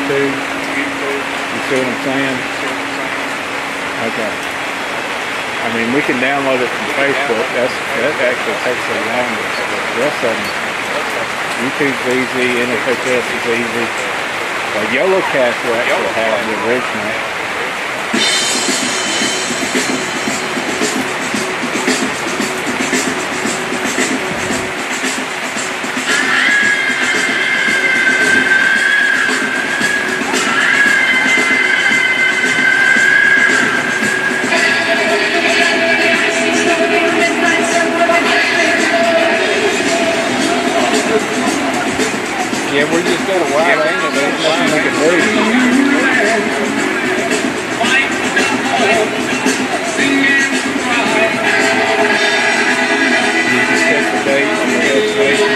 YouTube. You see what I'm saying? Okay. I mean, we can download it from Facebook. That actually takes the longest. But the rest of them, YouTube's easy, NFHS is easy. But YOLOcast will actually have the original. Yeah, we just got a wide angle. There's nothing we can do. You just set the date on the website.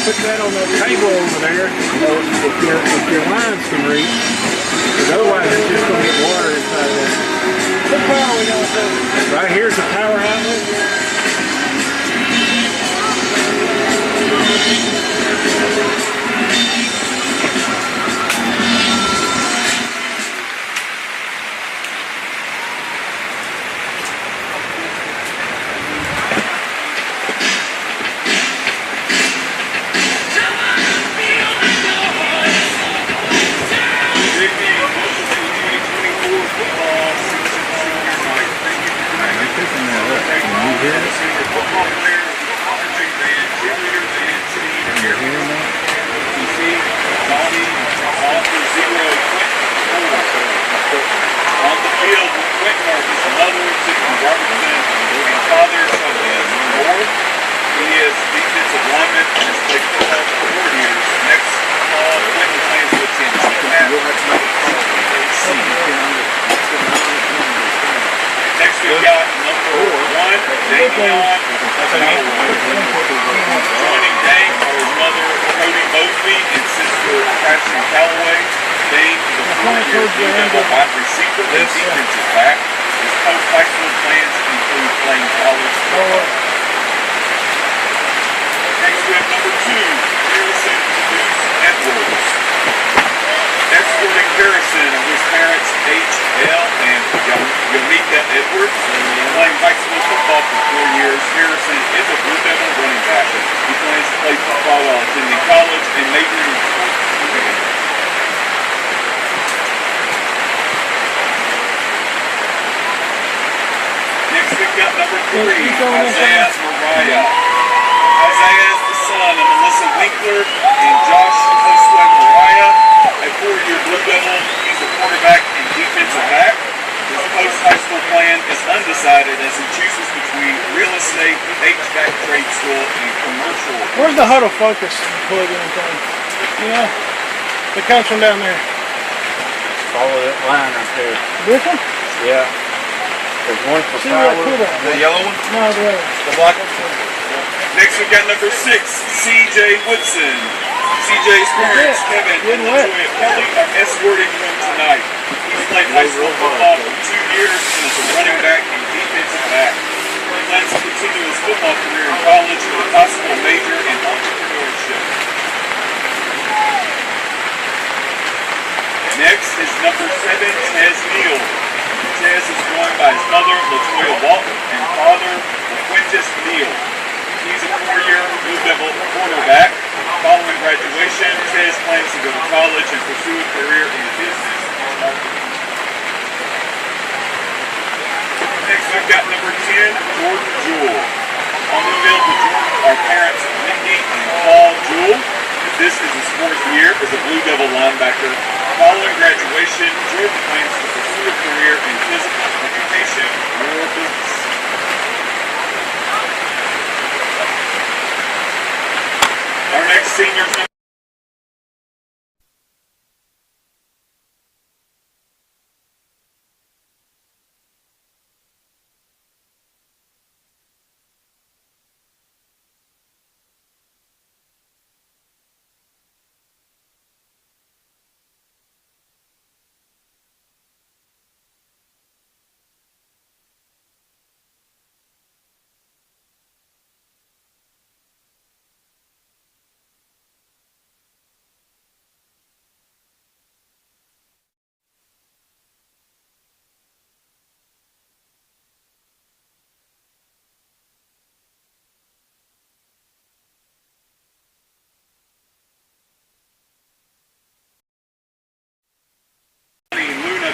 Put that on that table over there, you know, if your lines can reach, because otherwise it's just going to get water inside there. What power we got there? Right here's the power outlet. Where's the huddle focus plug in thing? You know? It comes from down there. Follow that line right there. This one? Yeah. There's one for power. The yellow one? No, the other. The black one? Next we've got number 6, C.J. Woodson. C.J.'s parents, Kevin and LaToya Kelly, are escorting him tonight. He's played high school football for 2 years and is a running back and defensive back. He plans to continue his football career in college with a possible major in entrepreneurship. Next is number 7, Tez Neal. Tez is joined by his mother, LaToya Walton, and father, LaQuintus Neal. He's a 4-year Blue Devil quarterback. Following graduation, Tez plans to go to college and pursue a career in business and marketing. Next, we've got number 10, Jordan Jewell. On the field with Jordan are parents Mindy and Paul Jewell. This is his 4th year as a Blue Devil linebacker. Following graduation, Jordan plans to pursue a career in physical education or business. Our next senior is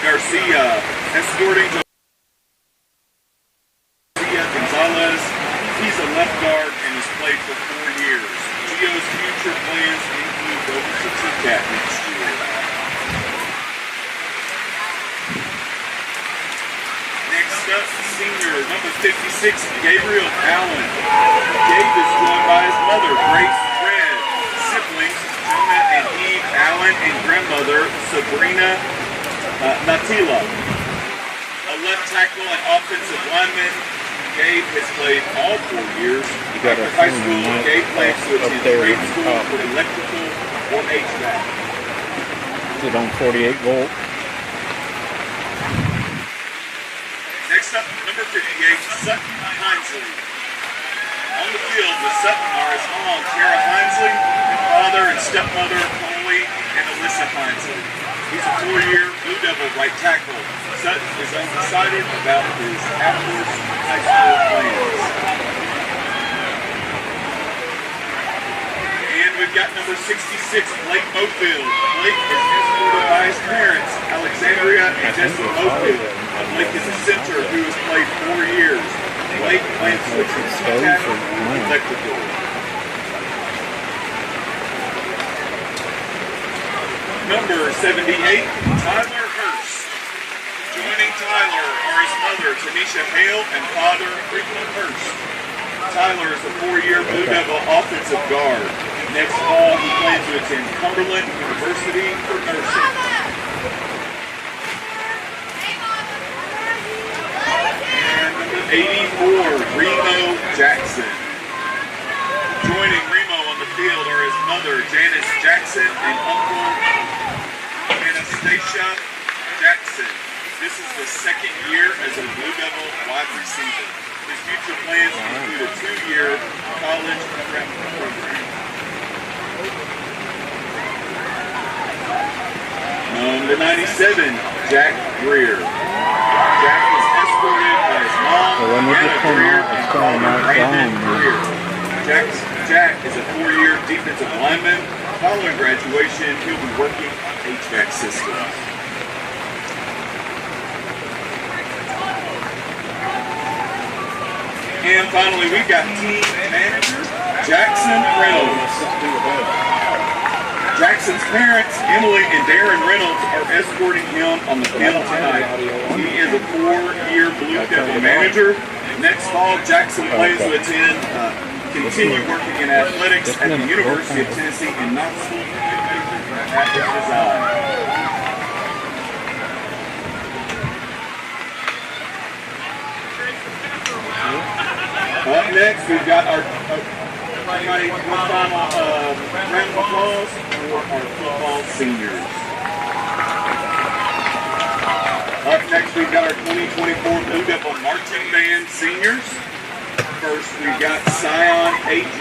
Garcia, escorting Garcia Gonzalez. He's a left guard and has played for 4 years. Gio's future plans include going to TCAT next year. Next up, senior number 56, Gabriel Allen. Gabe is joined by his mother, Grace Fred, siblings Jonah and Eve Allen, and grandmother Sabrina Natila. A left tackle and offensive lineman. Gabe has played all 4 years. After high school, Gabe plans to attend grade school for electrical or HVAC. Is it on 48 volt? Next up, number 58, Sutton Hinesley. On the field with Sutton are his mom, Tara Hinesley, and father and stepmother, Coley and Alyssa Hinesley. He's a 4-year Blue Devil right tackle. Sutton is undecided about his after high school plans. And we've got number 66, Blake Mofield. Blake is escorted by his parents, Alexandria and Jesse Mofield. Blake is a center who has played 4 years. Blake plans to attend electrical. Number 78, Tyler Hurst. Joining Tyler are his mother, Tanisha Hale, and father, Franklin Hurst. Tyler is a 4-year Blue Devil offensive guard. Next fall, he plans to attend Cumberland University for nursing. And number 84, Remo Jackson. Joining Remo on the field are his mother, Janice Jackson, and uncle, Anastasia Jackson. This is the 2nd year as a Blue Devil wide receiver. His future plans include a 2-year college prep program. Number 97, Jack Greer. Jack is escorted by his mom, Anna Greer, and father, Brandon Greer. Jack is a 4-year defensive lineman. Following graduation, he'll be working on HVAC systems. And finally, we've got team manager, Jackson Reynolds. Jackson's parents, Emily and Darren Reynolds, are escorting him on the field tonight. He is a 4-year Blue Devil manager. Next fall, Jackson plans to continue working in athletics at the University of Tennessee in Knoxville, graphic design. Up next, we've got our final round of applause for our football seniors. Up next, we've got our 2024 Blue Devil Marching Band seniors. First, first, we've got Sion A.G.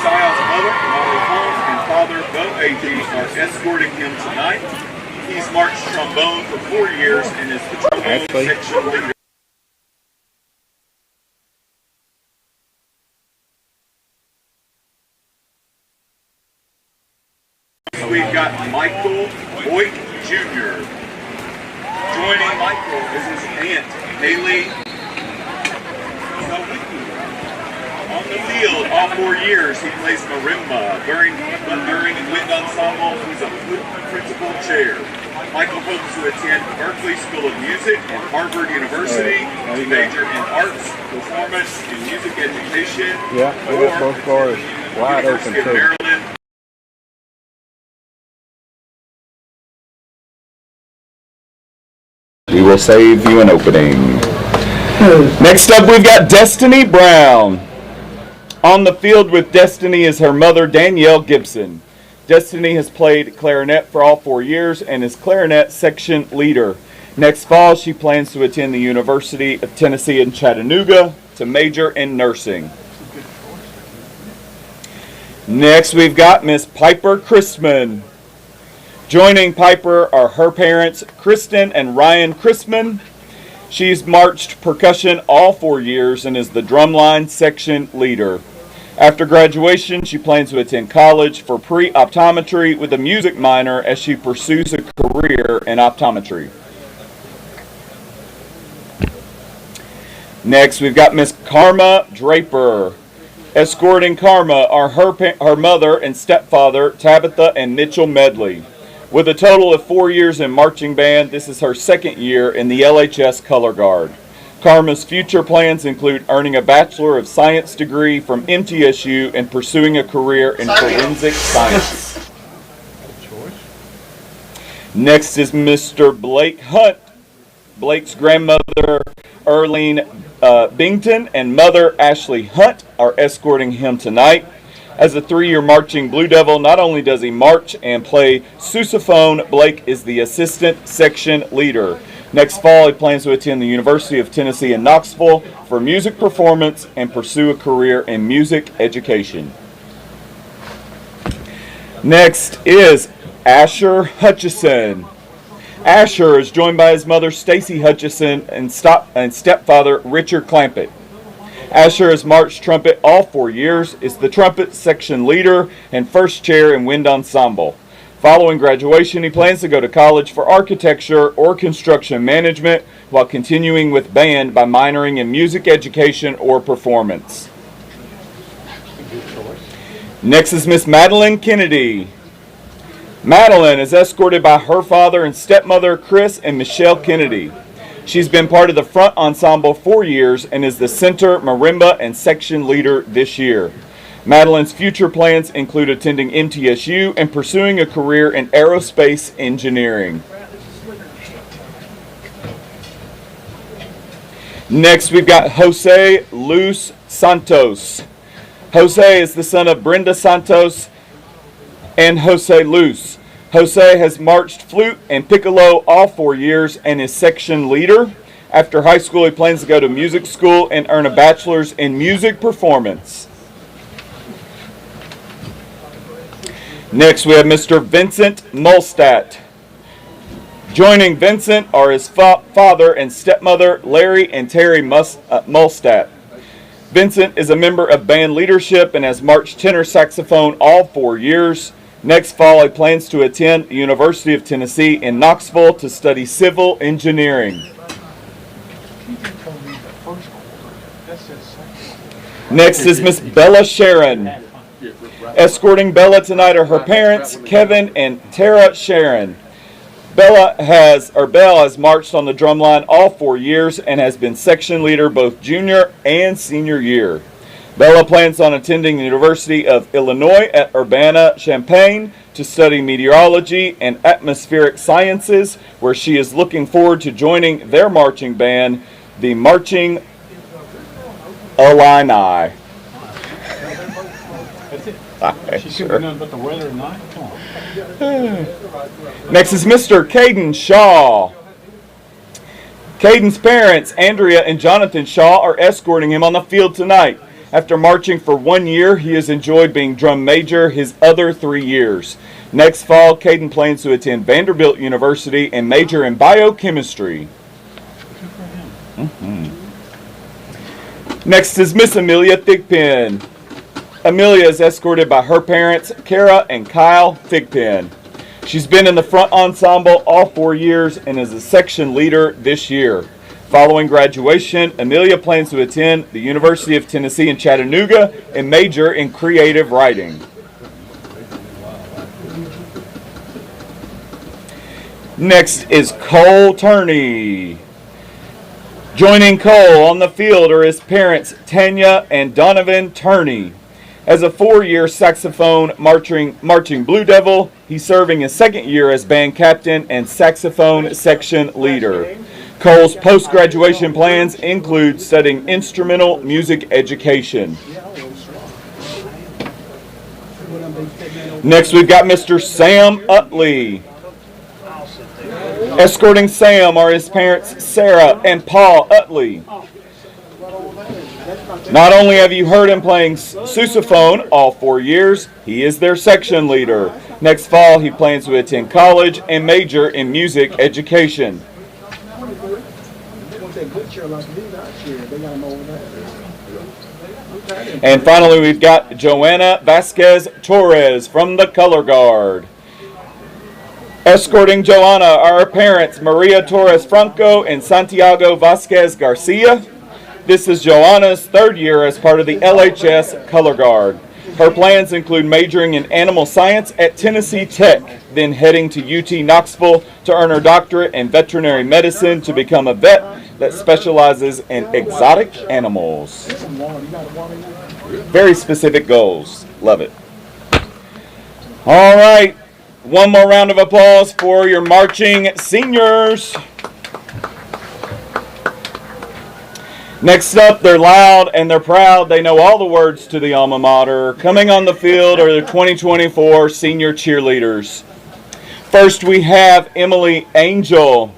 Sion's mother, Molly Holmes, and father, Bo A.G., are escorting him tonight. He's marched trombone for 4 years and is the trombone section leader. We've got Michael Boyd Jr. Joining Michael is his aunt, Haley. On the field, all 4 years, he plays marimba. During wind ensemble, he's a principal chair. Michael hopes to attend Berkeley School of Music and Harvard University to major in arts, performance, and music education. Yeah, we got both doors wide open University of too. Maryland. We will save you an opening. Next up, we've got Destiny Brown. On the field with Destiny is her mother, Danielle Gibson. Destiny has played clarinet for all 4 years and is clarinet section leader. Next fall, she plans to attend the University of Tennessee in Chattanooga to major in nursing. Next, we've got Miss Piper Christman. Joining Piper are her parents, Kristen and Ryan Christman. She's marched percussion all 4 years and is the drumline section leader. After graduation, she plans to attend college for pre-optometry with a music minor as she pursues a career in optometry. Next, we've got Miss Karma Draper. Escorting Karma are her mother and stepfather, Tabitha and Mitchell Medley. With a total of 4 years in marching band, this is her second year in the LHS Color Guard. Karma's future plans include earning a Bachelor of Science degree from MTSU and pursuing a career in forensic science. Next is Mr. Blake Hunt. Blake's grandmother, Erlene Bington, and mother, Ashley Hunt, are escorting him tonight. As a 3-year marching Blue Devil, not only does he march and play sousaphone, Blake is the assistant section leader. Next fall, he plans to attend the University of Tennessee in Knoxville for music performance and pursue a career in music education. Next is Asher Hutchison. Asher is joined by his mother, Stacy Hutchison, and stepfather, Richard Clampett. Asher has marched trumpet all 4 years, is the trumpet section leader and first chair in wind ensemble. Following graduation, he plans to go to college for architecture or construction management while continuing with band by minoring in music education or performance. Next is Miss Madeline Kennedy. Madeline is escorted by her father and stepmother, Chris and Michelle Kennedy. She's been part of the front ensemble 4 years and is the center, marimba, and section leader this year. Madeline's future plans include attending MTSU and pursuing a career in aerospace engineering. Next, we've got Jose Luz Santos. Jose is the son of Brenda Santos and Jose Luz. Jose has marched flute and piccolo all 4 years and is section leader. After high school, he plans to go to music school and earn a bachelor's in music performance. Next, we have Mr. Vincent Mulstat. Joining Vincent are his father and stepmother, Larry and Terry Mulstat. Vincent is a member of band leadership and has marched tenor saxophone all 4 years. Next fall, he plans to attend the University of Tennessee in Knoxville to study civil engineering. Next is Miss Bella Sharon. Escorting Bella tonight are her parents, Kevin and Tara Sharon. Belle has marched on the drumline all 4 years and has been section leader both junior and senior year. Bella plans on attending the University of Illinois at Urbana-Champaign to study meteorology and atmospheric sciences, where she is looking forward to joining their marching band, the Marching Illini. Sure. Next is Mr. Caden Shaw. Caden's parents, Andrea and Jonathan Shaw, are escorting him on the field tonight. After marching for 1 year, he has enjoyed being drum major his other 3 years. Next fall, Caden plans to attend Vanderbilt University and major in biochemistry. Next is Miss Amelia Thigpen. Amelia is escorted by her parents, Kara and Kyle Thigpen. She's been in the front ensemble all 4 years and is a section leader this year. Following graduation, Amelia plans to attend the University of Tennessee in Chattanooga and major in creative writing. Next is Cole Turney. Joining Cole on the field are his parents, Tanya and Donovan Turney. As a 4-year saxophone marching Blue Devil, he's serving his 2nd year as band captain and saxophone section leader. Cole's post-graduation plans include studying instrumental music education. Next, we've got Mr. Sam Utley. Escorting Sam are his parents, Sarah and Paul Utley. Not only have you heard him playing sousaphone all 4 years, he is their section leader. Next fall, he plans to attend college and major in music education. And finally, we've got Joanna Vasquez Torres from the Color Guard. Escorting Joanna are her parents, Maria Torres Franco and Santiago Vasquez Garcia. This is Joanna's 3rd year as part of the LHS Color Guard. Her plans include majoring in animal science at Tennessee Tech, then heading to UT Knoxville to earn her doctorate in veterinary medicine to become a vet that specializes in exotic animals. Very specific goals. Love it. All right. One more round of applause for your marching seniors. Next up, they're loud and they're proud. They know all the words to the alma mater. Coming on the field are the 2024 senior cheerleaders. First, we have Emily Angel.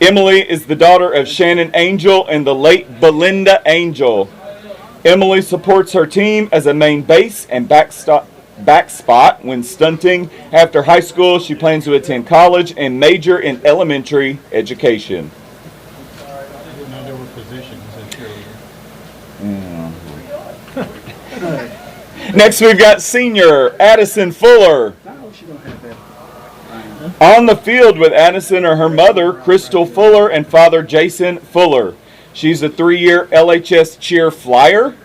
Emily is the daughter of Shannon Angel and the late Belinda Angel. Emily supports her team as a main base and back spot when stunting. After high school, she plans to attend college and major in elementary education. Next, we've got senior Addison Fuller. On the field with Addison are her mother, Crystal Fuller, and father, Jason Fuller. She's a 3-year LHS cheer flyer.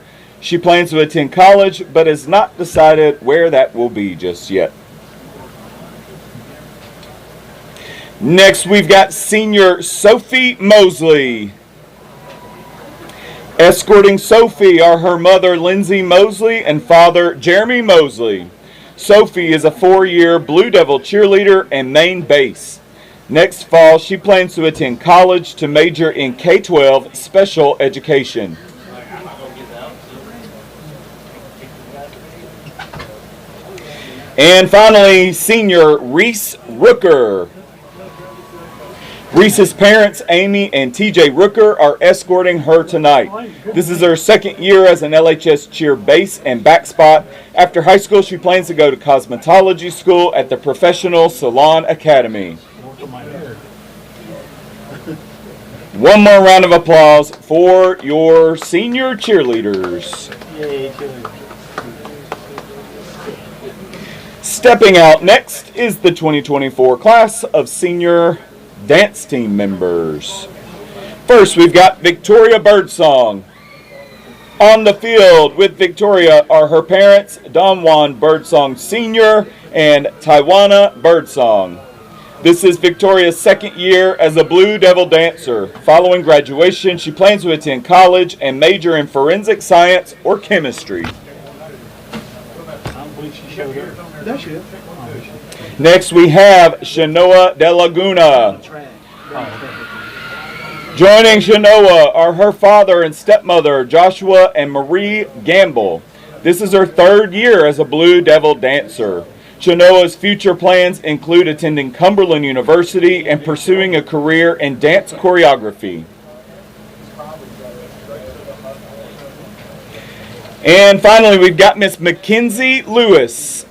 She plans to attend college, but has not decided where that will be just yet. Next, we've got senior Sophie Mosley. Escorting Sophie are her mother, Lindsay Mosley, and father, Jeremy Mosley. Sophie is a 4-year Blue Devil cheerleader and main base. Next fall, she plans to attend college to major in K-12 special education. And finally, senior Reese Rooker. Reese's parents, Amy and TJ Rooker, are escorting her tonight. This is her 2nd year as an LHS cheer base and back spot. After high school, she plans to go to cosmetology school at the Professional Salon Academy. One more round of applause for your senior cheerleaders. Yay, cheerleaders. Stepping out next is the 2024 class of senior dance team members. First, we've got Victoria Birdsong. On the field with Victoria are her parents, Donwan Birdsong Sr. and Taiwana Birdsong. This is Victoria's 2nd year as a Blue Devil dancer. Following graduation, she plans to attend college and major in forensic science or chemistry. Next, we have Shanoa De Laguna. Joining Shanoa are her father and stepmother, Joshua and Marie Gamble. This is her 3rd year as a Blue Devil dancer. Chenoa's future plans include attending Cumberland University and pursuing a career in dance choreography. And finally, we've got Miss Mackenzie Lewis.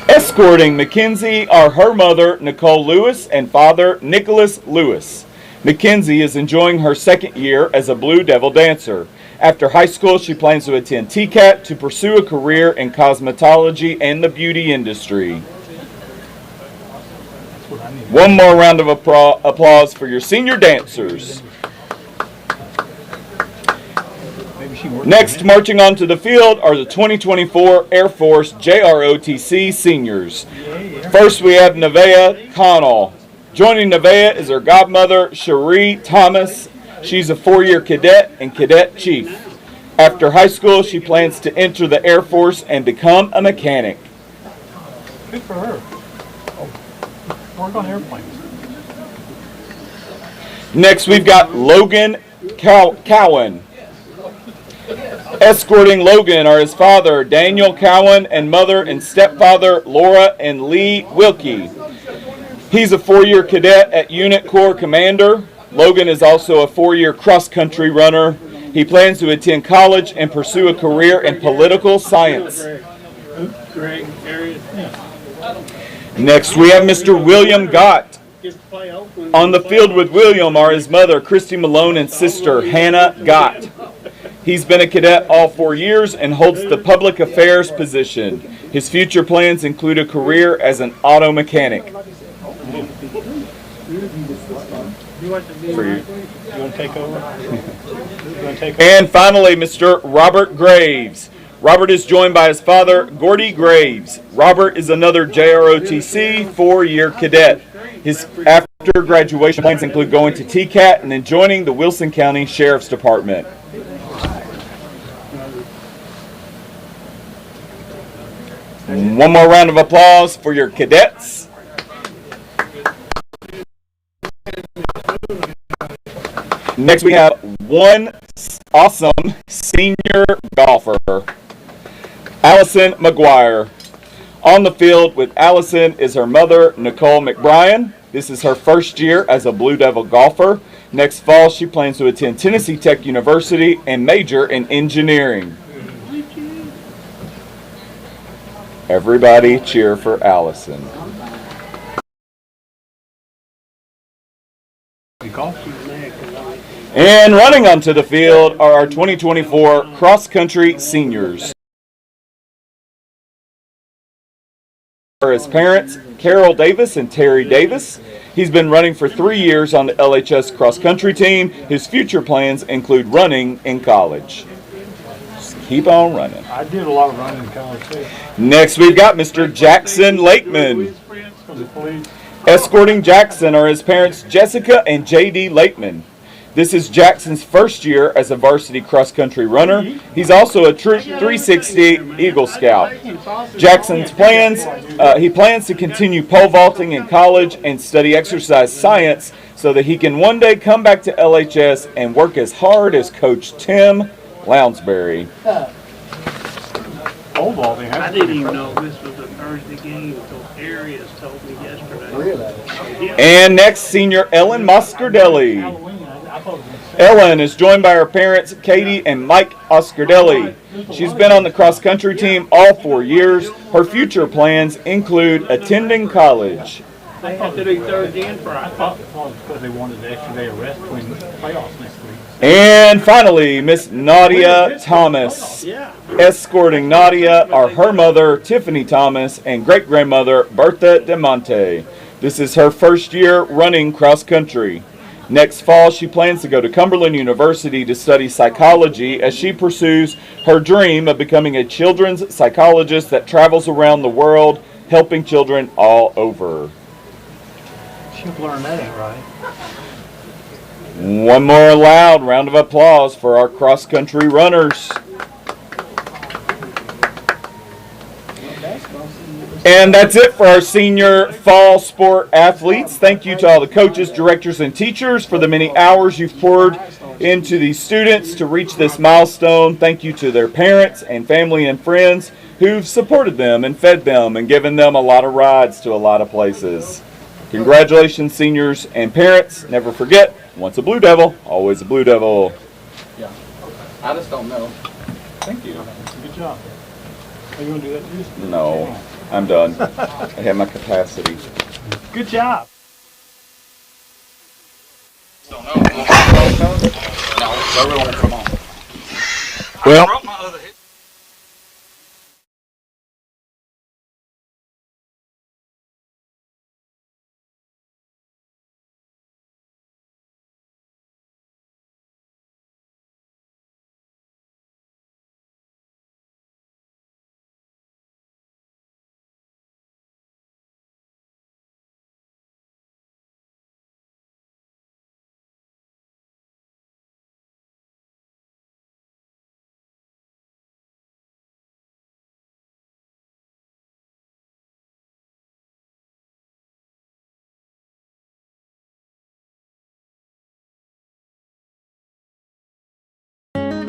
Escorting Mackenzie are her mother, Nicole Lewis, and father, Nicholas Lewis. Mackenzie is enjoying her second year as a Blue Devil dancer. After high school, she plans to attend TCAT to pursue a career in cosmetology and the beauty industry. One more round of applause for your senior dancers. Next, marching onto the field are the 2024 Air Force JROTC seniors. First, we have Nevaeh Connell. Joining Nevaeh is her godmother, Cherie Thomas. She's a four-year cadet and cadet chief. After high school, she plans to enter the Air Force and become a mechanic. Good for her. Work on airplanes. Next, we've got Logan Cowan. Escorting Logan are his father, Daniel Cowan, and mother and stepfather, Laura and Lee Wilkie. He's a four-year cadet at Unit Corps Commander. Logan is also a four-year cross-country runner. He plans to attend college and pursue a career in political science. Next, we have Mr. William Gott. On the field with William are his mother, Christy Malone, and sister, Hannah Gott. He's been a cadet all 4 years and holds the public affairs position. His future plans include a career as an auto mechanic. And finally, Mr. Robert Graves. Robert is joined by his father, Gordy Graves. Robert is another JROTC four-year cadet. His after graduation plans include going to TCAT and then joining the Wilson County Sheriff's Department. One more round of applause for your cadets. Next, we have one awesome senior golfer, Allison McGuire. On the field with Allison is her mother, Nicole McBrien. This is her first year as a Blue Devil golfer. Next fall, she plans to attend Tennessee Tech University and major in engineering. Everybody cheer for Allison. And running onto the field are our 2024 cross-country seniors. His parents, Carol Davis and Terry Davis. He's been running for 3 years on the LHS cross-country team. His future plans include running in college. Just keep on running. I did a lot of running in college too. Next, we've got Mr. Jackson Lakeman. Escorting Jackson are his parents, Jessica and J.D. Lakeman. This is Jackson's first year as a varsity cross-country runner. He's also a Troop 360 Eagle Scout. Jackson's plans, he plans to continue pole vaulting in college and study exercise science so that he can one day come back to LHS and work as hard as Coach Tim Lounsbury. Pole vaulting. I didn't even know this was a Thursday game until Arias told me yesterday. And next, senior Ellen Moscardelli. Ellen is joined by her parents, Katie and Mike Oscardelli. She's been on the cross-country team all 4 years. Her future plans include attending college. They have to do Thursday and Friday. I thought it was because they wanted an extra day of rest between the playoffs next week. And finally, Miss Nadia Thomas. Escorting Nadia are her mother, Tiffany Thomas, and great-grandmother, Bertha DeMonte. This is her first year running cross-country. Next fall, she plans to go to Cumberland University to study psychology as she pursues her dream of becoming a children's psychologist that travels around the world, helping children all over. She'll learn that ain't right. One more loud round of applause for our cross-country runners. And that's it for our senior fall sport athletes. Thank you to all the coaches, directors, and teachers for the many hours you've poured into these students to reach this milestone. Thank you to their parents and family and friends who've supported them and fed them and given them a lot of rides to a lot of places. Congratulations, seniors and parents. Never forget, once a Blue Devil, always a Blue Devil. Yeah. I just don't know. Thank you. Good job. Are you gonna do that? No, I'm done. I have my capacity. Good job. Don't know. No, I really won't come on. Well, I broke my other hip.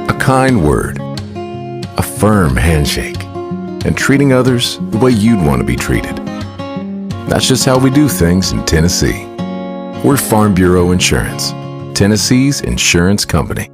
A kind word, a firm handshake, and treating others the way you'd want to be treated. That's just how we do things in Tennessee. We're Farm Bureau Insurance, Tennessee's insurance company.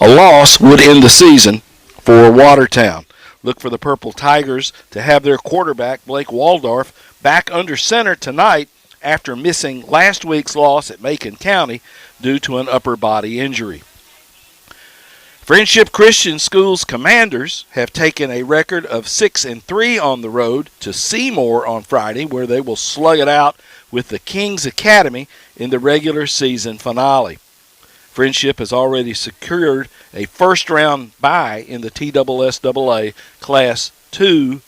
A loss would end the season for Watertown. Look for the Purple Tigers to have their quarterback, Blake Waldorf, back under center tonight after missing last week's loss at Macon County due to an upper body injury. Friendship Christian School's Commanders have taken a record of 6-3 on the road to Seymour on Friday, where they will slug it out with the Kings Academy in the regular season finale. Friendship has already secured a first-round bye in the TSSAA Class 2,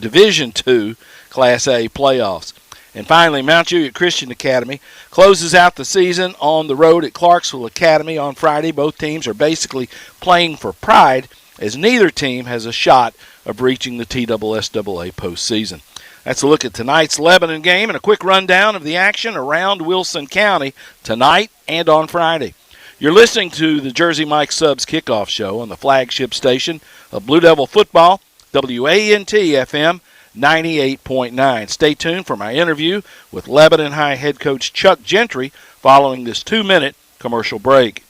Division II Class A playoffs. And finally, Mount Juliet Christian Academy closes out the season on the road at Clarksville Academy on Friday. Both teams are basically playing for pride, as neither team has a shot of reaching the TSSAA postseason. That's a look at tonight's Lebanon game and a quick rundown of the action around Wilson County tonight and on Friday. You're listening to the Jersey Mike Subs Kickoff Show on the flagship station of Blue Devil Football, WANT-FM 98.9. Stay tuned for my interview with Lebanon High head coach Chuck Gentry following this 2-minute commercial break.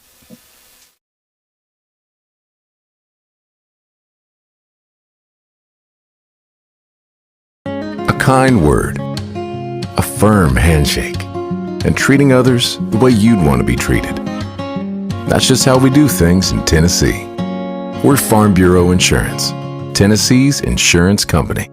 A kind word, a firm handshake, and treating others the way you'd want to be treated. That's just how we do things in Tennessee. We're Farm Bureau Insurance, Tennessee's insurance company.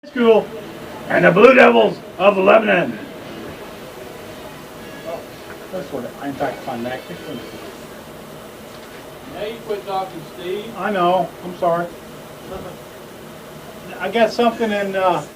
School and the Blue Devils of Lebanon. That's what in fact find that. Now you quit talking, Steve. I know. I'm sorry. I got something in minutes.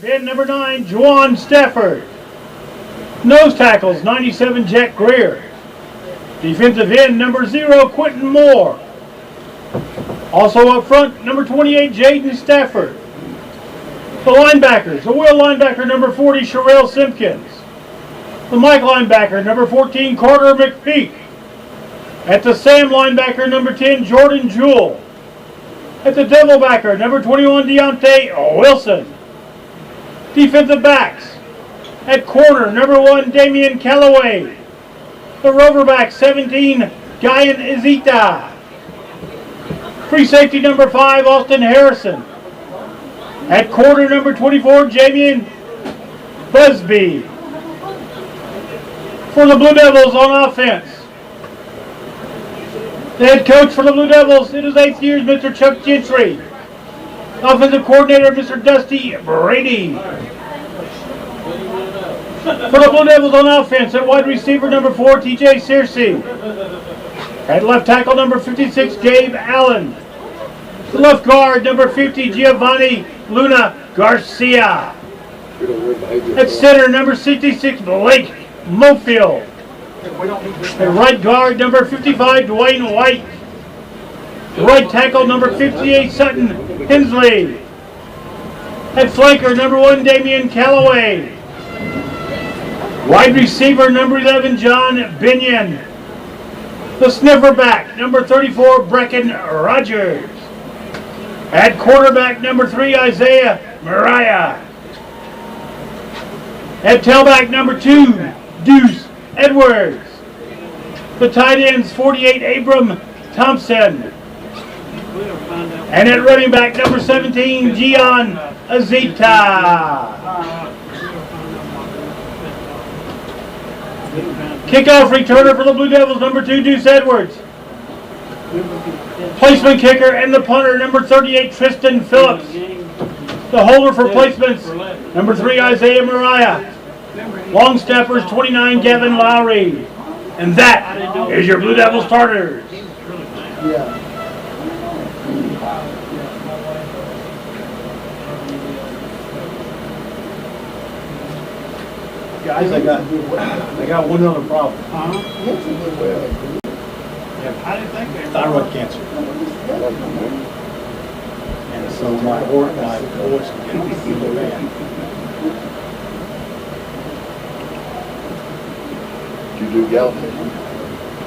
End number 9, Juwan Stafford. Nose tackles, 97, Jack Greer. Defensive end, number 0, Quentin Moore. Also up front, number 28, Jaden Stafford. The linebackers, the will linebacker, number 40, Sherelle Simpkins. The Mike linebacker, number 14, Carter McPeak. At the Sam linebacker, number 10, Jordan Jewell. At the Devil backer, number 21, Deontay Wilson. Defensive backs. At corner, number 1, Damian Callaway. The Rover back, 17, Guyan Izita. Free safety, number 5, Austin Harrison. At quarter, number 24, Jamian Busby. For the Blue Devils on offense, the head coach for the Blue Devils, it is 8th year, Mr. Chuck Gentry. Offensive coordinator, Mr. Dusty Brady. For the Blue Devils on offense, at wide receiver, number 4, TJ Searcy. At left tackle, number 56, Gabe Allen. The left guard, number 50, Giovanni Luna Garcia. At center, number 66, Blake Mofield. At right guard, number 55, Dwayne White. Right tackle, number 58, Sutton Hensley. At flanker, number 1, Damian Callaway. Wide receiver, number 11, John Binion. The sniffer back, number 34, Brecken Rogers. At quarterback, number 3, Isaiah Mariah. At tailback, number 2, Deuce Edwards. The tight ends, 48, Abram Thompson. And at running back, number 17, Gian Azita. Kickoff returner for the Blue Devils, number 2, Deuce Edwards. Placement kicker and the punter, number 38, Tristan Phillips. The holder for placements, number 3, Isaiah Mariah. Long snappers, 29, Gavin Lowry. And that is your Blue Devil starters. Guys, I got one other problem. Thyroid cancer. And so my voice is getting really bad. Do you do GALLATIN?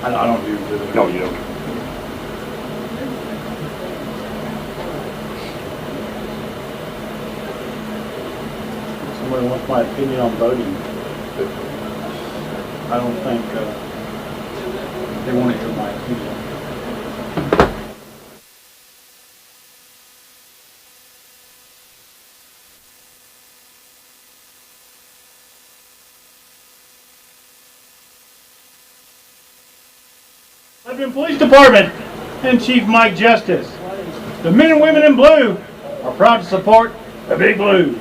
I don't do it. No, you don't. Somebody wants my opinion on voting. I don't think they want to hear my opinion. Lebanon Police Department and Chief Mike Justice. The men and women in blue are proud to support the Big Blue.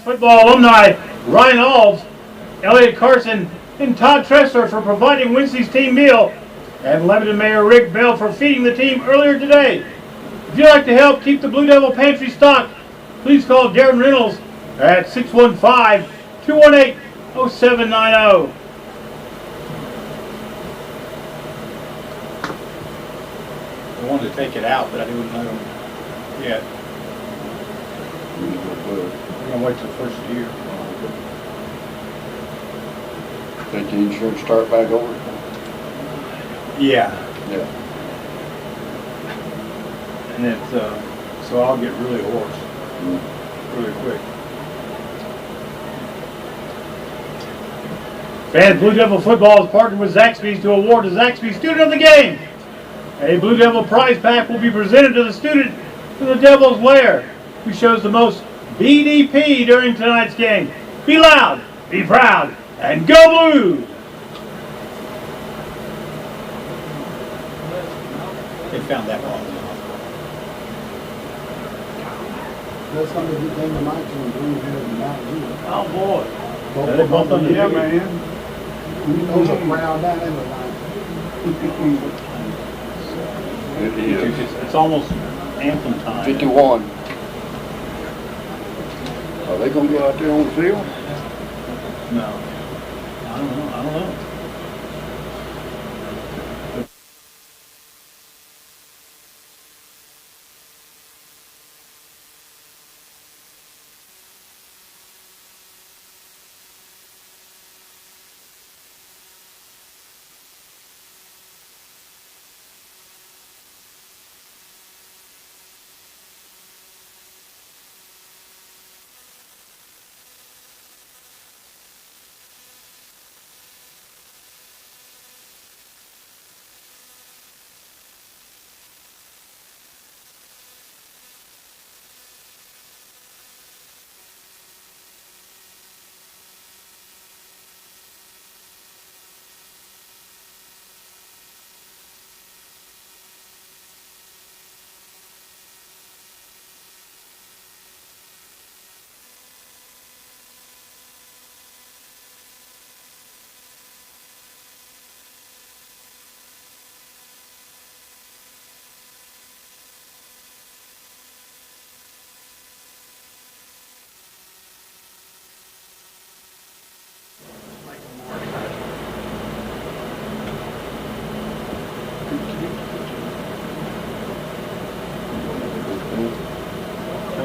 Football alumni Ryan Alls, Elliot Carson, and Todd Tressler for providing Wednesday's team meal, and Lebanon Mayor Rick Bell for feeding the team earlier today. If you'd like to help keep the Blue Devil pantry stocked, please call Darren Reynolds at 615-218-0790. I wanted to take it out, but I didn't know yet. I'm going to wait till the first of the year. Think the insurance start back over? Yeah. Yeah. And it's, so I'll get really hoarse really quick. Fans, Blue Devil Football is partnered with Zaxby's to award the Zaxby Student of the Game. A Blue Devil prize pack will be presented to the student in the Devil's Lair who shows the most BDP during tonight's game. Be loud, be proud, and go Blue! They found that wrong. That's something that came to mind to him, doing here in Mountain View. Oh, boy. They both on the Yeah, video. man. Those are crowd down in the line. It is. It's almost anthem time. 51. Are they gonna go out there on the field? No. I don't know. I don't know.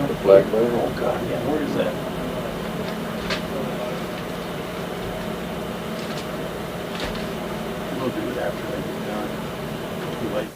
The flag bearer, okay. Yeah, where is that? We'll do it after they get done. Too late.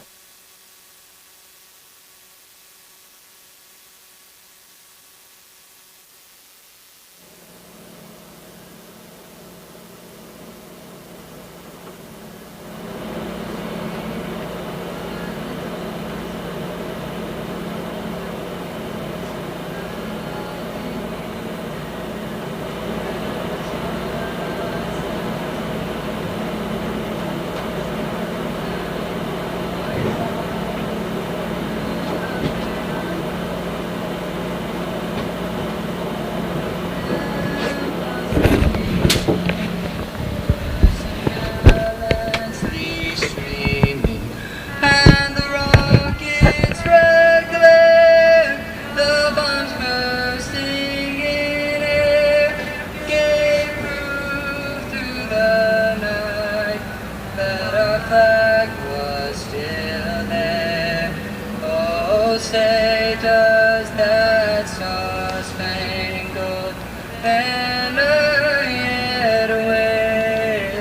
Say, does that star-spangled banner yet wave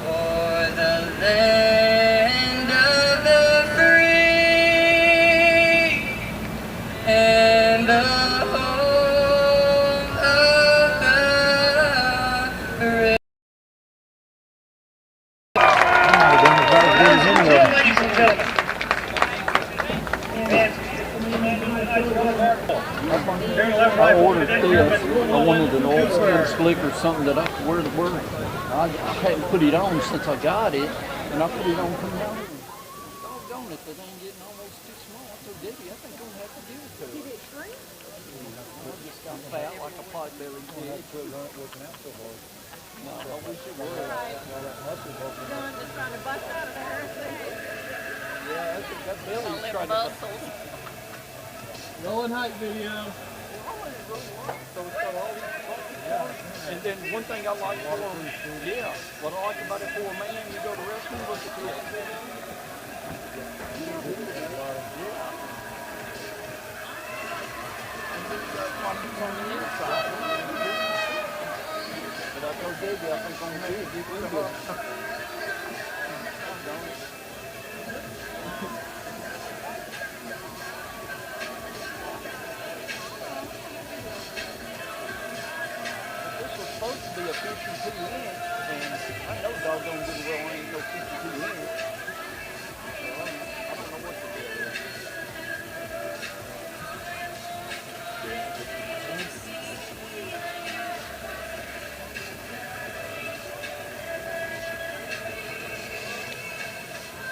o'er the land of the free and the home of the brave? Ladies and gentlemen. I ordered this. I wanted an oil skin slick or something that I could wear to work. I hadn't put it on since I got it, and I put it on coming down here. Doggone it, that ain't getting almost too small. I told Debbie, I think I'm gonna have to give it to her. Did it shrink? I just got fat like a potbelly pig. No, I wish it would. John just trying to bust out of there. Yeah, that belly's trying to... Rolling height video. So it's got all these parts. And then one thing I like for them, yeah, what I like about it for a man, you go to the restroom, look at this. Yeah. And then you got pockets on the inside. But I told Debbie, I think I'm going to have to give it to her. Supposed to be a 52 inch, and I know doggone good well ain't no 52 inch. So I don't know what to do with it.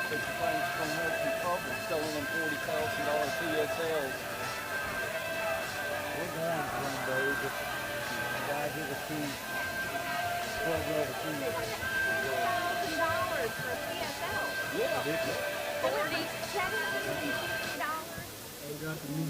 This thing's gonna have some trouble. selling them $40,000 PSLs. We're going to one day, but guys here to see club level team. $40,000 for a PSL. Yeah. $47,000. We got the new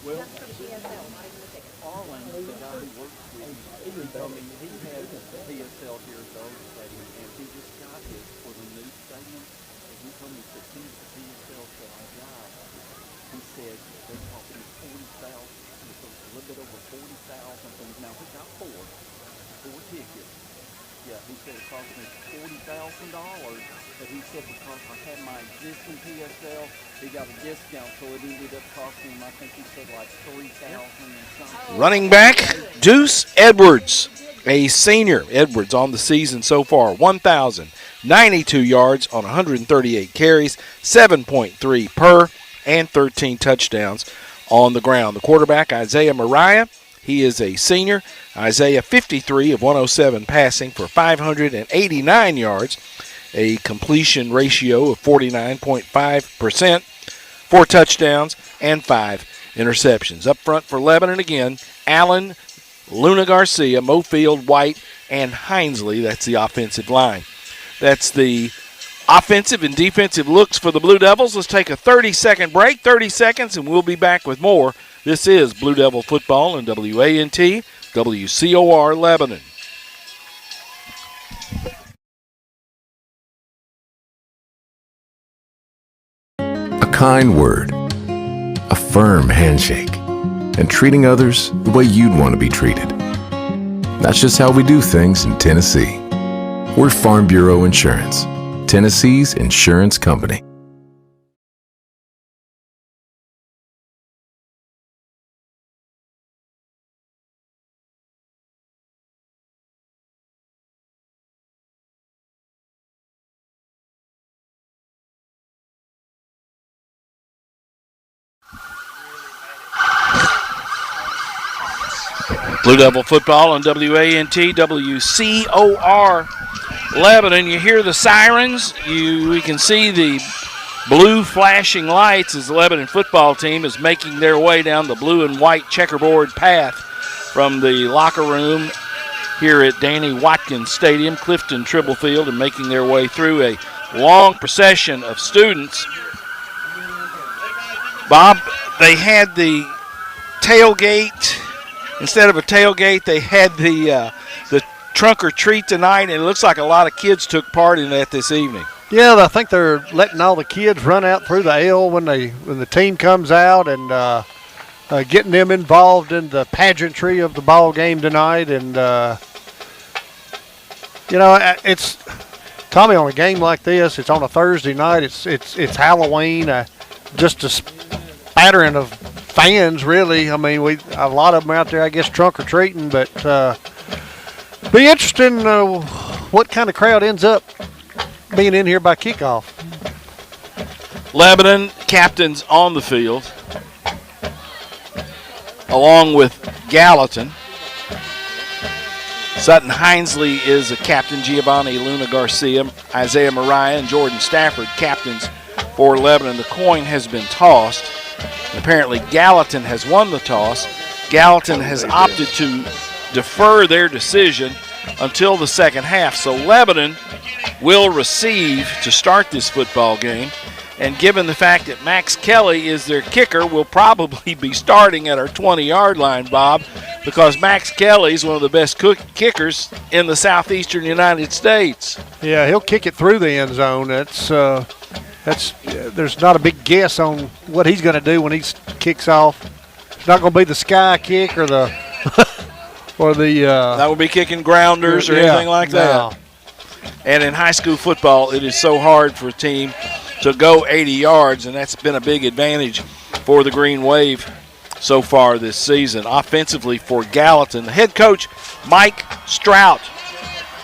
Well, Just for the PSL, not even the ticket. Arlen, the guy who works with me, he told me he has a PSL here at the old stadium, and he just got his for the new stadium. And he told me that he's the PSL that I got. He said they cost me $40,000, so a little bit over $40,000. Now he got four tickets. Yeah, he said it cost me $40,000, but he said because I had my existing PSL, he got a discount, so it ended up costing him, I think he said like $3,000 and something. Running back, Deuce Edwards, a senior. Edwards on the season so far, 1,092 yards on 138 carries, 7.3 per, and 13 touchdowns on the ground. The quarterback, Isaiah Mariah, he is a senior. Isaiah, 53 of 107 passing for 589 yards, a completion ratio of 49.5%, 4 touchdowns, and 5 interceptions. Up front for Lebanon again, Allen, Luna Garcia, Mofield, White, and Hinesley. That's the offensive line. That's the offensive and defensive looks for the Blue Devils. Let's take a 30-second break, 30 seconds, and we'll be back with more. This is Blue Devil Football on WANT, WCOR Lebanon. A kind word, a firm handshake, and treating others the way you'd want to be treated. That's just how we do things in Tennessee. We're Farm Bureau Insurance, Tennessee's insurance company. Blue Devil Football on WANT, WCOR Lebanon. You hear the sirens. We can see the blue flashing lights as the Lebanon football team is making their way down the blue and white checkerboard path from the locker room here at Danny Watkins Stadium, Clifton Tribble Field, and making their way through a long procession of students. Bob, they had the tailgate. Instead of a tailgate, they had the trunk or treat tonight, and it looks like a lot of kids took part in that this evening. Yeah, I think they're letting all the kids run out through the L when the team comes out, and getting them involved in the pageantry of the ball game tonight. And it's Tommy, on a game like this. It's on a Thursday night. It's Halloween. Just a spattering of fans, really. I mean, a lot of them out there, I guess, trunk or treating, but be interesting what kind of crowd ends up being in here by kickoff. Lebanon captains on the field, along with Gallatin. Sutton Hinesley is a captain. Giovanni Luna Garcia, Isaiah Mariah, and Jordan Stafford captains for Lebanon. The coin has been tossed. Apparently, Gallatin has won the toss. Gallatin has opted to defer their decision until the second half. So Lebanon will receive to start this football game. And given the fact that Max Kelly is their kicker, will probably be starting at our 20-yard line, Bob, because Max Kelly is one of the best kickers in the southeastern United States. Yeah, he'll kick it through the end zone. There's not a big guess on what he's going to do when he kicks off. It's not going to be the sky kick or the that would be kicking grounders or anything like that. And in high school football, it is so hard for a team to go 80 yards, and that's been a big advantage for the Green Wave so far this season. Offensively for Gallatin, the head coach, Mike Strout.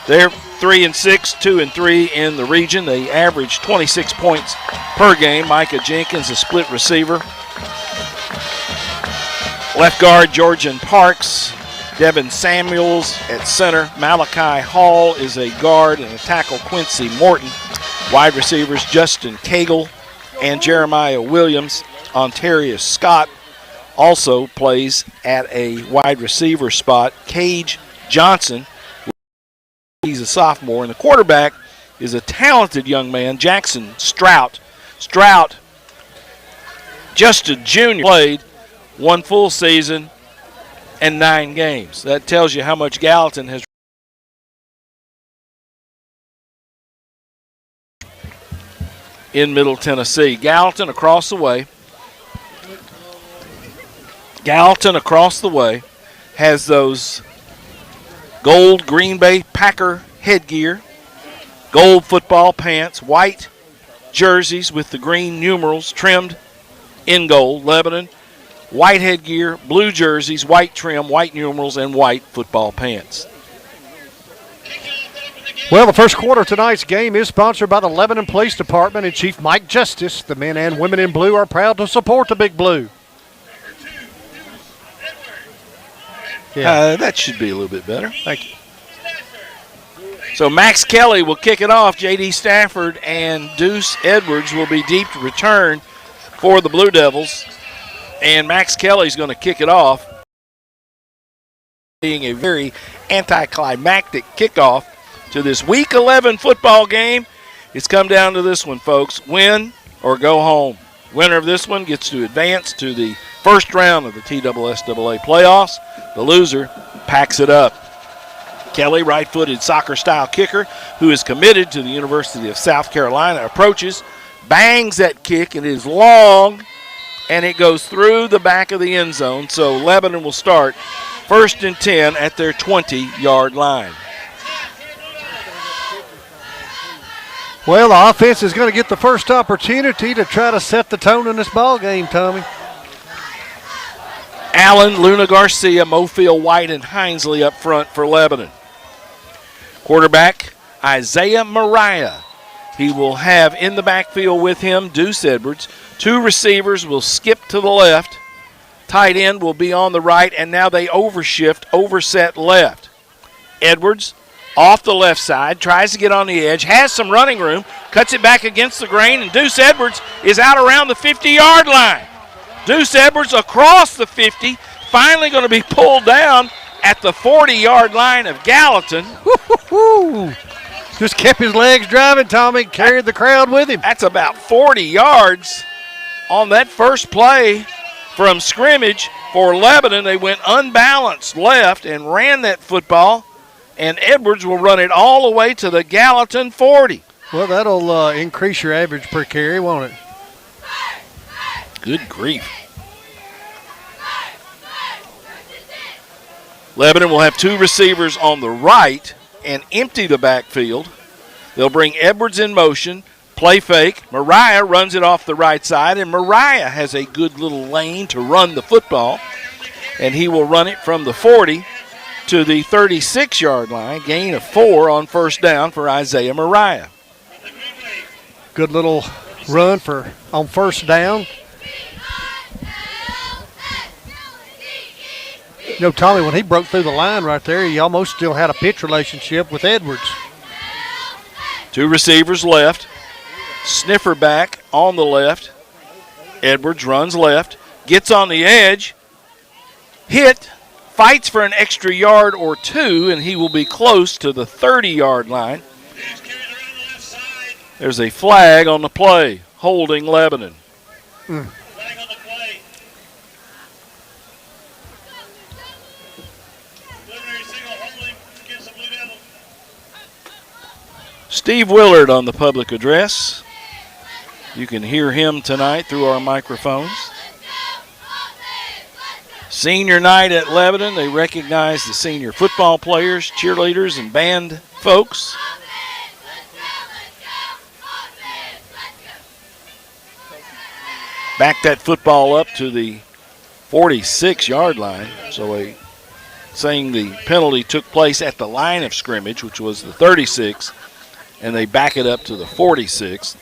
They're 3-6, 2-3 in the region. They average 26 points per game. Micah Jenkins, a split receiver. Left guard, Georgian Parks. Devin Samuels at center. Malachi Hall is a guard, and a tackle, Quincy Morton. Wide receivers, Justin Cagle and Jeremiah Williams. Ontario Scott also plays at a wide receiver spot. Cage Johnson, he's a sophomore, and the quarterback is a talented young man, Jackson Strout. Strout, just a junior, played 1 full season and 9 games. That tells you how much Gallatin has in Middle Tennessee. Gallatin across the way. Gallatin across the way has those gold Green Bay Packer headgear, gold football pants, white jerseys with the green numerals trimmed in gold. Lebanon, white headgear, blue jerseys, white trim, white numerals, and white football pants. Well, the first quarter of tonight's game is sponsored by the Lebanon Police Department and Chief Mike Justice. The men and women in blue are proud to support the Big Blue. Yeah, that should be a little bit better. Thank you. So Max Kelly will kick it off. J.D. Stafford and Deuce Edwards will be deep to return for the Blue Devils. And Max Kelly's going to kick it off. Being a very anticlimactic kickoff to this Week 11 football game. It's come down to this one, folks. Win or go home. Winner of this one gets to advance to the first round of the TSSAA playoffs. The loser packs it up. Kelly, right-footed soccer-style kicker, who is committed to the University of South Carolina, approaches, bangs that kick, and it is long, and it goes through the back of the end zone. So Lebanon will start 1st and 10 at their 20-yard line. Well, the offense is going to get the first opportunity to try to set the tone in this ball game, Tommy. Allen, Luna Garcia, Mofield, White, and Hinesley up front for Lebanon. Quarterback, Isaiah Mariah. He will have in the backfield with him Deuce Edwards. 2 receivers will skip to the left. Tight end will be on the right, and now they overset left. Edwards off the left side, tries to get on the edge, has some running room, cuts it back against the grain, and Deuce Edwards is out around the 50-yard line. Deuce Edwards across the 50, finally going to be pulled down at the 40-yard line of Gallatin. Just kept his legs driving, Tommy, carried the crowd with him. That's about 40 yards on that first play from scrimmage for Lebanon. They went unbalanced left and ran that football, and Edwards will run it all the way to the Gallatin 40. Well, that'll increase your average per carry, won't it? Good grief. Lebanon will have 2 receivers on the right and empty the backfield. They'll bring Edwards in motion, play fake. Mariah runs it off the right side, and Mariah has a good little lane to run the football, and he will run it from the 40 to the 36-yard line, gain of 4 on first down for Isaiah Mariah. Good little run on first down. You know, Tommy, when he broke through the line right there, he almost still had a pitch relationship with Edwards. 2 receivers left. Sniffer back on the left. Edwards runs left, gets on the edge, hit, fights for an extra yard or 2, and he will be close to the 30-yard line. There's a flag on the play, holding Lebanon. Steve Willard on the public address. You can hear him tonight through our microphones. Senior night at Lebanon. They recognize the senior football players, cheerleaders, and band folks. Back that football up to the 46-yard line. So saying the penalty took place at the line of scrimmage, which was the 36, and they back it up to the 46.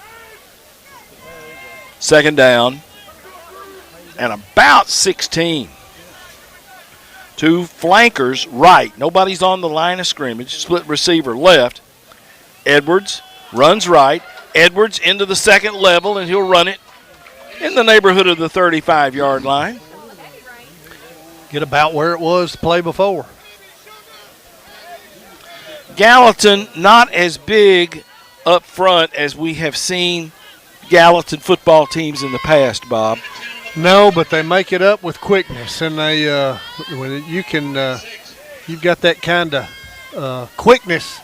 Second down and about 16. 2 flankers right. Nobody's on the line of scrimmage. Split receiver left. Edwards runs right. Edwards into the second level, and he'll run it in the neighborhood of the 35-yard line. Get about where it was to play before. Gallatin not as big up front as we have seen Gallatin football teams in the past, Bob. No, but they make it up with quickness, and they when you can you've got that kind of quickness,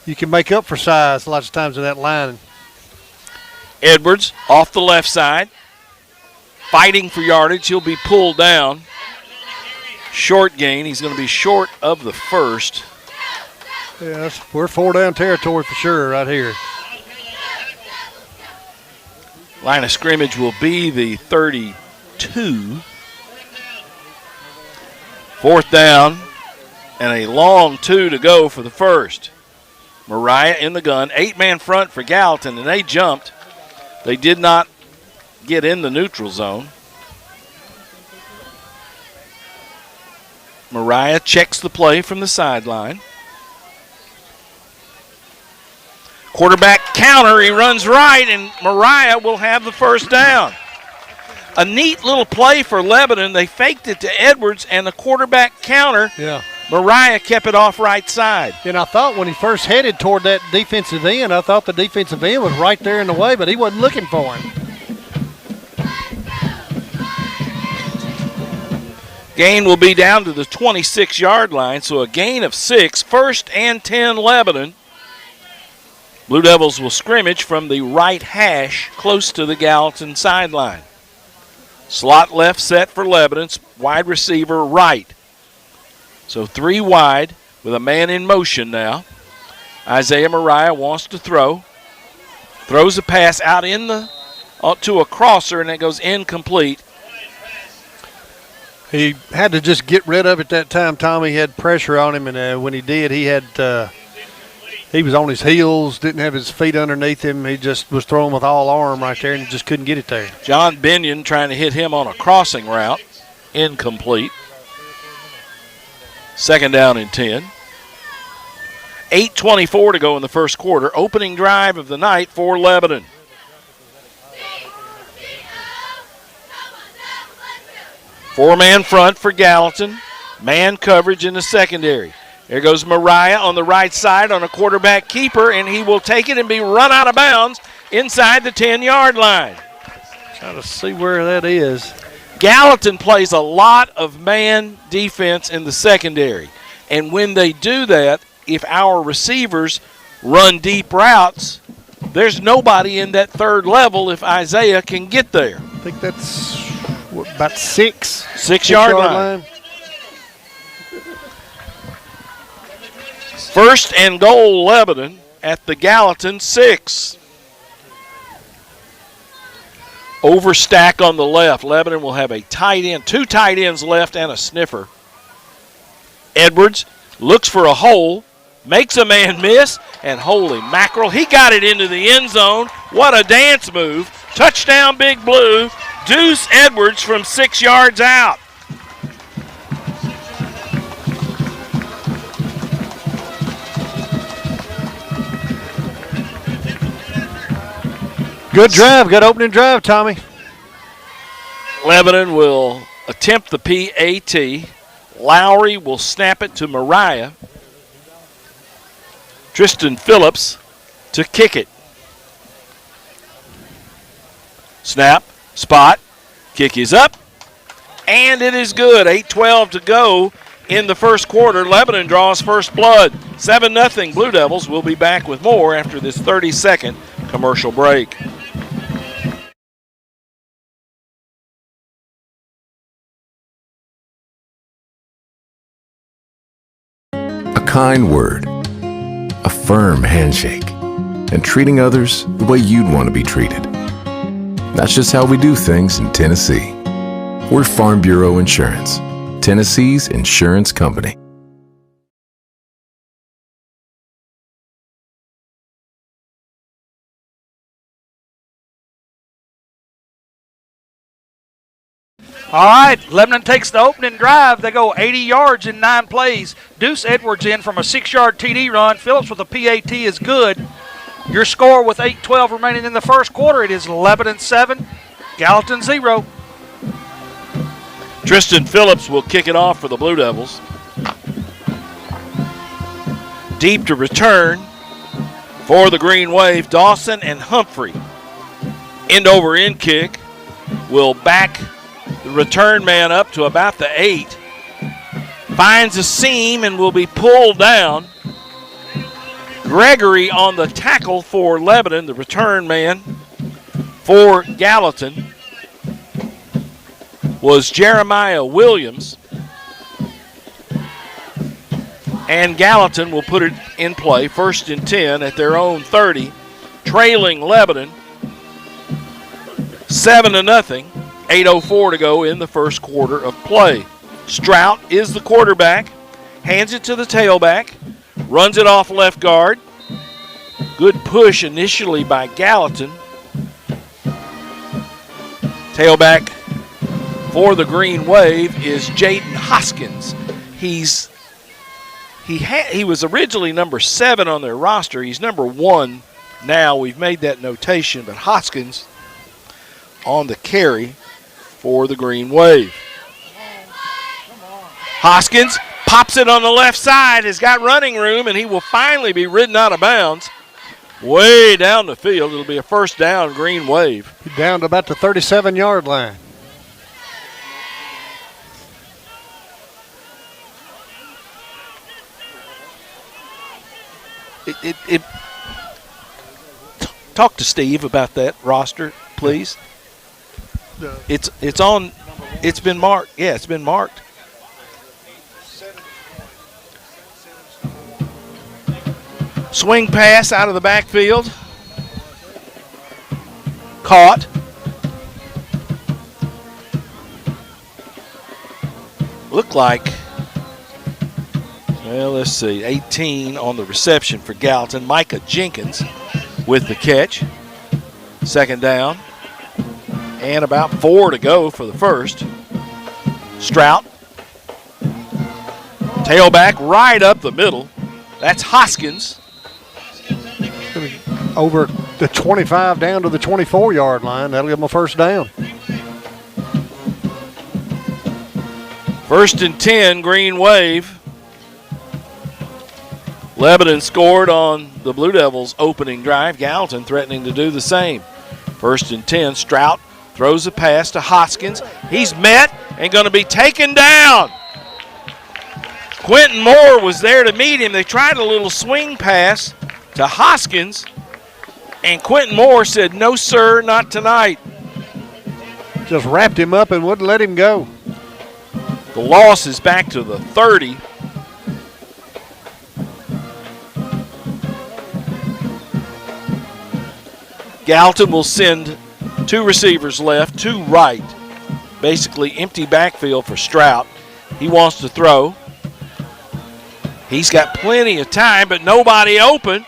you can make up for size lots of times in that line. Edwards off the left side, fighting for yardage. He'll be pulled down. Short gain. He's going to be short of the first. Yes, we're 4-down territory for sure right here. Line of scrimmage will be the 32. 4th down and a long 2 to go for the first. Mariah in the gun, 8-man front for Gallatin, and they jumped. They did not get in the neutral zone. Mariah checks the play from the sideline. Quarterback counter, he runs right, and Mariah will have the first down. A neat little play for Lebanon. They faked it to Edwards, and the quarterback counter, Mariah kept it off right side. And I thought when he first headed toward that defensive end, I thought the defensive end was right there in the way, but he wasn't looking for him. Gain will be down to the 26-yard line, so a gain of 6. 1st and 10 Lebanon. Blue Devils will scrimmage from the right hash close to the Gallatin sideline. Slot left set for Lebanon's wide receiver right. So 3 wide with a man in motion now. Isaiah Mariah wants to throw. Throws a pass out in the to a crosser, and it goes incomplete. He had to just get rid of it that time. Tommy had pressure on him, and when he did, he was on his heels, didn't have his feet underneath him. He just was throwing with all arm right there and just couldn't get it there. John Binion trying to hit him on a crossing route. Incomplete. 2nd down and 10. 8:24 to go in the first quarter. Opening drive of the night for Lebanon. Four-man front for Gallatin. Man coverage in the secondary. There goes Mariah on the right side on a quarterback keeper, and he will take it and be run out of bounds inside the 10-yard line. Trying to see where that is. Gallatin plays a lot of man defense in the secondary. And when they do that, if our receivers run deep routes, there's nobody in that 3rd level if Isaiah can get there. I think that's about 6. 6-yard line. 1st and goal, Lebanon at the Gallatin 6. Overstack on the left. Lebanon will have a tight end, 2 tight ends left and a sniffer. Edwards looks for a hole, makes a man miss, and holy mackerel, he got it into the end zone. What a dance move. Touchdown, Big Blue. Deuce Edwards from 6 yards out. Good drive, good opening drive, Tommy. Lebanon will attempt the PAT. Lowry will snap it to Mariah. Tristan Phillips to kick it. Snap, spot, kick is up, and it is good. 8:12 to go in the first quarter. Lebanon draws first blood. 7-0 Blue Devils. Will be back with more after this 30-second commercial break. A kind word, a firm handshake, and treating others the way you'd want to be treated. That's just how we do things in Tennessee. We're Farm Bureau Insurance, Tennessee's insurance company. All right, Lebanon takes the opening drive. They go 80 yards in 9 plays. Deuce Edwards in from a 6-yard TD run. Phillips with a PAT is good. Your score with 8:12 remaining in the first quarter, it is Lebanon 7, Gallatin 0. Tristan Phillips will kick it off for the Blue Devils. Deep to return for the Green Wave, Dawson and Humphrey. End over end kick will back the return man up to about the 8. Finds a seam and will be pulled down. Gregory on the tackle for Lebanon, the return man for Gallatin was Jeremiah Williams. And Gallatin will put it in play, 1st and 10 at their own 30, trailing Lebanon 7-0, 8:04 to go in the first quarter of play. Strout is the quarterback, hands it to the tailback, runs it off left guard. Good push initially by Gallatin. Tailback for the Green Wave is Jaden Hoskins. He was originally number 7 on their roster. He's number 1 now. We've made that notation, but Hoskins on the carry for the Green Wave. Hoskins pops it on the left side, has got running room, and he will finally be ridden out of bounds way down the field. It'll be a first down, Green Wave. Down to about the 37-yard line. Talk to Steve about that roster, please. It's on. It's been marked. Yeah, it's been marked. Swing pass out of the backfield. Caught. Looked like, well, let's see, 18 on the reception for Gallatin. Micah Jenkins with the catch. Second down. And about 4 to go for the first. Strout. Tailback right up the middle. That's Hoskins. Over the 25 down to the 24-yard line. That'll give them a first down. 1st and 10, Green Wave. Lebanon scored on the Blue Devils' opening drive. Gallatin threatening to do the same. 1st and 10, Strout throws a pass to Hoskins. He's met and going to be taken down. Quentin Moore was there to meet him. They tried a little swing pass to Hoskins, and Quentin Moore said, "No, sir, not tonight." Just wrapped him up and wouldn't let him go. The loss is back to the 30. Gallatin will send 2 receivers left, 2 right. Basically empty backfield for Strout. He wants to throw. He's got plenty of time, but nobody open.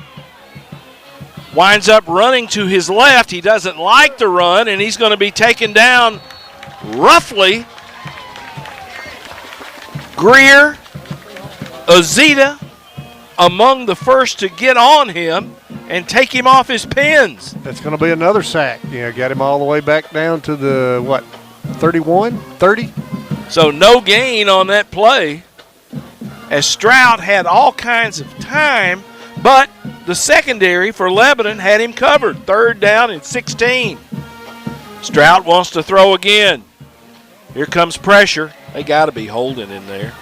Winds up running to his left. He doesn't like the run, and he's going to be taken down roughly. Greer, Azita among the first to get on him and take him off his pins. That's going to be another sack. Yeah, got him all the way back down to the, 31, 30? So no gain on that play, as Strout had all kinds of time, but the secondary for Lebanon had him covered. 3rd down and 16. Strout wants to throw again. Here comes pressure. They got to be holding in there.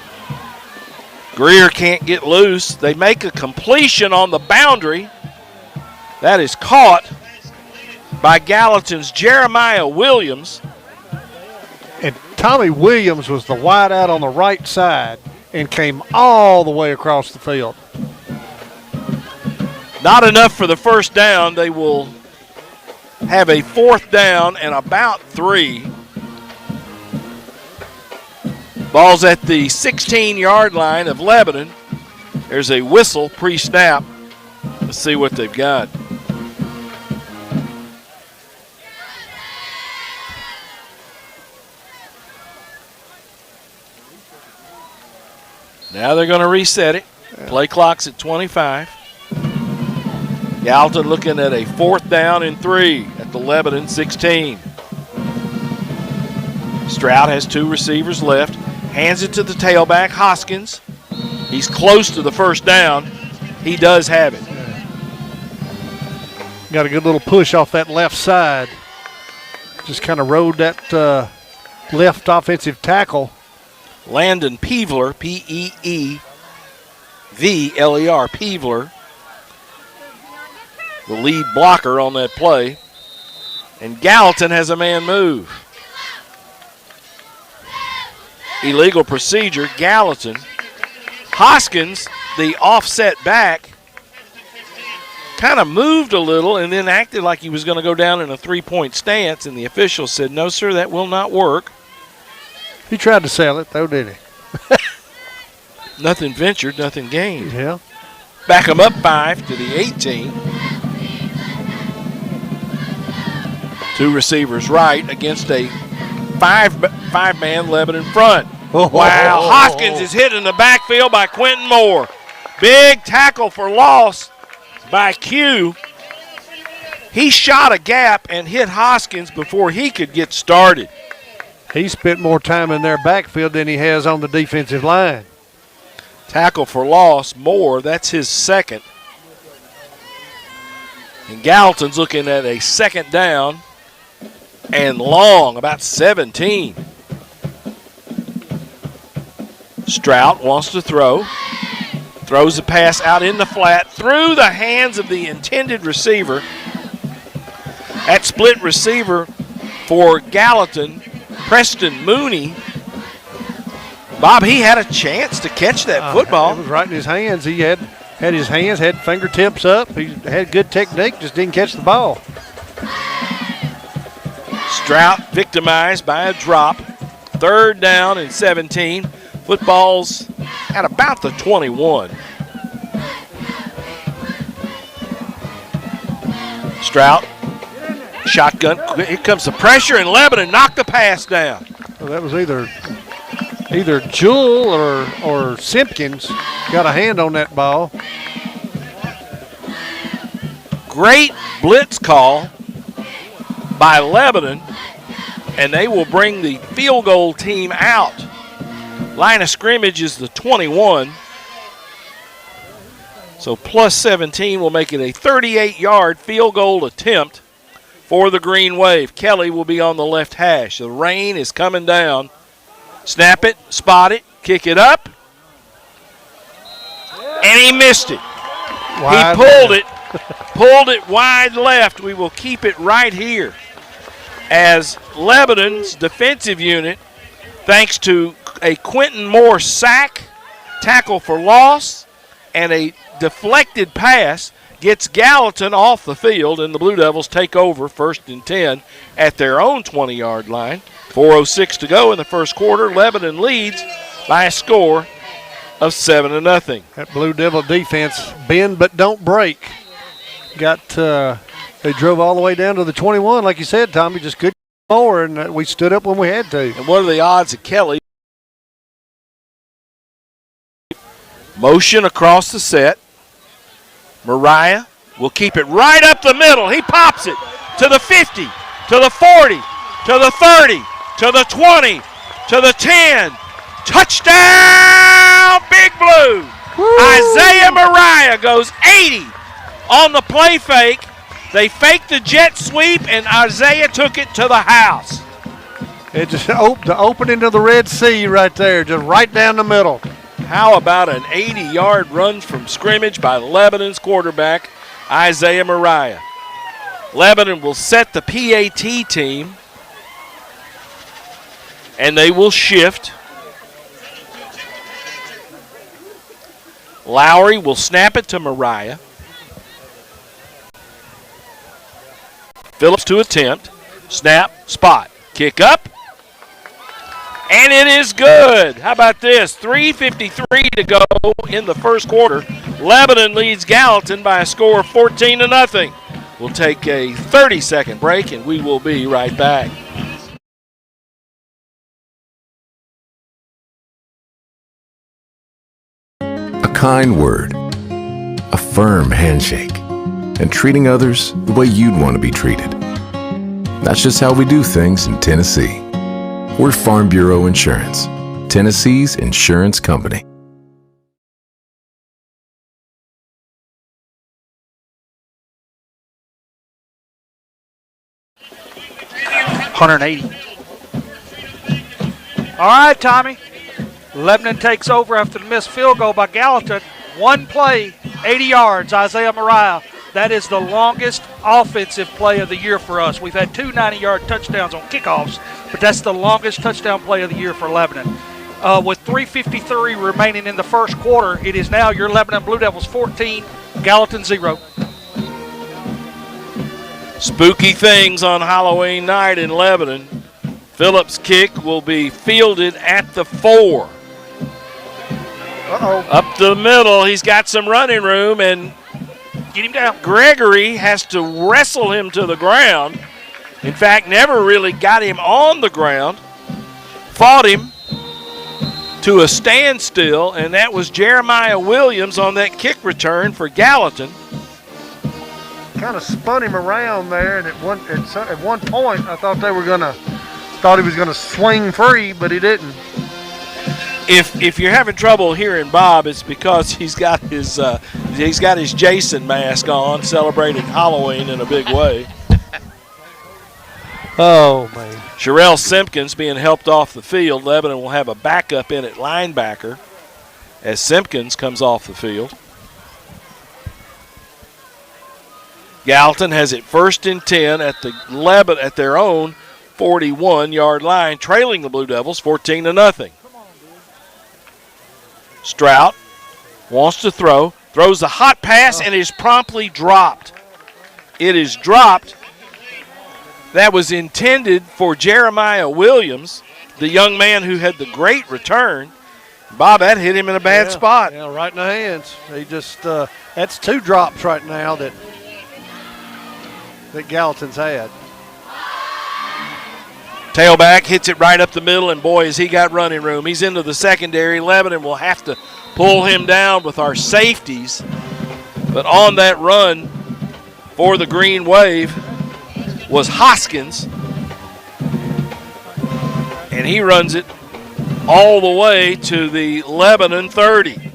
Greer can't get loose. They make a completion on the boundary. That is caught by Gallatin's Jeremiah Williams. And Tommy Williams was the wide out on the right side and came all the way across the field. Not enough for the first down. They will have a 4th down and about 3. Ball's at the 16-yard line of Lebanon. There's a whistle pre-snap. Let's see what they've got. Now they're going to reset it. Play clock's at 25. Gallatin looking at a 4th down and 3 at the Lebanon 16. Stroud has 2 receivers left. Hands it to the tailback, Hoskins. He's close to the first down. He does have it. Got a good little push off that left side. Just kind of rode that left offensive tackle. Landon Peevler, Peevler, Peevler, the lead blocker on that play. And Gallatin has a man move. Illegal procedure, Gallatin. Hoskins, the offset back, kind of moved a little and then acted like he was going to go down in a 3-point stance, and the official said, no, sir, that will not work. He tried to sell it, though, did he? Nothing ventured, nothing gained. Yeah. Back him up 5 to the 18. 2 receivers right against a five-man Lebanon front. Wow, Hoskins is hit in the backfield by Quentin Moore. Big tackle for loss by Q. He shot a gap and hit Hoskins before he could get started. He spent more time in their backfield than he has on the defensive line. Tackle for loss, Moore, that's his second. And Gallatin's looking at a second down and long, about 17. Stroud wants to throw. Throws the pass out in the flat through the hands of the intended receiver. At split receiver for Gallatin, Preston Mooney. Bob, he had a chance to catch that football. It was right in his hands. He had his hands, had fingertips up. He had good technique, just didn't catch the ball. Stroud victimized by a drop. 3rd down and 17. Football's at about the 21. Stroud, shotgun. Here comes the pressure, and Lebanon knocked the pass down. Well, that was either Jewell or Simpkins got a hand on that ball. Great blitz call by Lebanon, and they will bring the field goal team out. Line of scrimmage is the 21. So plus 17 will make it a 38-yard field goal attempt for the Green Wave. Kelly will be on the left hash. The rain is coming down. Snap it, spot it, kick it up. And he missed it. Wide pulled it wide left. We will keep it right here as Lebanon's defensive unit, thanks to a Quentin Moore sack, tackle for loss, and a deflected pass, gets Gallatin off the field, and the Blue Devils take over 1st and 10 at their own 20-yard line. 4:06 to go in the first quarter. Lebanon leads by a score of 7-0. That Blue Devil defense, bend but don't break. They drove all the way down to the 21, like you said, Tommy, just couldn't get more, and we stood up when we had to. And what are the odds of Kelly? Motion across the set. Mariah will keep it right up the middle. He pops it to the 50, to the 40, to the 30, to the 20, to the 10. Touchdown, Big Blue. Woo. Isaiah Mariah goes 80 on the play fake. They faked the jet sweep, and Isaiah took it to the house. It just the opening to the Red Sea right there, just right down the middle. How about an 80-yard run from scrimmage by Lebanon's quarterback, Isaiah Mariah? Lebanon will set the PAT team, and they will shift. Lowry will snap it to Mariah. Phillips to attempt. Snap, spot, kick up. And it is good. How about this? 3:53 to go in the first quarter. Lebanon leads Gallatin by a score of 14-0. We'll take a 30-second break, and we will be right back. A kind word, a firm handshake, and treating others the way you'd want to be treated. That's just how we do things in Tennessee. We're Farm Bureau Insurance, Tennessee's insurance company. $180. All right, Tommy. Lebanon takes over after the missed field goal by Gallatin. One play, 80 yards, Isaiah Mariah. That is the longest offensive play of the year for us. We've had two 90-yard touchdowns on kickoffs, but that's the longest touchdown play of the year for Lebanon. With 3:53 remaining in the first quarter, it is now your Lebanon Blue Devils 14, Gallatin 0. Spooky things on Halloween night in Lebanon. Phillips' kick will be fielded at the 4. Up the middle, he's got some running room, and get him down. Gregory has to wrestle him to the ground. In fact, never really got him on the ground. Fought him to a standstill, and that was Jeremiah Williams on that kick return for Gallatin. Kind of spun him around there, and at one point I thought he was gonna swing free, but he didn't. If you're having trouble hearing Bob, it's because he's got his Jason mask on, celebrating Halloween in a big way. Oh man! Sherelle Simpkins being helped off the field. Lebanon will have a backup in at linebacker as Simpkins comes off the field. Gallatin has it 1st and 10 at their own 41-yard line, trailing the Blue Devils 14-0. Strout wants to throws a hot pass, and is promptly dropped. It is dropped. That was intended for Jeremiah Williams, the young man who had the great return. Bob, that hit him in a bad spot. Yeah, right in the hands. He just that's 2 drops right now that Gallatin's had. Tailback hits it right up the middle, and boy, has he got running room. He's into the secondary. Lebanon will have to pull him down with our safeties. But on that run for the Green Wave was Hoskins. And he runs it all the way to the Lebanon 30.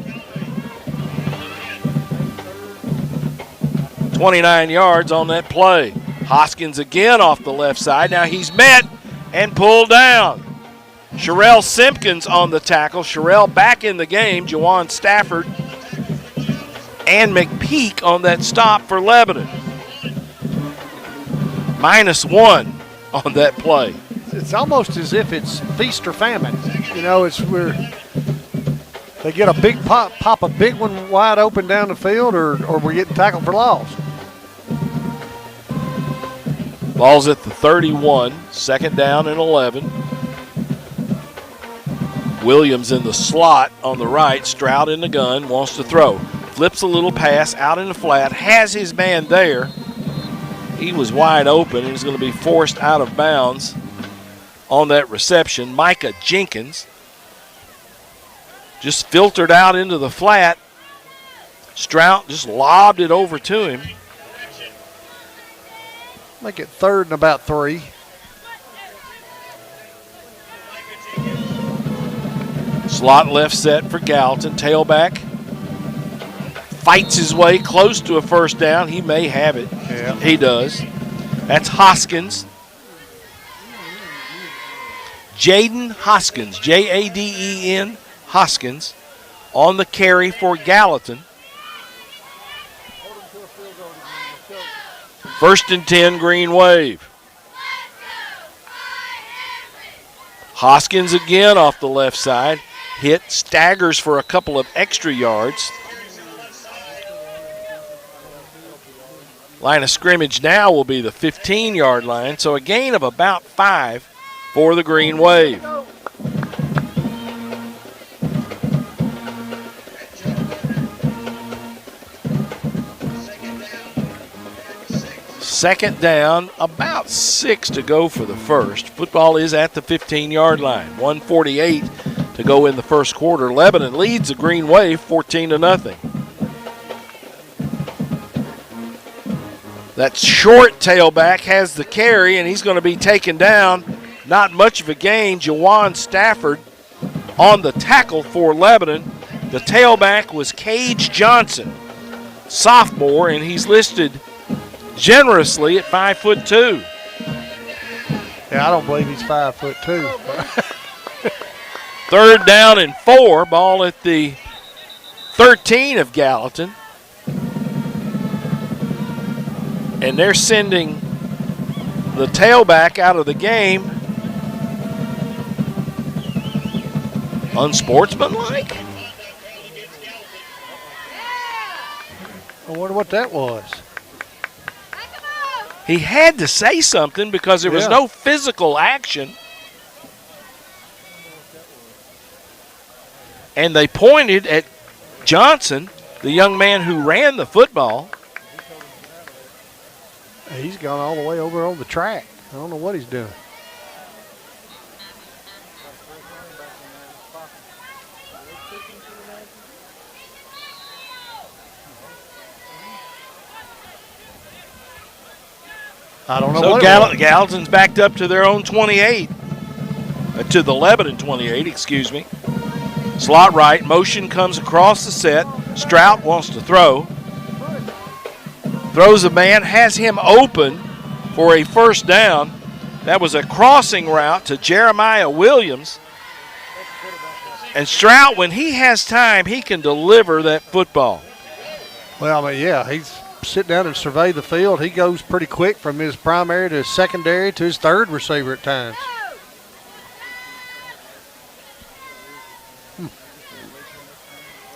29 yards on that play. Hoskins again off the left side. Now he's met and pulled down. Sherelle Simpkins on the tackle. Sherelle back in the game. Jawan Stafford and McPeak on that stop for Lebanon. -1 on that play. It's almost as if it's feast or famine. You know, they get a big pop a big one wide open down the field, or we're getting tackled for loss. Ball's at the 31, 2nd down and 11. Williams in the slot on the right, Stroud in the gun, wants to throw. Flips a little pass out in the flat, has his man there. He was wide open and is going to be forced out of bounds on that reception. Micah Jenkins just filtered out into the flat. Stroud just lobbed it over to him. Make it 3rd and about 3. Slot left set for Gallatin. Tailback fights his way close to a 1st down. He may have it. Yeah. He does. That's Hoskins. Jaden Hoskins, Jaden Hoskins, on the carry for Gallatin. 1st and 10, Green Wave. Hoskins again off the left side. Hit, staggers for a couple of extra yards. Line of scrimmage now will be the 15-yard line, so a gain of about 5 for the Green Wave. Second down, about 6 to go for the first. Football is at the 15-yard line. 1:48 to go in the first quarter. Lebanon leads the Green Wave 14-0. That short tailback has the carry, and he's going to be taken down not much of a gain. Jawan Stafford on the tackle for Lebanon. The tailback was Cage Johnson, sophomore, and he's listed generously at 5'2". Yeah, I don't believe he's 5'2". 3rd down and 4. Ball at the 13 of Gallatin. And they're sending the tailback out of the game. Unsportsmanlike? I wonder what that was. He had to say something because there was no physical action. And they pointed at Johnson, the young man who ran the football. He's gone all the way over on the track. I don't know what he's doing. I don't know so what Gallatin's backed up to their own 28. To the Lebanon 28, excuse me. Slot right, motion comes across the set. Strout wants to throw. Throws a man, has him open for a 1st down. That was a crossing route to Jeremiah Williams. And Strout, when he has time, he can deliver that football. Well, I mean, yeah, he's sit down and survey the field. He goes pretty quick from his primary to his secondary to his 3rd receiver at times.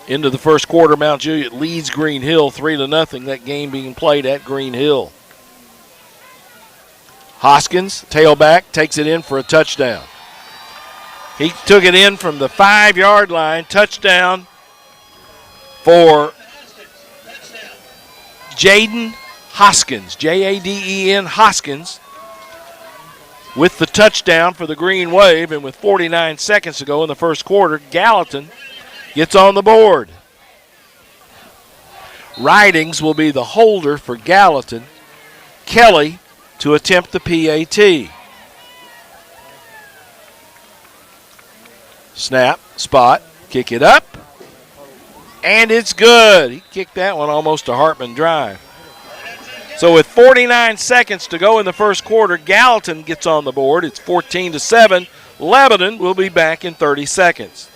Into the 1st quarter, Mount Juliet leads Green Hill 3-0. That game being played at Green Hill. Hoskins, tailback, takes it in for a touchdown. He took it in from the 5-yard line. Touchdown for Jaden Hoskins, Jaden Hoskins, with the touchdown for the Green Wave. And with 49 seconds to go in the 1st quarter, Gallatin gets on the board. Ridings will be the holder for Gallatin. Kelly to attempt the PAT. Snap, spot, kick it up, and it's good. He kicked that one almost a Hartman drive. So with 49 seconds to go in the 1st quarter, Gallatin gets on the board. It's 14-7. Lebanon will be back in 30 seconds.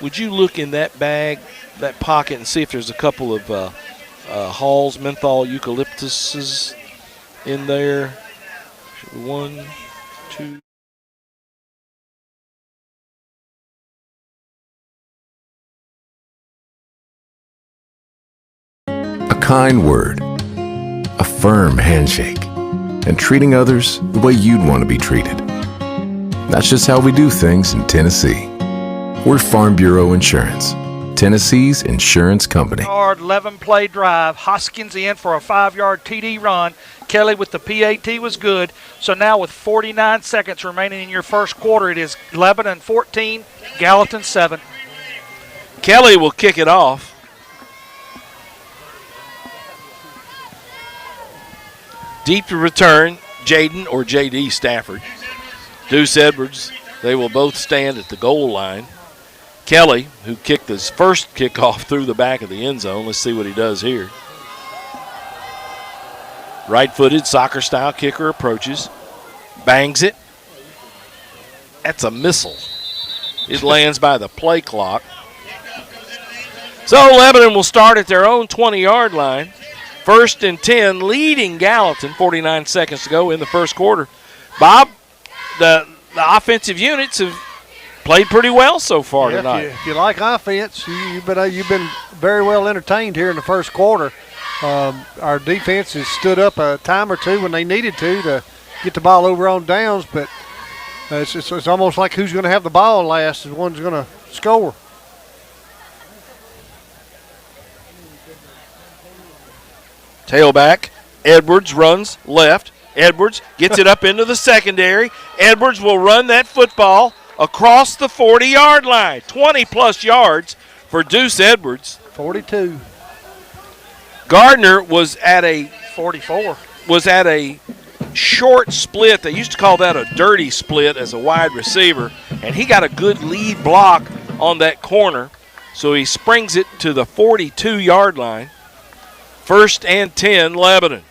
Would you look in that bag, that pocket, and see if there's a couple of Hall's menthol eucalyptuses in there? 1, 2. A kind word, a firm handshake, and treating others the way you'd want to be treated. That's just how we do things in Tennessee. We're Farm Bureau Insurance, Tennessee's insurance company. 11-play drive. Hoskins in for a 5-yard TD run. Kelly with the PAT was good. So now with 49 seconds remaining in your 1st quarter, it is Lebanon 14, Gallatin 7. Kelly will kick it off. Deep to return, Jaden or J.D. Stafford. Deuce Edwards, they will both stand at the goal line. Kelly, who kicked his first kickoff through the back of the end zone. Let's see what he does here. Right-footed, soccer-style kicker approaches. Bangs it. That's a missile. It lands by the play clock. So Lebanon will start at their own 20-yard line. 1st and 10, leading Gallatin. 49 seconds to go in the 1st quarter. Bob, the offensive units have played pretty well so far tonight. If you like offense, you've been very well entertained here in the 1st quarter. Our defense has stood up a time or two when they needed to get the ball over on downs, but it's almost like who's going to have the ball last is one's going to score. Tailback, Edwards runs left. Edwards gets it up into the secondary. Edwards will run that football across the 40-yard line. 20-plus yards for Deuce Edwards. 42. Gardner was at a 44. Was at a short split. They used to call that a dirty split as a wide receiver, and he got a good lead block on that corner, so he springs it to the 42-yard line. 1st and 10, Lebanon.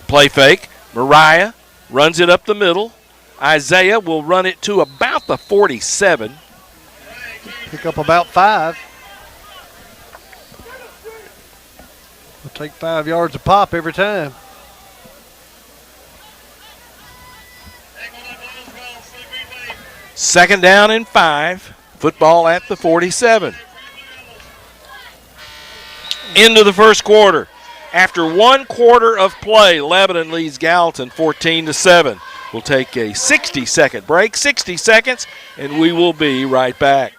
Play fake. Mariah runs it up the middle. Isaiah will run it to about the 47. Pick up about 5. We'll take 5 yards a pop every time. Second down and 5. Football at the 47. Into the first quarter. After 1 quarter of play, Lebanon leads Gallatin 14-7. We'll take a 60-second break, 60 seconds, and we will be right back.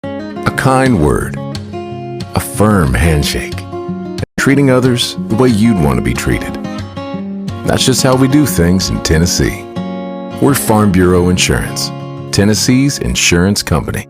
A kind word, a firm handshake, and treating others the way you'd want to be treated. That's just how we do things in Tennessee. We're Farm Bureau Insurance, Tennessee's insurance company.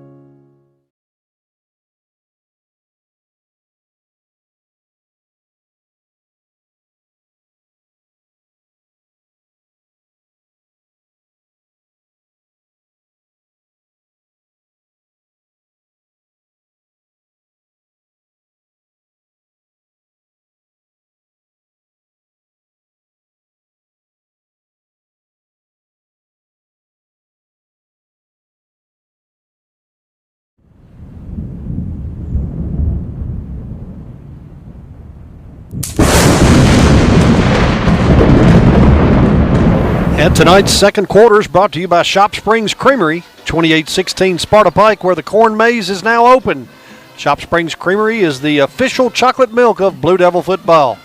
And tonight's second quarter is brought to you by Shop Springs Creamery, 2816 Sparta Pike, where the corn maze is now open. Shop Springs Creamery is the official chocolate milk of Blue Devil football.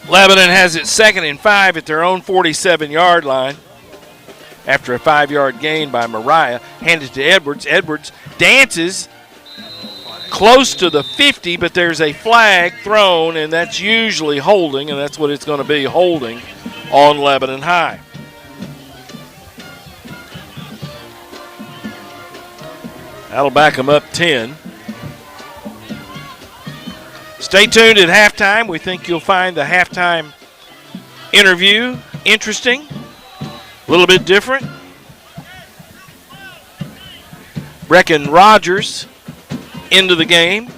Lebanon has it 2nd and 5 at their own 47-yard line. After a 5-yard gain by Mariah, handed to Edwards. Edwards dances close to the 50, but there's a flag thrown, and that's usually holding, and that's what it's going to be, holding on Lebanon High. That'll back them up 10. Stay tuned at halftime. We think you'll find the halftime interview interesting, a little bit different. Brecken Rogers into the game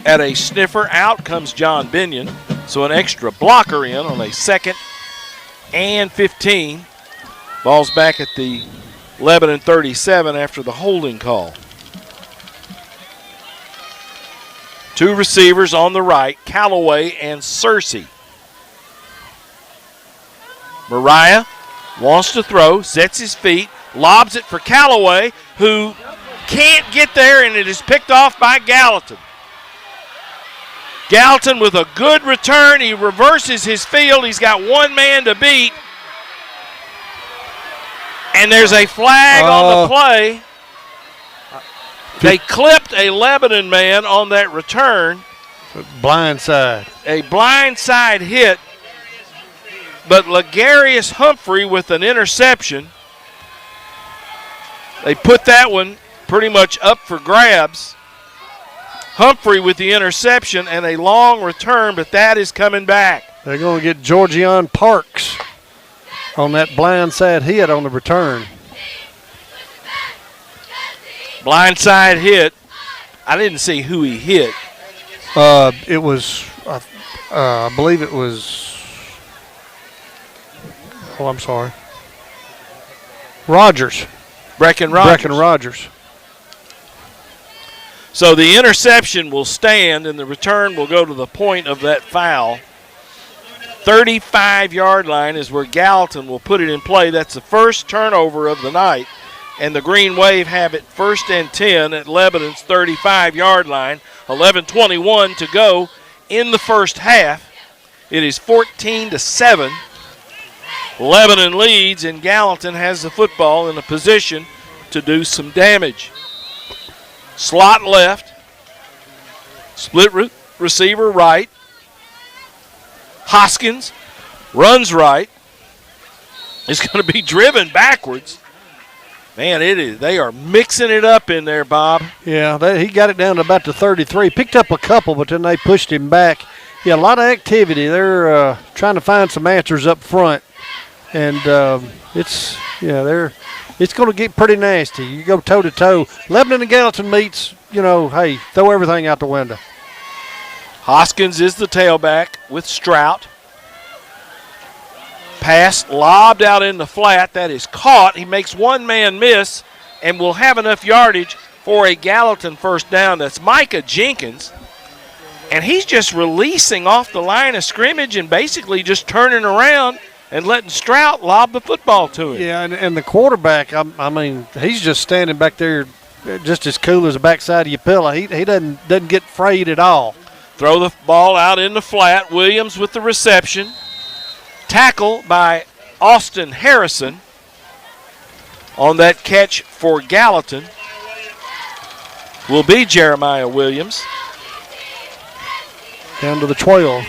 at a sniffer. Out comes John Binion, so an extra blocker in on a 2nd and 15. Ball's back at the Lebanon 37 after the holding call. 2 receivers on the right, Callaway and Searcy. Mariah wants to throw, sets his feet, lobs it for Callaway, who can't get there, and it is picked off by Gallatin. Gallatin with a good return. He reverses his field. He's got one man to beat. And there's a flag on the play. They clipped a Lebanon man on that return. Blindside. A blindside hit. But Legarius Humphrey with an interception. They put that one pretty much up for grabs. Humphrey with the interception and a long return, but that is coming back. They're going to get Georgian Parks on that blindside hit on the return. Blindside hit. I didn't see who he hit. It was, I believe it was, I'm sorry, Rogers. Brecken Rogers. Brecken Rogers. So the interception will stand, and the return will go to the point of that foul. 35-yard line is where Gallatin will put it in play. That's the first turnover of the night. And the Green Wave have it 1st and 10 at Lebanon's 35-yard line. 11:21 to go in the first half. It is 14-7. Lebanon leads, and Gallatin has the football in a position to do some damage. Slot left. Split receiver right. Hoskins runs right, is going to be driven backwards. Man, it is. They are mixing it up in there, Bob. Yeah, he got it down to about the 33. Picked up a couple, but then they pushed him back. Yeah, a lot of activity. They're trying to find some answers up front, and it's going to get pretty nasty. You go toe to toe. Lebanon and Gallatin meets. Hey, throw everything out the window. Hoskins is the tailback with Strout. Pass lobbed out in the flat. That is caught. He makes one man miss and will have enough yardage for a Gallatin first down. That's Micah Jenkins. And he's just releasing off the line of scrimmage and basically just turning around and letting Strout lob the football to him. Yeah, and the quarterback, I mean, he's just standing back there just as cool as the backside of your pillow. He doesn't get frayed at all. Throw the ball out in the flat. Williams with the reception. Tackle by Austin Harrison on that catch for Gallatin will be Jeremiah Williams. Down to the 12.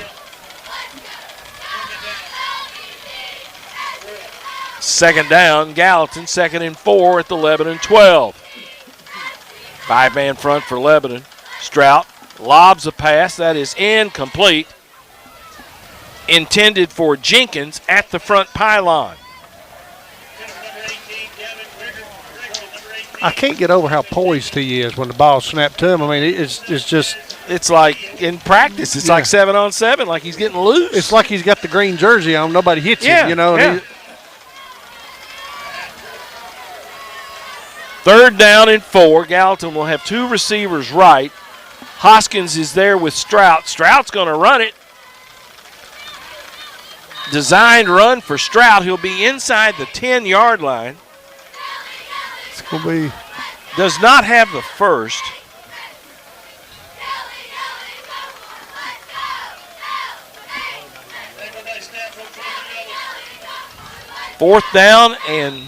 Second down, Gallatin, 2nd and 4 at the Lebanon 12. Five-man front for Lebanon. Strout lobs a pass. That is incomplete. Intended for Jenkins at the front pylon. I can't get over how poised he is when the ball snapped to him. I mean, it's just. It's like in practice, it's like 7-on-7, like he's getting loose. It's like he's got the green jersey on. Nobody hits him, Yeah. Third down and 4. Gallatin will have two receivers right. Hoskins is there with Strout. Strout's going to run it. Designed run for Strout. He'll be inside the 10-yard line. It's going to be. Does not have the first. Fourth down and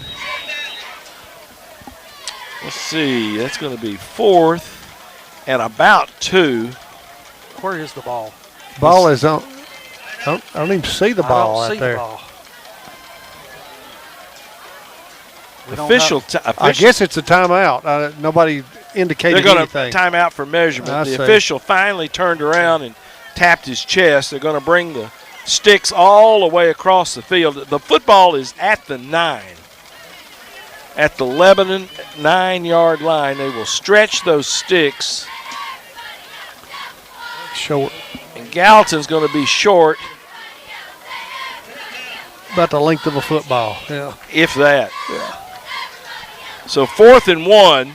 let's see. That's going to be 4th and about 2. Where is the ball? Ball is on. I don't even see the ball out there. Official. I guess it's a timeout. Nobody indicated They're going anything. to time out for measurement. The official finally turned around and tapped his chest. They're going to bring the sticks all the way across the field. The football is at the 9. At the Lebanon 9-yard line. They will stretch those sticks. Short. And Gallatin's going to be short. About the length of a football. Yeah. If that. Yeah. So 4th and 1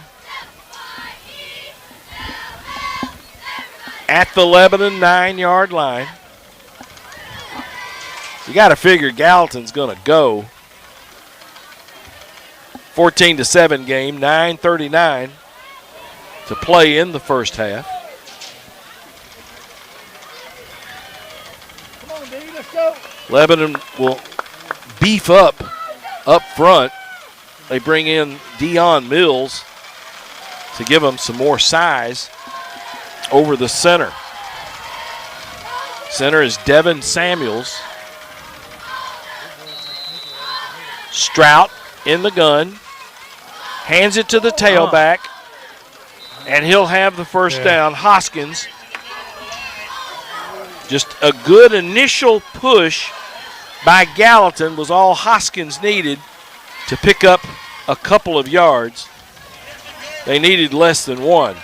at the Lebanon 9-yard line. You got to figure Gallatin's going to go. 14-7 game, 9:39 to play in the first half. Come on, D, let's go. Lebanon will beef up front. They bring in Dion Mills to give them some more size over the center. Center is Devin Samuels. Strout in the gun. Hands it to the tailback. And he'll have the first down. Hoskins. Just a good initial push by Gallatin was all Hoskins needed to pick up a couple of yards. They needed less than 1.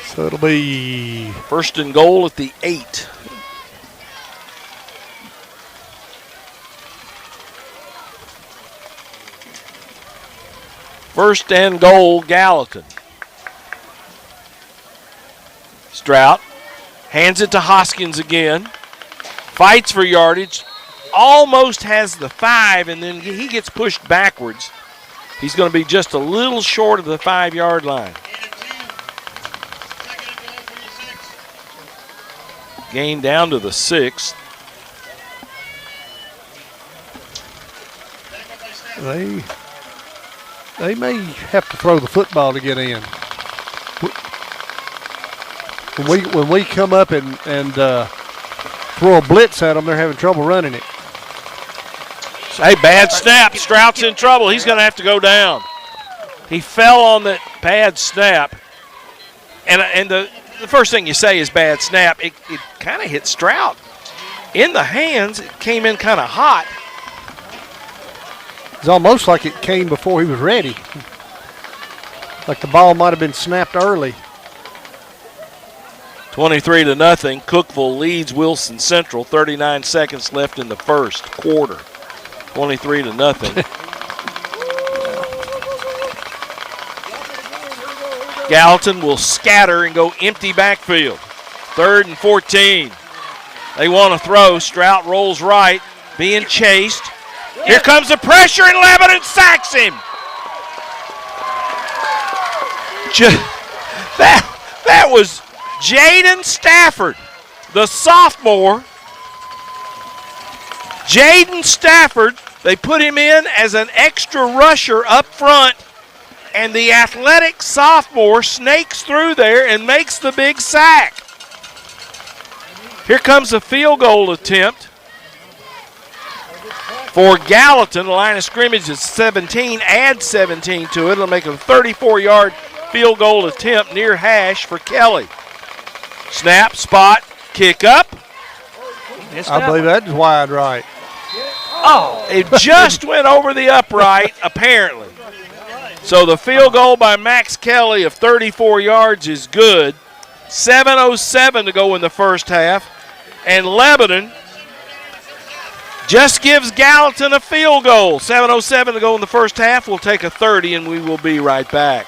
So it'll be 1st and goal at the 8. First and goal, Gallatin. Strout hands it to Hoskins again. Fights for yardage. Almost has the 5, and then he gets pushed backwards. He's going to be just a little short of the 5-yard line. Gain down to the 6. They may have to throw the football to get in. When we come up and throw a blitz at them, they're having trouble running it. Hey, bad snap. Strout's in trouble. He's going to have to go down. He fell on that bad snap. And the first thing you say is bad snap. It kind of hit Strout in the hands. It came in kind of hot. It's almost like it came before he was ready. Like the ball might have been snapped early. 23-0. Cookeville leads Wilson Central. 39 seconds left in the first quarter. 23-0. Gallatin will scatter and go empty backfield. 3rd and 14. They want to throw. Strout rolls right, being chased. Here comes the pressure, and Lebanon sacks him. That was Jaden Stafford, the sophomore. Jaden Stafford, they put him in as an extra rusher up front, and the athletic sophomore snakes through there and makes the big sack. Here comes a field goal attempt for Gallatin. The line of scrimmage is 17. Add 17 to it. It'll make a 34-yard field goal attempt near hash for Kelly. Snap, spot, kick up. I believe that's wide right. Oh, it just went over the upright, apparently. So the field goal by Max Kelly of 34 yards is good. 7:07 to go in the first half. And Lebanon just gives Gallatin a field goal. 7:07 to go in the first half. We'll take a 30, and we will be right back.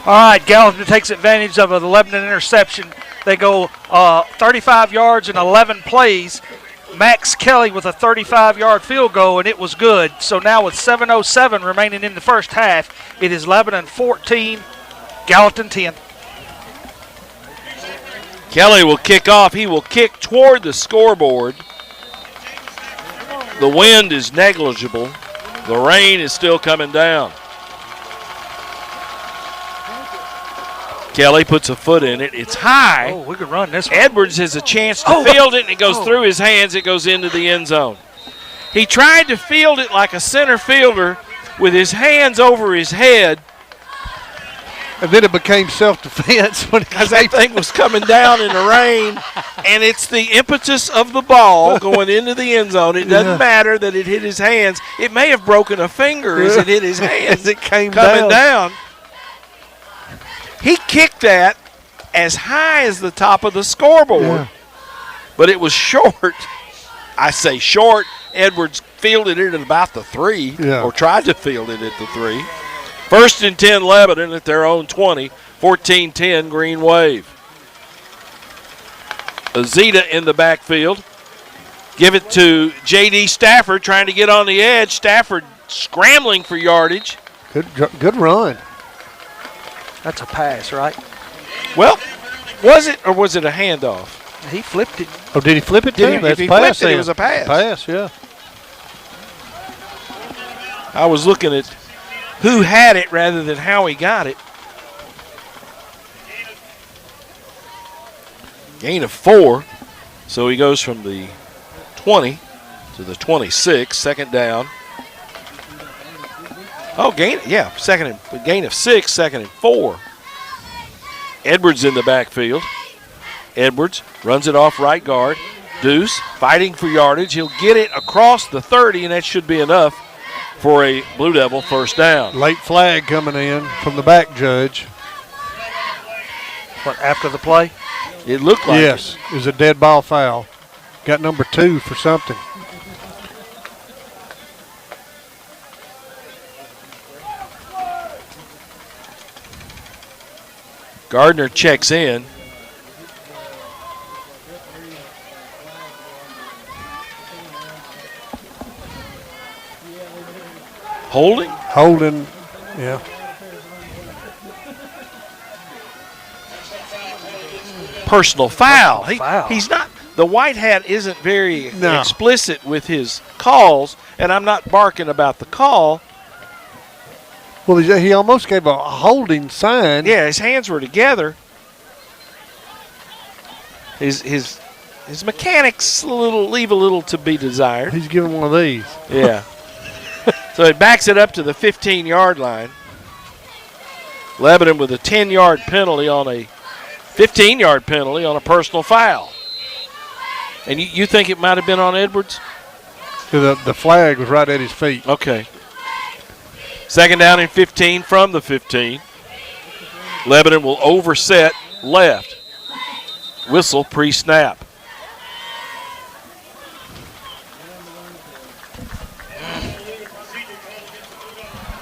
All right, Gallatin takes advantage of the Lebanon interception. They go 35 yards in 11 plays. Max Kelly with a 35-yard field goal, and it was good. So now with 7:07 remaining in the first half, it is Lebanon 14, Gallatin 10. Kelly will kick off. He will kick toward the scoreboard. The wind is negligible. The rain is still coming down. Kelly puts a foot in it. It's high. Oh, we could run this one. Edwards has a chance to field it, and it goes through his hands. It goes into the end zone. He tried to field it like a center fielder with his hands over his head. And then it became self-defense because that thing was coming down in the rain, and it's the impetus of the ball going into the end zone. It doesn't matter that it hit his hands. It may have broken a finger as it hit his hands. It came coming down. He kicked that as high as the top of the scoreboard, but it was short. I say short. Edwards fielded it at about the 3, or tried to field it at the 3. 1st and 10 Lebanon at their own 20. 14-10 Green Wave. Azita in the backfield. Give it to J.D. Stafford trying to get on the edge. Stafford scrambling for yardage. Good run. That's a pass, right? Well, was it or was it a handoff? He flipped it. Oh, did he flip it? If he flipped it, it was a pass. Pass, yeah. I was looking at who had it rather than how he got it. Gain of 4. So he goes from the 20 to the 26. Second down. Oh, gain of 6, 2nd and 4. Edwards in the backfield. Edwards runs it off right guard. Deuce fighting for yardage. He'll get it across the 30, and that should be enough for a Blue Devil first down. Late flag coming in from the back judge. What, after the play? It looked like it was a dead ball foul. Got number 2 for something. Gardner checks in. Holding? Holding, yeah. Personal foul. Foul. He's not. The white hat isn't very No. explicit with his calls, and I'm not barking about the call. Well, he almost gave a holding sign. Yeah, his hands were together. His mechanics leave a little to be desired. He's giving one of these. Yeah. So he backs it up to the 15-yard line. Lebanon with a 10-yard penalty on a 15-yard penalty on a personal foul. And you think it might have been on Edwards? The flag was right at his feet. Okay. Second down and 15 from the 15. Lebanon will overset left. Whistle pre-snap.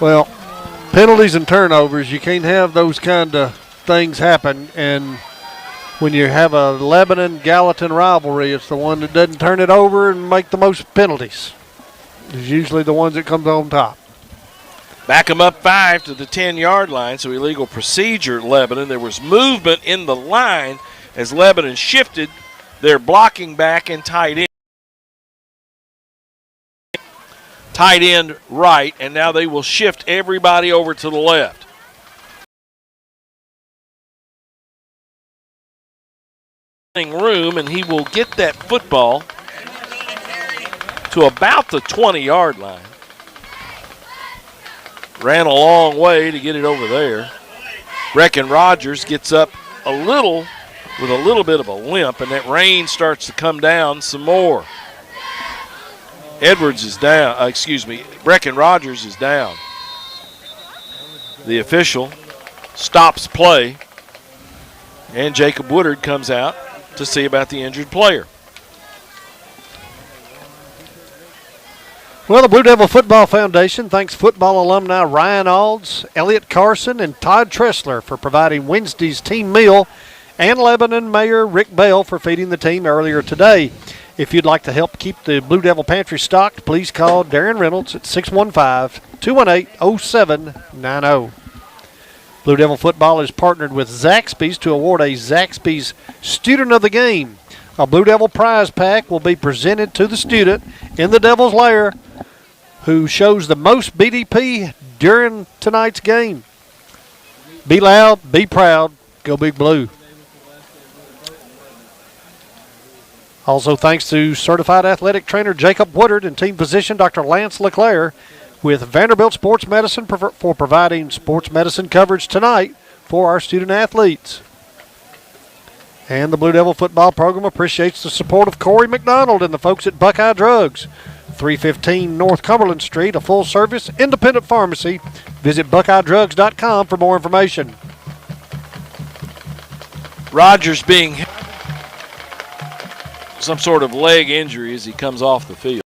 Well, penalties and turnovers, you can't have those kind of things happen. And when you have a Lebanon-Gallatin rivalry, it's the one that doesn't turn it over and make the most penalties. It's usually the ones that comes on top. Back them up 5 to the 10-yard line, so illegal procedure, Lebanon. There was movement in the line as Lebanon shifted their blocking back and tight end. Tight end right, and now they will shift everybody over to the left. Room, and he will get that football to about the 20-yard line. Ran a long way to get it over there. Reckon Rogers gets up a little with a little bit of a limp, and that rain starts to come down some more. Edwards is down. Reckon Rogers is down. The official stops play, and Jacob Woodard comes out to see about the injured player. Well, the Blue Devil Football Foundation thanks football alumni Ryan Alds, Elliot Carson, and Todd Tressler for providing Wednesday's team meal, and Lebanon Mayor Rick Bell for feeding the team earlier today. If you'd like to help keep the Blue Devil Pantry stocked, please call Darren Reynolds at 615-218-0790. Blue Devil Football is partnered with Zaxby's to award a Zaxby's Student of the Game. A Blue Devil prize pack will be presented to the student in the Devil's Lair who shows the most BDP during tonight's game. Be loud, be proud, go Big Blue. Also thanks to certified athletic trainer Jacob Woodard and team physician Dr. Lance LeClaire with Vanderbilt Sports Medicine for providing sports medicine coverage tonight for our student athletes. And the Blue Devil football program appreciates the support of Corey McDonald and the folks at Buckeye Drugs. 315 North Cumberland Street, a full-service independent pharmacy. Visit BuckeyeDrugs.com for more information. Rogers being some sort of leg injury as he comes off the field.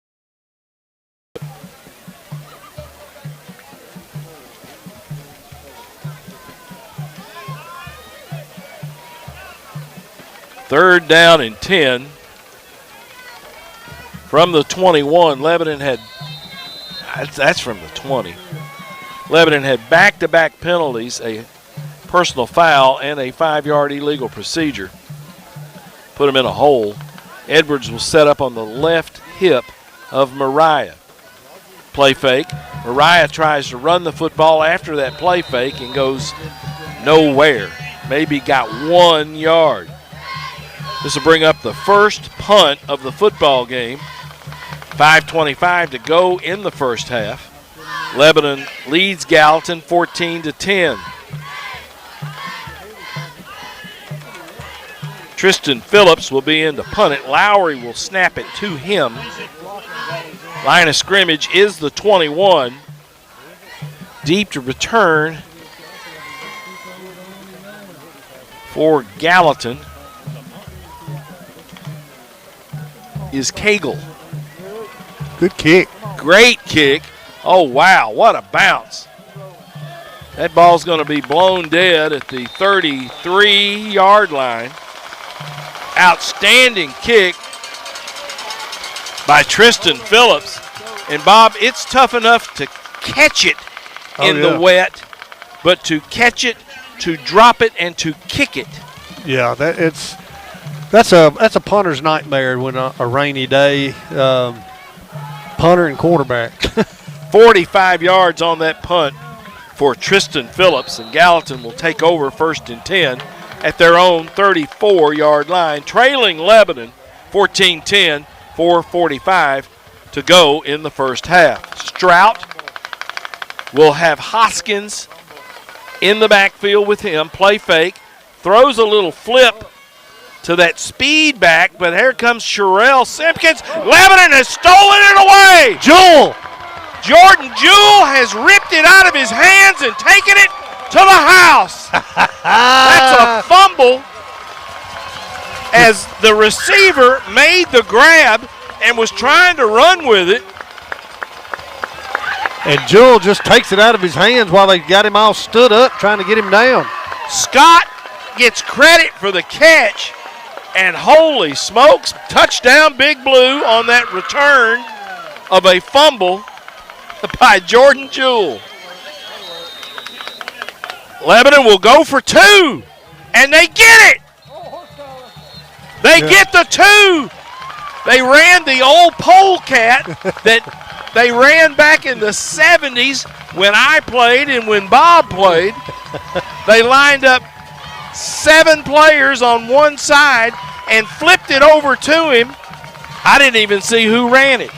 Third down and 10 from the 21. Lebanon had, that's from the 20. Lebanon had back-to-back penalties, a personal foul and a 5-yard illegal procedure. Put him in a hole. Edwards will set up on the left hip of Mariah. Play fake. Mariah tries to run the football after that play fake and goes nowhere. Maybe got 1 yard. This will bring up the first punt of the football game. 5:25 to go in the first half. Lebanon leads Gallatin 14-10. Tristan Phillips will be in to punt it. Lowry will snap it to him. Line of scrimmage is the 21. Deep to return for Gallatin is Cagle. Good kick. Great kick. Oh, wow, what a bounce. That ball's going to be blown dead at the 33-yard line. Outstanding kick by Tristan Phillips. And, Bob, it's tough enough to catch it in yeah. the wet, but to catch it, to drop it, and to kick it. Yeah, that's a punter's nightmare when a rainy day, punter and quarterback. 45 yards on that punt for Tristan Phillips, and Gallatin will take over 1st and 10 at their own 34-yard line, trailing Lebanon 14-10, 4:45 to go in the first half. Strout will have Hoskins in the backfield with him, play fake, throws a little flip to that speed back, but here comes Sherelle Simpkins. Lebanon has stolen it away. Jordan Jewell has ripped it out of his hands and taken it to the house. That's a fumble as the receiver made the grab and was trying to run with it. And Jewell just takes it out of his hands while they got him all stood up trying to get him down. Scott gets credit for the catch, and holy smokes, touchdown Big Blue on that return of a fumble by Jordan Jewell. Lebanon will go for 2, and they get it. They get the 2. They ran the old polecat that they ran back in the 70s when I played and when Bob played. They lined up 7 players on one side and flipped it over to him. I didn't even see who ran it.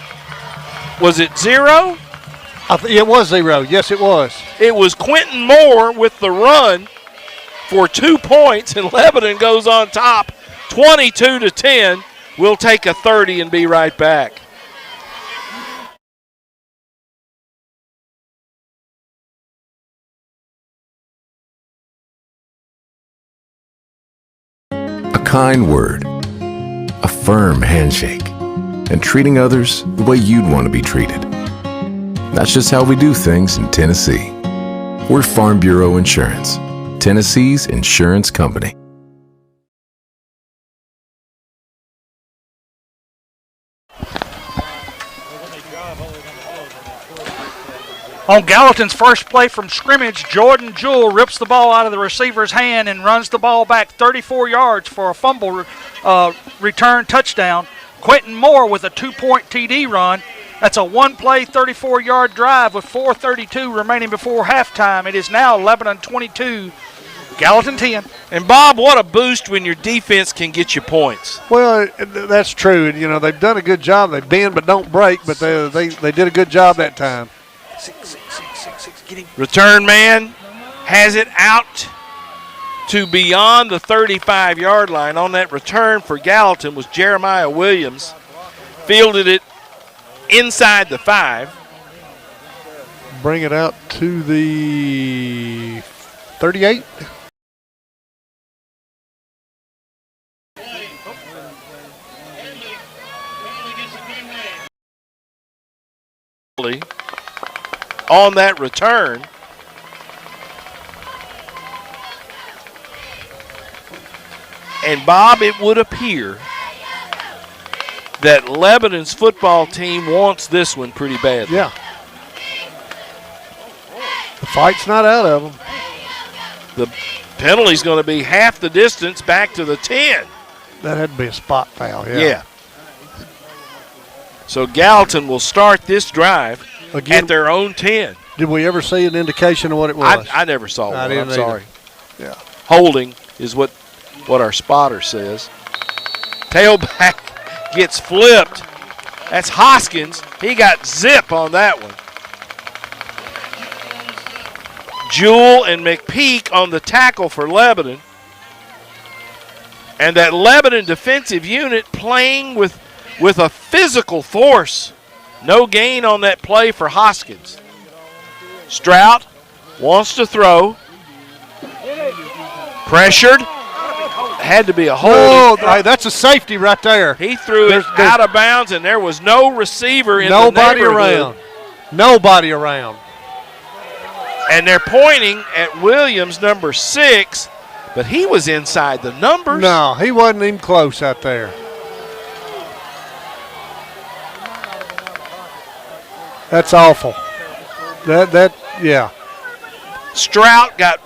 Was it 0? It was 0. Yes, it was. It was Quentin Moore with the run for 2 points, and Lebanon goes on top 22-10. We'll take a 30 and be right back. A kind word, a firm handshake, and treating others the way you'd want to be treated. That's just how we do things in Tennessee. We're Farm Bureau Insurance, Tennessee's insurance company. On Gallatin's first play from scrimmage, Jordan Jewell rips the ball out of the receiver's hand and runs the ball back 34 yards for a fumble return touchdown. Quentin Moore with a 2-point TD run. That's a 1-play, 34-yard drive with 4:32 remaining before halftime. It is now Lebanon 22, Gallatin 10. And, Bob, what a boost when your defense can get you points. Well, that's true. You know, they've done a good job. They bend but don't break, but they did a good job that time. Get him. Return man has it out to beyond the 35-yard line. On that return for Gallatin was Jeremiah Williams. Fielded it inside the 5. Bring it out to the 38. On that return. And, Bob, it would appear that Lebanon's football team wants this one pretty badly. Yeah. The fight's not out of them. The penalty's going to be half the distance back to the 10. That had to be a spot foul, Yeah. So Gallatin will start this drive at their own 10. Did we ever see an indication of what it was? I never saw one. I'm sorry. Yeah. Holding is what our spotter says. Tailback gets flipped. That's Hoskins. He got zip on that one. Jewell and McPeak on the tackle for Lebanon. And that Lebanon defensive unit playing with a physical force. No gain on that play for Hoskins. Strout wants to throw. Pressured. Had to be a holding. Oh, that's a safety right there. He threw it out of bounds, and there was no receiver in the nobody neighborhood. around. Nobody around. And they're pointing at Williams, number 6, but he was inside the numbers. No, he wasn't even close out there. That's awful. Yeah. Strout got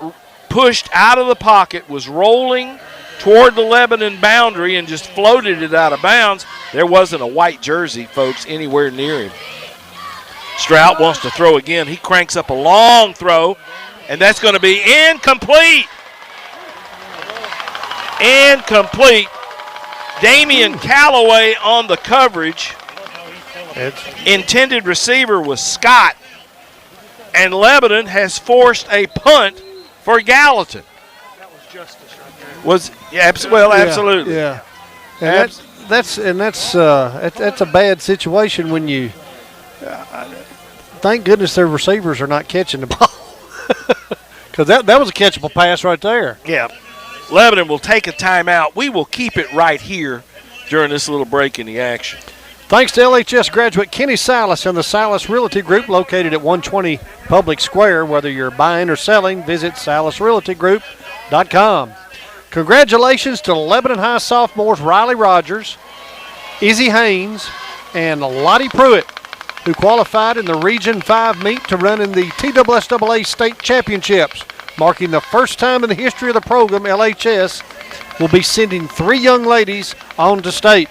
pushed out of the pocket, was rolling toward the Lebanon boundary and just floated it out of bounds. There wasn't a white jersey, folks, anywhere near him. Strout wants to throw again. He cranks up a long throw, and that's going to be incomplete. Incomplete. Damian Calloway on the coverage. Intended receiver was Scott. And Lebanon has forced a punt for Gallatin. That was justice right there. Absolutely. Yeah. And that's a bad situation when you. Thank goodness their receivers are not catching the ball, because that was a catchable pass right there. Yeah. Lebanon will take a timeout. We will keep it right here during this little break in the action. Thanks to LHS graduate Kenny Salas and the Salas Realty Group located at 120 Public Square. Whether you're buying or selling, visit SalasRealtyGroup.com. Congratulations to Lebanon High sophomores Riley Rogers, Izzy Haynes, and Lottie Pruitt, who qualified in the Region 5 meet to run in the TSSAA State Championships, marking the first time in the history of the program LHS will be sending 3 young ladies on to state.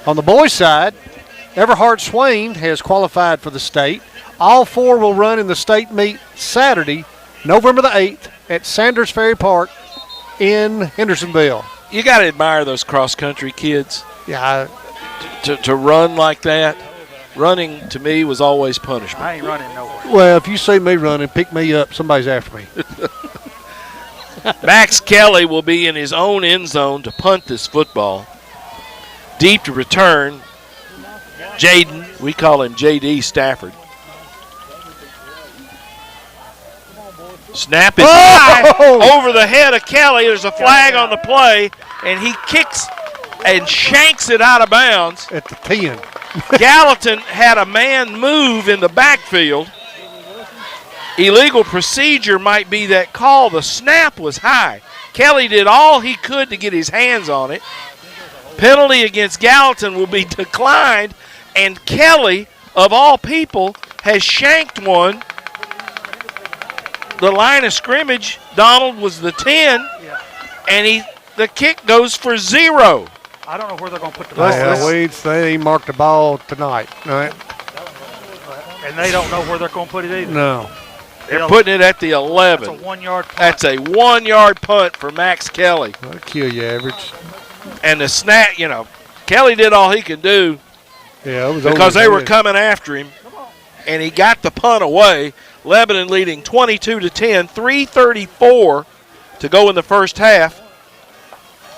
On the boys' side, Everhart Swain has qualified for the state. All 4 will run in the state meet Saturday, November the 8th at Sanders Ferry Park in Hendersonville. You got to admire those cross-country kids. Yeah. To run like that. Running, to me, was always punishment. I ain't running nowhere. Well, if you see me running, pick me up. Somebody's after me. Max Kelly will be in his own end zone to punt this football. Deep to return, Jaden, we call him J.D. Stafford. Snap is high over the head of Kelly. There's a flag on the play, and he kicks and shanks it out of bounds. At the 10. Gallatin had a man move in the backfield. Illegal procedure might be that call. The snap was high. Kelly did all he could to get his hands on it. Penalty against Gallatin will be declined, and Kelly, of all people, has shanked one. The line of scrimmage, Donald, was the 10, and the kick goes for 0. I don't know where they're going to put the ball. They marked the ball tonight, right? And they don't know where they're going to put it either. No. They're putting it at the 11. That's a 1-yard punt. That's a 1-yard punt for Max Kelly. That'll kill you, average. And the snap, Kelly did all he could do. Yeah, it was because they were coming after him, and he got the punt away. Lebanon leading 22-10, 3:34 to go in the first half.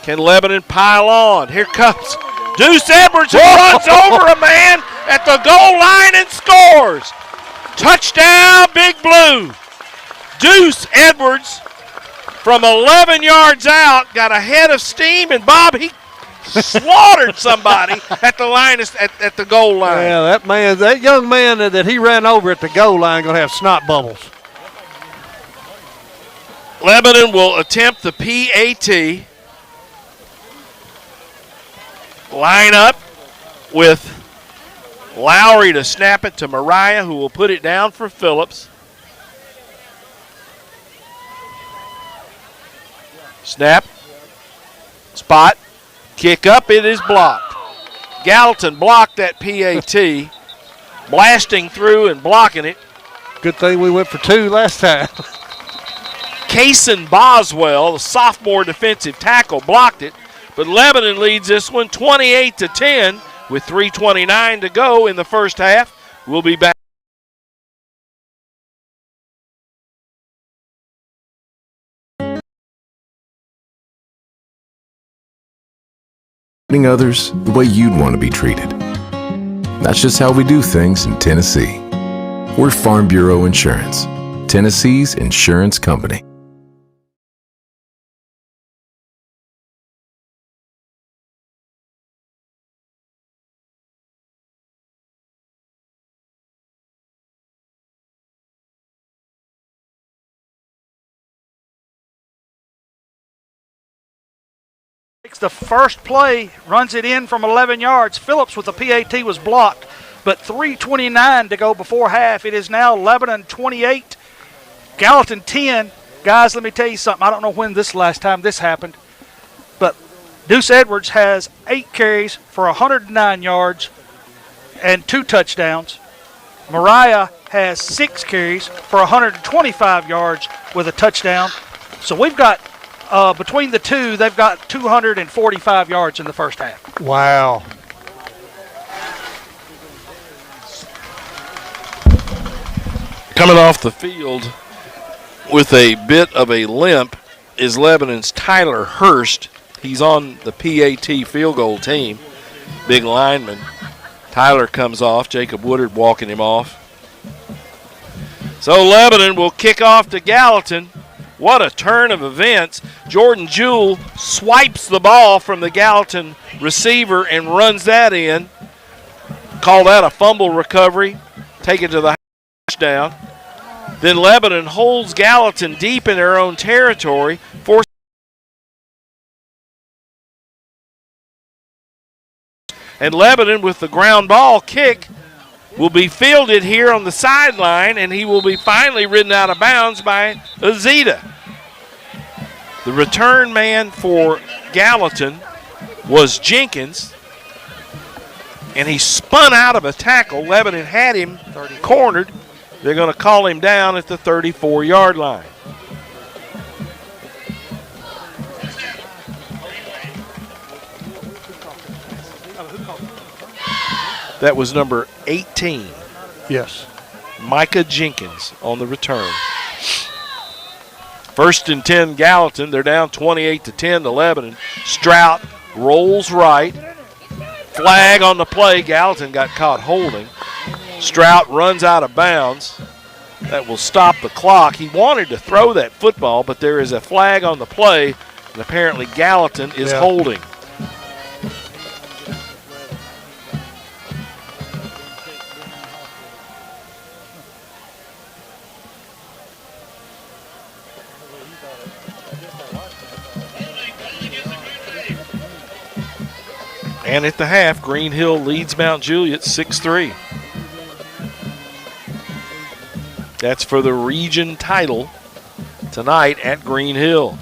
Can Lebanon pile on? Here comes Deuce Edwards, who runs over a man at the goal line and scores. Touchdown, Big Blue. Deuce Edwards from 11 yards out got a head of steam, and Bob, he slaughtered somebody at the line at the goal line. Yeah, that young man that he ran over at the goal line going to have snot bubbles. Lebanon will attempt the PAT. Line up with Lowry to snap it to Mariah, who will put it down for Phillips. Snap. Spot. Kick up. It is blocked. Gallatin blocked that PAT, blasting through and blocking it. Good thing we went for 2 last time. Kaysen Boswell, the sophomore defensive tackle, blocked it. But Lebanon leads this one 28-10 with 3:29 to go in the first half. We'll be back. Treating others the way you'd want to be treated. That's just how we do things in Tennessee. We're Farm Bureau Insurance, Tennessee's insurance company. Takes the first play, runs it in from 11 yards. Phillips with the PAT was blocked. but 3:29 to go before half. It is now Lebanon 28, Gallatin 10. Guys, let me tell you something. I don't know when this last time this happened, but Deuce Edwards has 8 carries for 109 yards and 2 touchdowns. Mariah has 6 carries for 125 yards with a touchdown. So we've got, between the two, they've got 245 yards in the first half. Wow. Coming off the field with a bit of a limp is Lebanon's Tyler Hurst. He's on the PAT field goal team, big lineman. Tyler comes off, Jacob Woodard walking him off. So Lebanon will kick off to Gallatin. What a turn of events. Jordan Jewell swipes the ball from the Gallatin receiver and runs that in. Call that a fumble recovery. Take it to the touchdown. Then Lebanon holds Gallatin deep in their own territory. And Lebanon, with the ground ball kick, will be fielded here on the sideline, and he will be finally ridden out of bounds by Azita. The return man for Gallatin was Jenkins, and he spun out of a tackle. Lebanon had him cornered. They're going to call him down at the 34-yard line. That was number 18. Yes. Micah Jenkins on the return. 1st and 10 Gallatin. They're down 28-10 to Lebanon. Strout rolls right. Flag on the play. Gallatin got caught holding. Strout runs out of bounds. That will stop the clock. He wanted to throw that football, but there is a flag on the play, and apparently Gallatin is holding. And at the half, Green Hill leads Mount Juliet 6-3. That's for the region title tonight at Green Hill.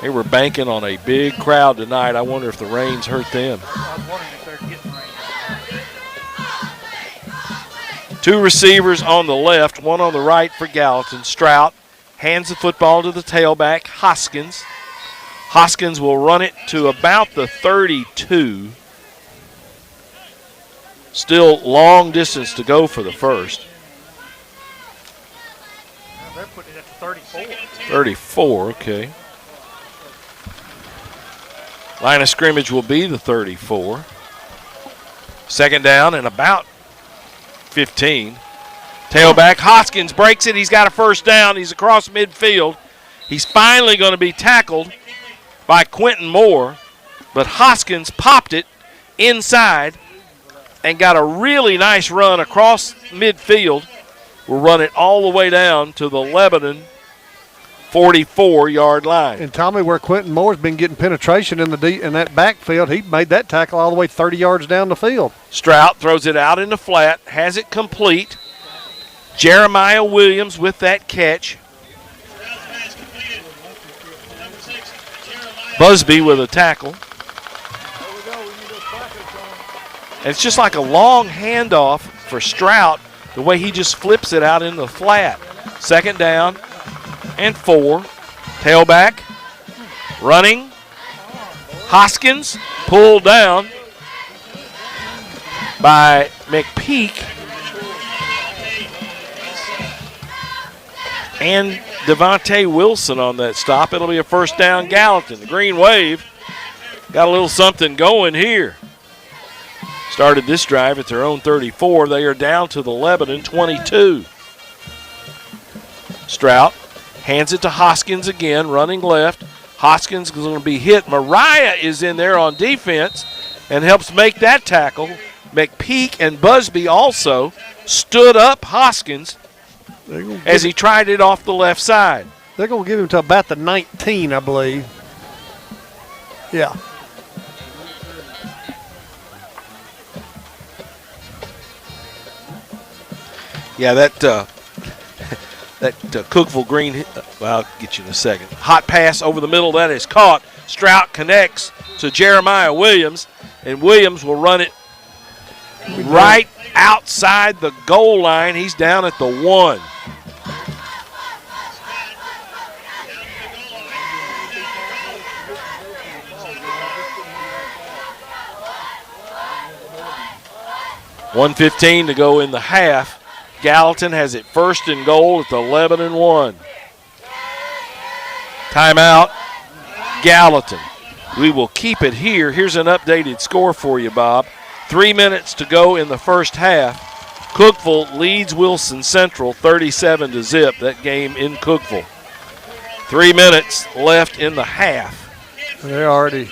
They were banking on a big crowd tonight. I wonder if the rains hurt them. Two receivers on the left, one on the right for Gallatin. Strout hands the football to the tailback, Hoskins. Hoskins will run it to about the 32. Still long distance to go for the first. They're putting it at the 34. 34, okay. Line of scrimmage will be the 34. 2nd down and about 15. Tailback, Hoskins breaks it. He's got a 1st down. He's across midfield. He's finally going to be tackled by Quentin Moore, but Hoskins popped it inside and got a really nice run across midfield. We'll run it all the way down to the Lebanon 44-yard line. And Tommy, where Quentin Moore's been getting penetration in that backfield, he made that tackle all the way 30 yards down the field. Strout throws it out in the flat, has it complete. Jeremiah Williams with that catch. Busby with a tackle. And it's just like a long handoff for Strout, the way he just flips it out in the flat. 2nd down and 4. Tailback, running. Hoskins pulled down by McPeak. And Devontae Wilson on that stop. It'll be a 1st down Gallatin. The Green Wave got a little something going here. Started this drive at their own 34. They are down to the Lebanon 22. Strout hands it to Hoskins again, running left. Hoskins is going to be hit. Mariah is in there on defense and helps make that tackle. McPeak and Busby also stood up Hoskins as he tried it off the left side. They're going to give him to about the 19, I believe. Yeah. Yeah, that Cookeville Green, well, I'll get you in a second. Hot pass over the middle, that is caught. Strout connects to Jeremiah Williams, and Williams will run it right outside the goal line. He's down at the 1. $1:15 to go in the half. Gallatin has it 1st and goal at the Lebanon 1. Timeout, Gallatin. We will keep it here. Here's an updated score for you, Bob. 3 minutes to go in the first half. Cookeville leads Wilson Central 37-0. That game in Cookeville. 3 minutes left in the half. They already,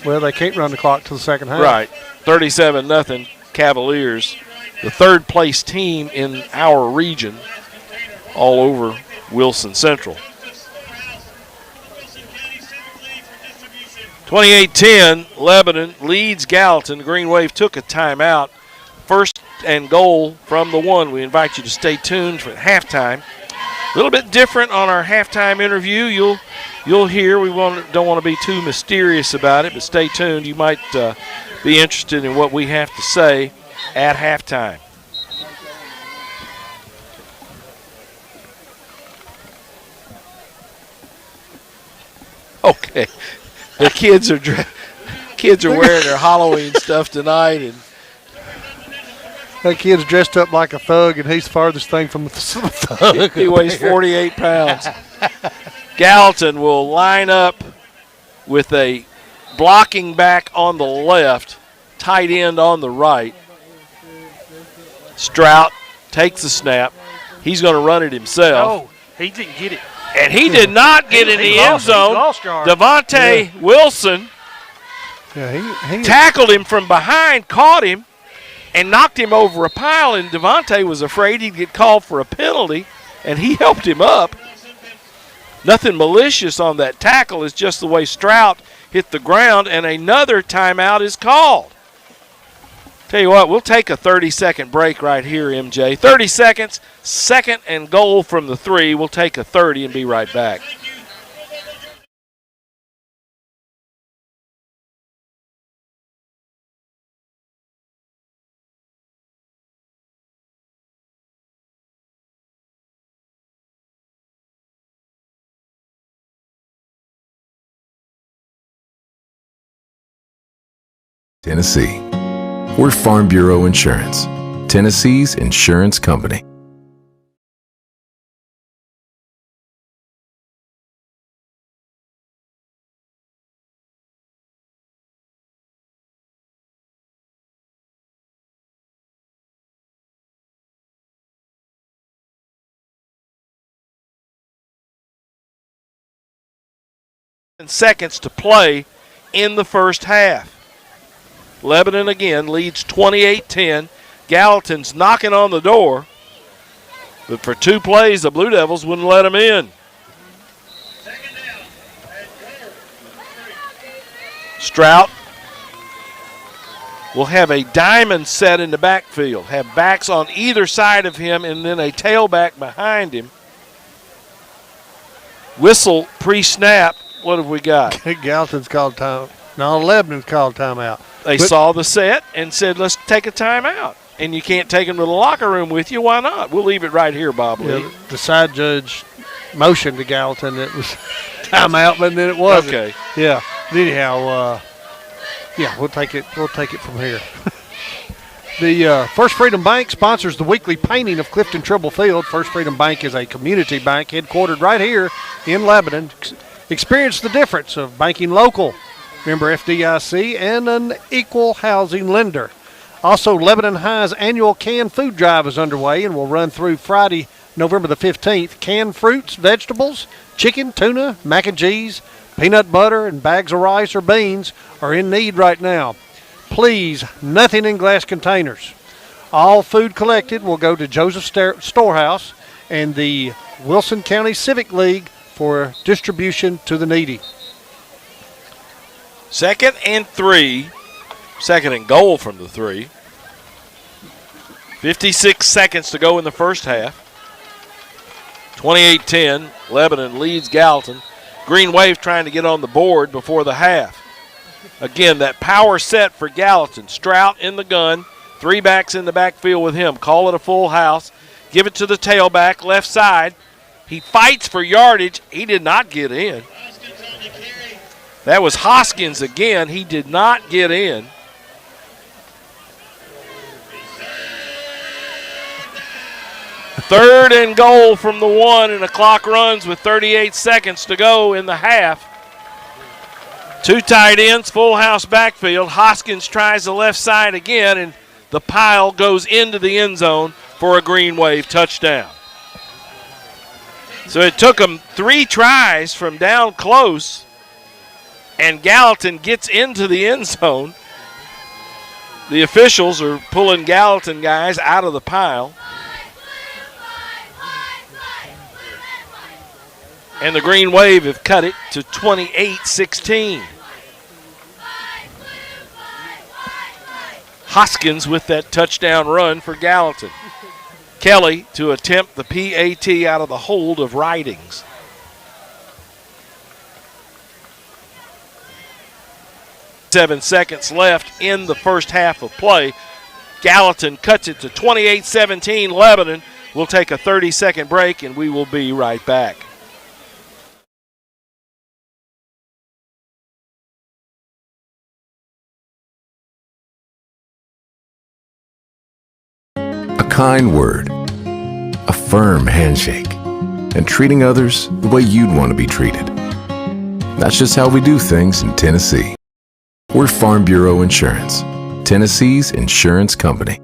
well, they can't run the clock till the second half. Right, 37-0 Cavaliers, the third place team in our region, all over Wilson Central. 28-10, Lebanon leads Gallatin. The Green Wave took a timeout. 1st and goal from the 1. We invite you to stay tuned for halftime. A little bit different on our halftime interview. You'll hear. We don't want to be too mysterious about it, but stay tuned. You might be interested in what we have to say at halftime. Okay. The kids are wearing their Halloween stuff tonight, and that kid's dressed up like a thug, and he's the farthest thing from a thug. He weighs 48 pounds. Gallatin will line up with a blocking back on the left, tight end on the right. Strout takes the snap. He's going to run it himself. Oh, he didn't get it. And he did not get in the end zone. Devontae Wilson tackled him from behind, caught him, and knocked him over a pile. And Devontae was afraid he'd get called for a penalty, and he helped him up. Nothing malicious on that tackle. It's just the way Strout hit the ground, and another timeout is called. Tell you what, we'll take a 30-second break right here, MJ. 30 seconds, 2nd and goal from the 3. We'll take a 30 and be right back. Tennessee. We're Farm Bureau Insurance, Tennessee's insurance company. Seconds to play in the first half. Lebanon again leads 28-10. Gallatin's knocking on the door, but for 2 plays, the Blue Devils wouldn't let him in. Strout will have a diamond set in the backfield, have backs on either side of him and then a tailback behind him. Whistle pre-snap. What have we got? Gallatin's called time. No, Lebanon's called timeout. They saw the set and said, let's take a timeout. And you can't take them to the locker room with you. Why not? We'll leave it right here, Bob Lee. Yeah, the side judge motioned to Gallatin it was timeout, but then it wasn't. Okay. Yeah. Anyhow, we'll take it from here. The First Freedom Bank sponsors the weekly painting of Clifton Tribble Field. First Freedom Bank is a community bank headquartered right here in Lebanon. Experience the difference of banking local, member FDIC, and an equal housing lender. Also, Lebanon High's annual canned food drive is underway and will run through Friday, November the 15th. Canned fruits, vegetables, chicken, tuna, mac and cheese, peanut butter, and bags of rice or beans are in need right now. Please, nothing in glass containers. All food collected will go to Joseph Storehouse and the Wilson County Civic League for distribution to the needy. 2nd and 3. 2nd and goal from the 3. 56 seconds to go in the first half. 28-10. Lebanon leads Gallatin. Green Wave trying to get on the board before the half. Again, that power set for Gallatin. Strout in the gun. 3 backs in the backfield with him. Call it a full house. Give it to the tailback, left side. He fights for yardage. He did not get in. That was Hoskins again. He did not get in. Third and goal from the 1, and the clock runs with 38 seconds to go in the half. 2 tight ends, full house backfield. Hoskins tries the left side again, and the pile goes into the end zone for a Green Wave touchdown. So it took them 3 tries from down close, and Gallatin gets into the end zone. The officials are pulling Gallatin guys out of the pile. And the Green Wave have cut it to 28-16. Hoskins with that touchdown run for Gallatin. Kelly to attempt the PAT out of the hold of Ridings. Seven seconds left in the first half of play. Gallatin cuts it to 28-17. Lebanon will take a 30-second break, and we will be right back. A kind word, a firm handshake, and treating others the way you'd want to be treated. That's just how we do things in Tennessee. We're Farm Bureau Insurance, Tennessee's insurance company.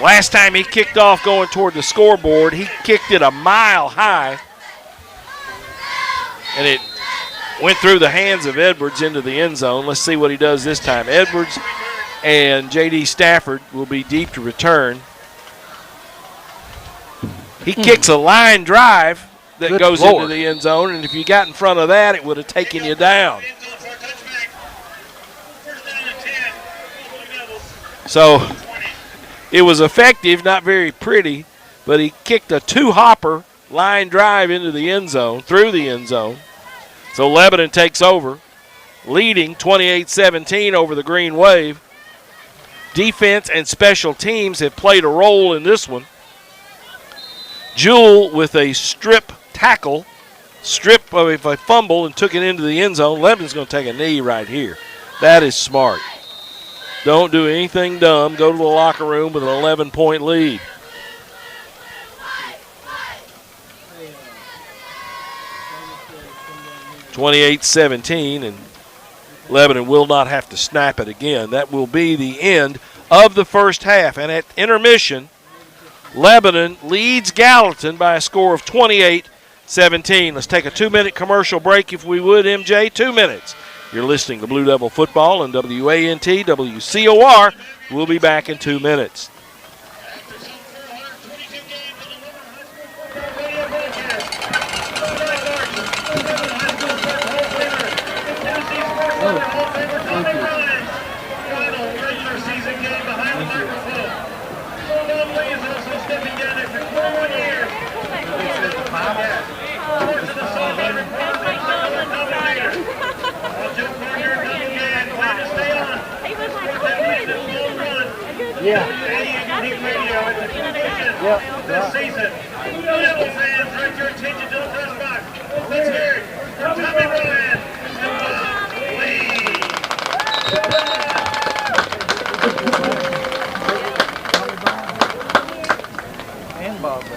Last time he kicked off going toward the scoreboard, he kicked it a mile high, and it went through the hands of Edwards into the end zone. Let's see what he does this time. Edwards and J.D. Stafford will be deep to return. He kicks a line drive that Good goes Lord. into the end zone, and if you got in front of that, it would have taken you down. So it was effective, not very pretty, but he kicked a 2-hopper line drive into the end zone, through the end zone. So Lebanon takes over, leading 28-17 over the Green Wave. Defense and special teams have played a role in this one. Jewell with a strip tackle, strip of a fumble, and took it into the end zone. Lebanon's going to take a knee right here. That is smart. Don't do anything dumb. Go to the locker room with an 11-point lead. (28-17), and Lebanon will not have to snap it again. That will be the end of the first half. And at intermission, Lebanon leads Gallatin by a score of 28-17. Let's take a 2-minute commercial break, if we would, MJ. 2 minutes. You're listening to Blue Devil Football on WANT, WCOR. We'll be back in 2 minutes. Yeah. Yep. This season, Blue Devil fans, direct your attention to the press box. Let's hear it for Tommy Ryan and Bob Lee. And Bob Lee.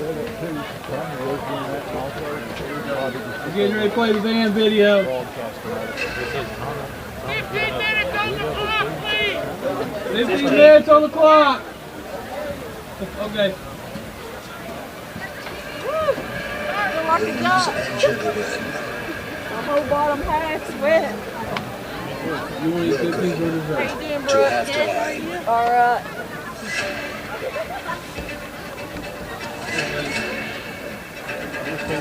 We're getting ready to play the band video. 15 minutes on the clock, please. 15 minutes on the clock. Okay. Good luck and duck. My whole bottom half's wet. You want to eat cookies or dessert? How you doing, Brooke? All right. Okay,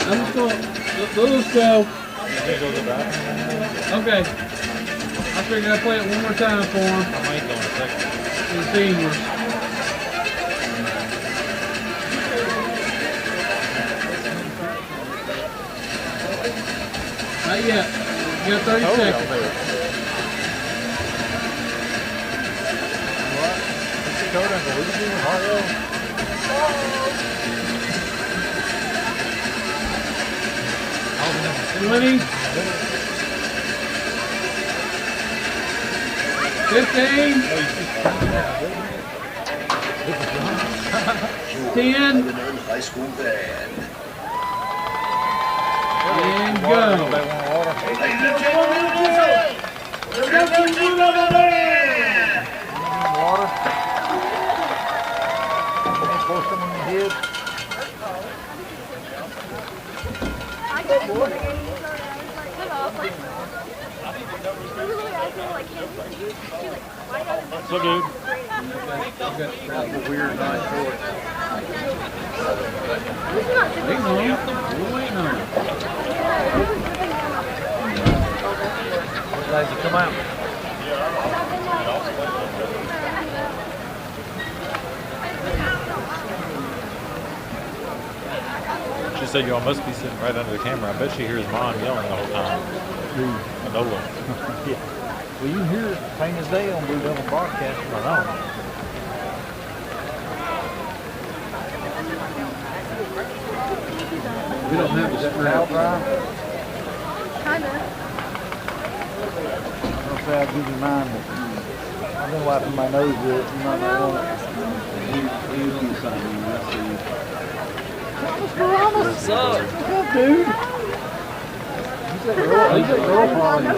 I'm just going. Let's go. Okay. I figured I'd play it one more time for him. I might go in a second. For the seniors. Not yet. You got 30 seconds. Twenty. 15. 10. High school band. And go. Water. Ain't pour some in your head. So dude. That's a weird night for it. Glad you come out. She said y'all must be sitting right under the camera. I bet she hears Mom yelling the whole time. Anola. Yeah. Well, you hear it plain as day on Blue Devil broadcast. I know. We don't have a Towel dry? Kinda. I'll say I'll give you mine, but I've been wiping my nose with it. You might not want it. He's on the side. What's up, dude? He's a girl following you.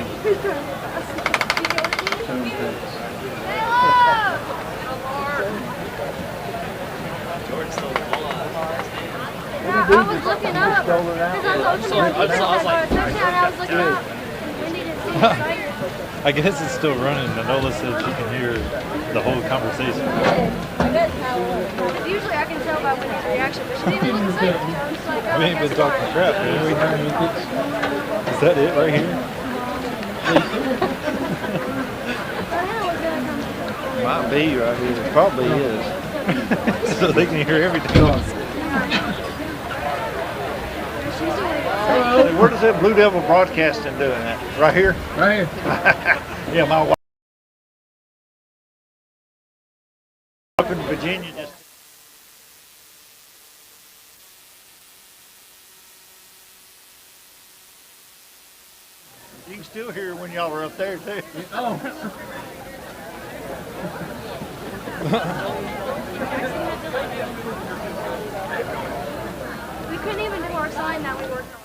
I was looking up because I was looking up. Wendy didn't see it. I guess it's still running. Anola said she can hear the whole conversation. Usually I can tell by Wendy's reaction, but she didn't even say it. We ain't been talking crap, man. Is that it right here? Might be right here. It probably is. So they can hear everything else. Hey, where does that Blue Devil Broadcasting doing that? Right here? Right here. Yeah, my wife up in Virginia just. You can still hear when y'all were up there too. Oh. We couldn't even do our sign that we worked on.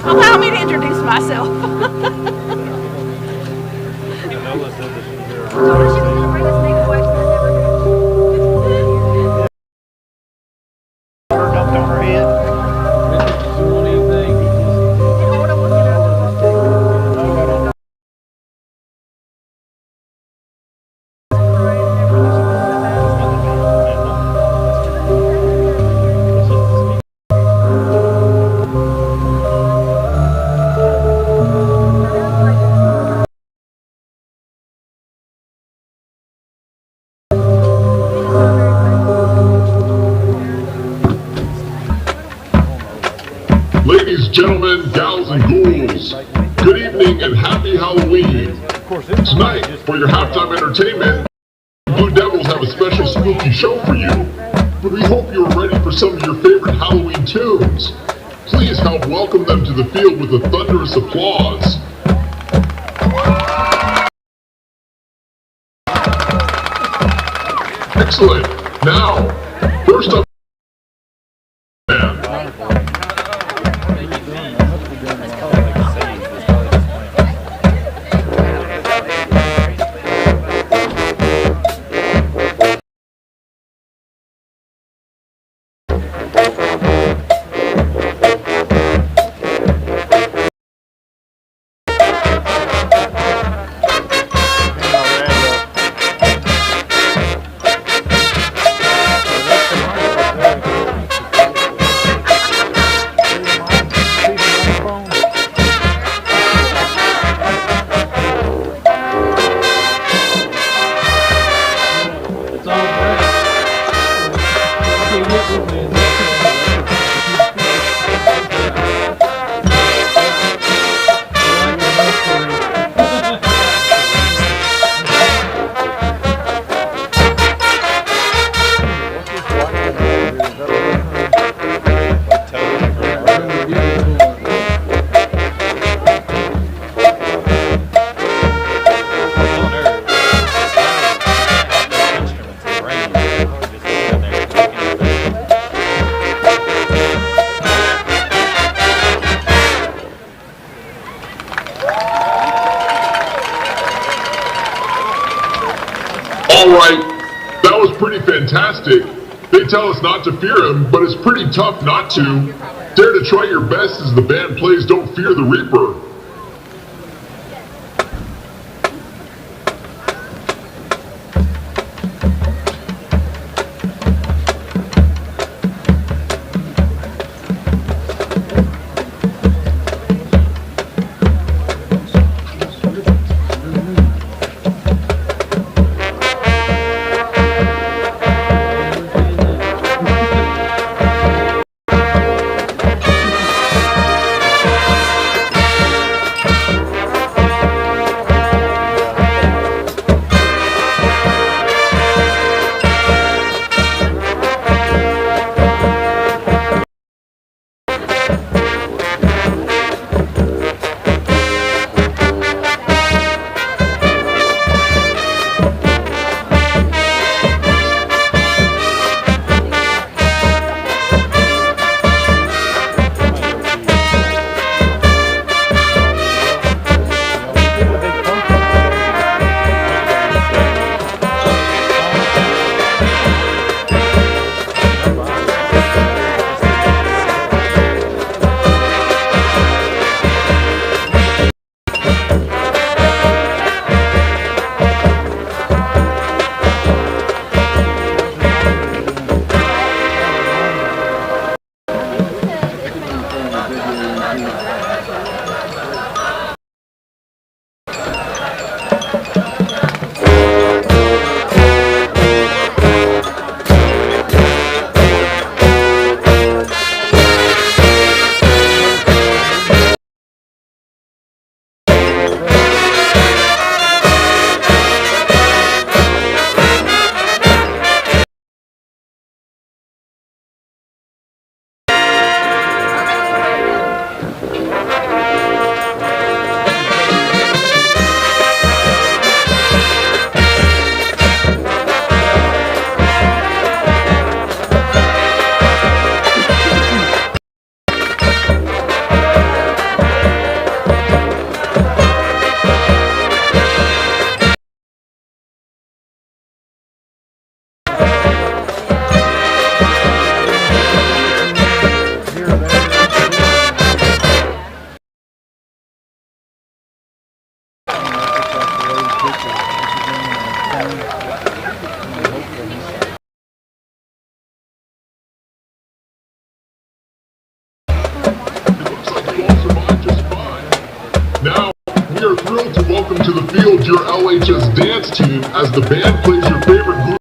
Allow me to introduce myself. Anola said that she can hear She was gonna bring us makeup wax, but I never did. Dumped on her head. and happy Halloween. Tonight, for your halftime entertainment, Blue Devils have a special spooky show for you. But we hope you are ready for some of your favorite Halloween tunes. Please help welcome them to the field with a thunderous applause. Excellent. Now, first up, Alright, that was pretty fantastic. They tell us not to fear him, but it's pretty tough not to. Dare to try your best as the band plays Don't Fear the Reaper. Now, we are thrilled to welcome to the field your LHS dance team as the band plays your favorite group.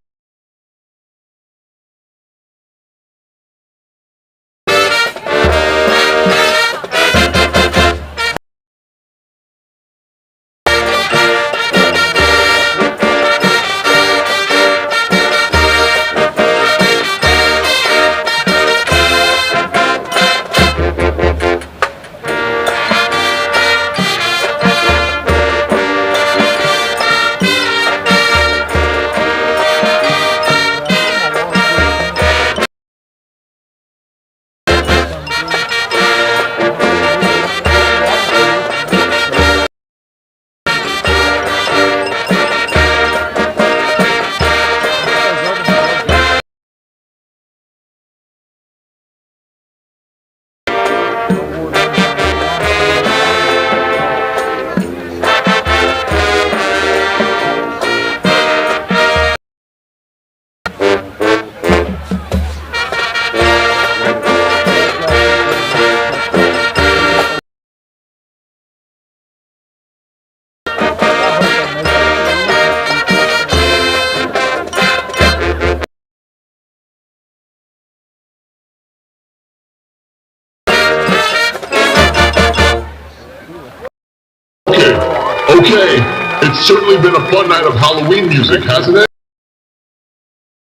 certainly been a fun night of Halloween music, hasn't it?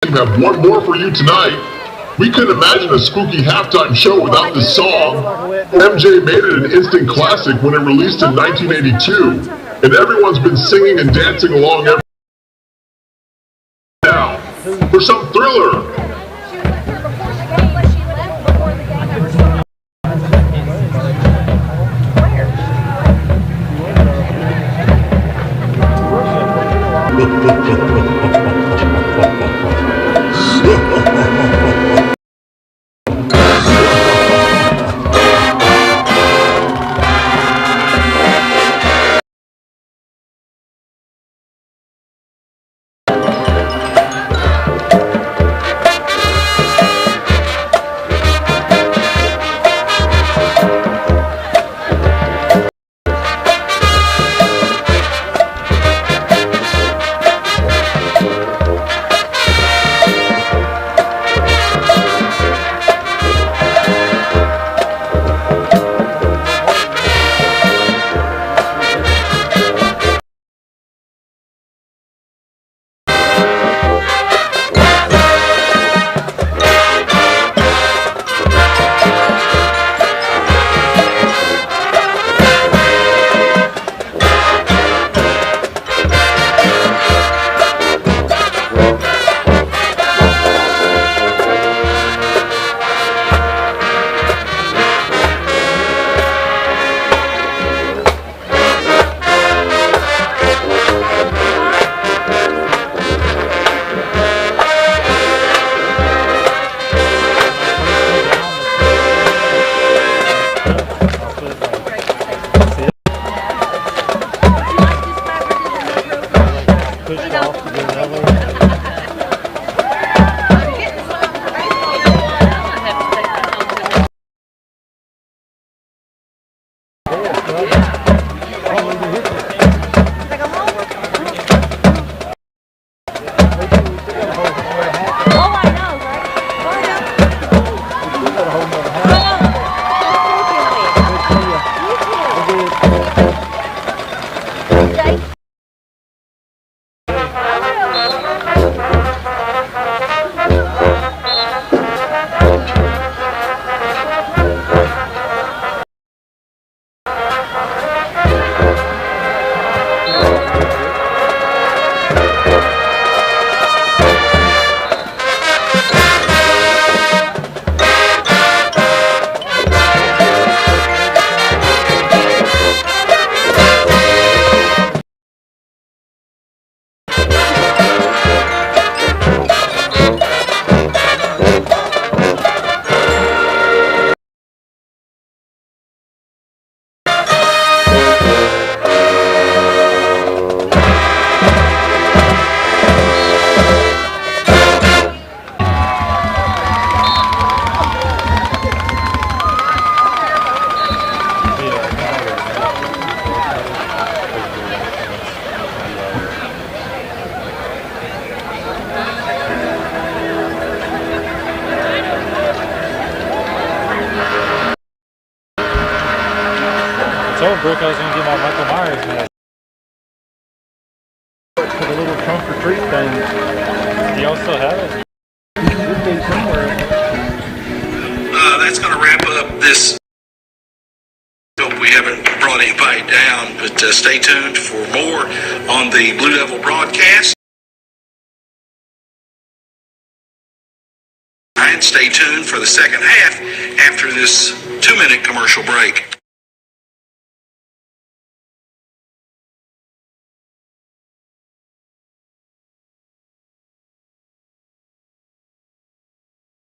We have one more for you tonight. We couldn't imagine a spooky halftime show without this song. MJ made it an instant classic when it released in 1982, and everyone's been singing and dancing along ever now. For some Thriller. told Brooke I was going to get my Michael Myers mask. For the little trunk or treat thing. Do y'all still have it? That's going to wrap up this. Hope we haven't brought anybody down, but stay tuned for more on the Blue Devil broadcast. And stay tuned for the second half after this 2-minute commercial break.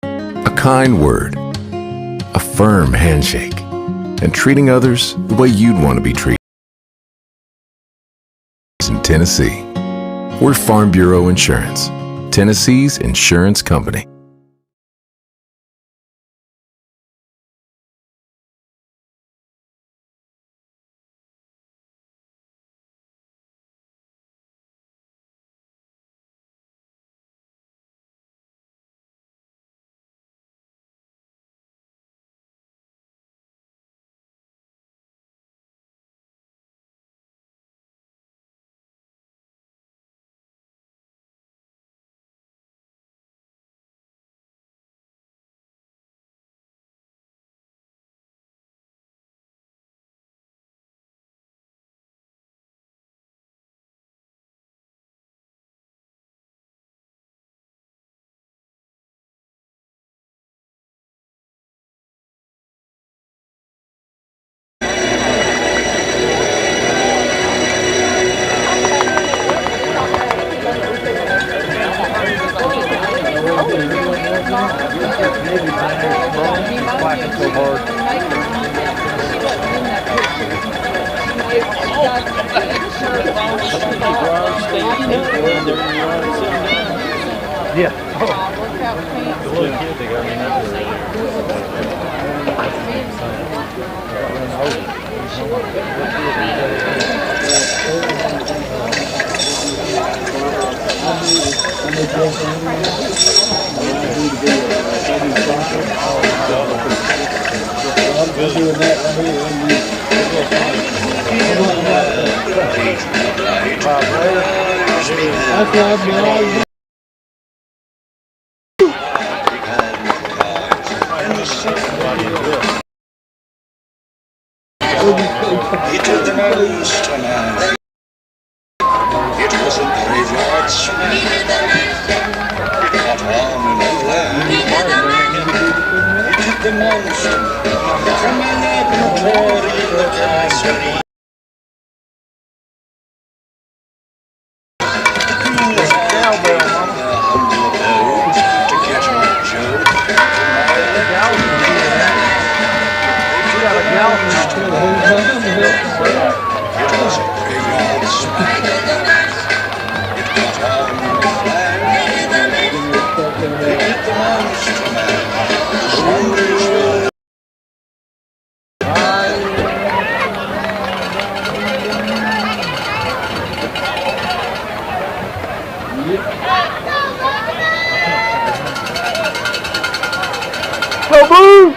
A kind word, a firm handshake, and treating others the way you'd want to be treated. In Tennessee, we're Farm Bureau Insurance, Tennessee's insurance company. Yeah. The little kid they got me It is the news tonight. It was a graveyard smash. It got on in the land. It hit the monster from a laboratory in the castle. To get a joke. It was a graveyard smash. It got on in the land. It hit the monster man. Boo!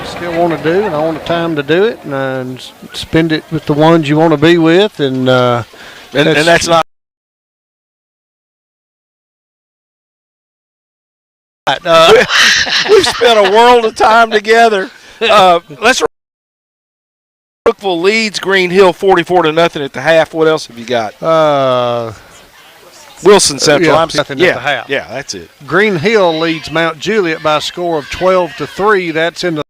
Still want to do, and I want the time to do it, and spend it with the ones you want to be with, and that's not. We've spent a world of time together. Let's. Brookville leads Green Hill 44-0 at the half. What else have you got? Wilson Central. Yeah, nothing at the half. Yeah, that's it. Green Hill leads Mount Juliet by a score of 12-3. That's in the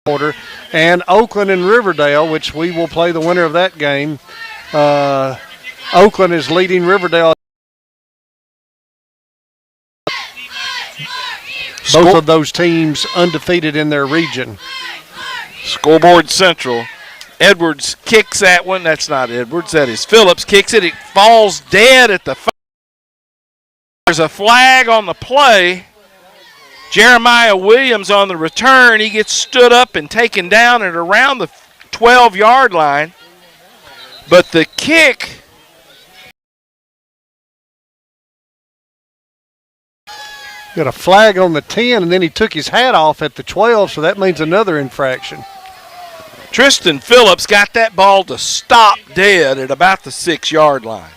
quarter. And Oakland and Riverdale, which we will play the winner of that game. Oakland is leading Riverdale. Both of those teams undefeated in their region. Scoreboard Central. Edwards kicks that one. That's not Edwards. That is Phillips. Kicks it. It falls dead at the 5. There's a flag on the play. Jeremiah Williams on the return. He gets stood up and taken down at around the 12-yard line. But the kick. Got a flag on the 10, and then he took his hat off at the 12, so that means another infraction. Tristan Phillips got that ball to stop dead at about the 6-yard line.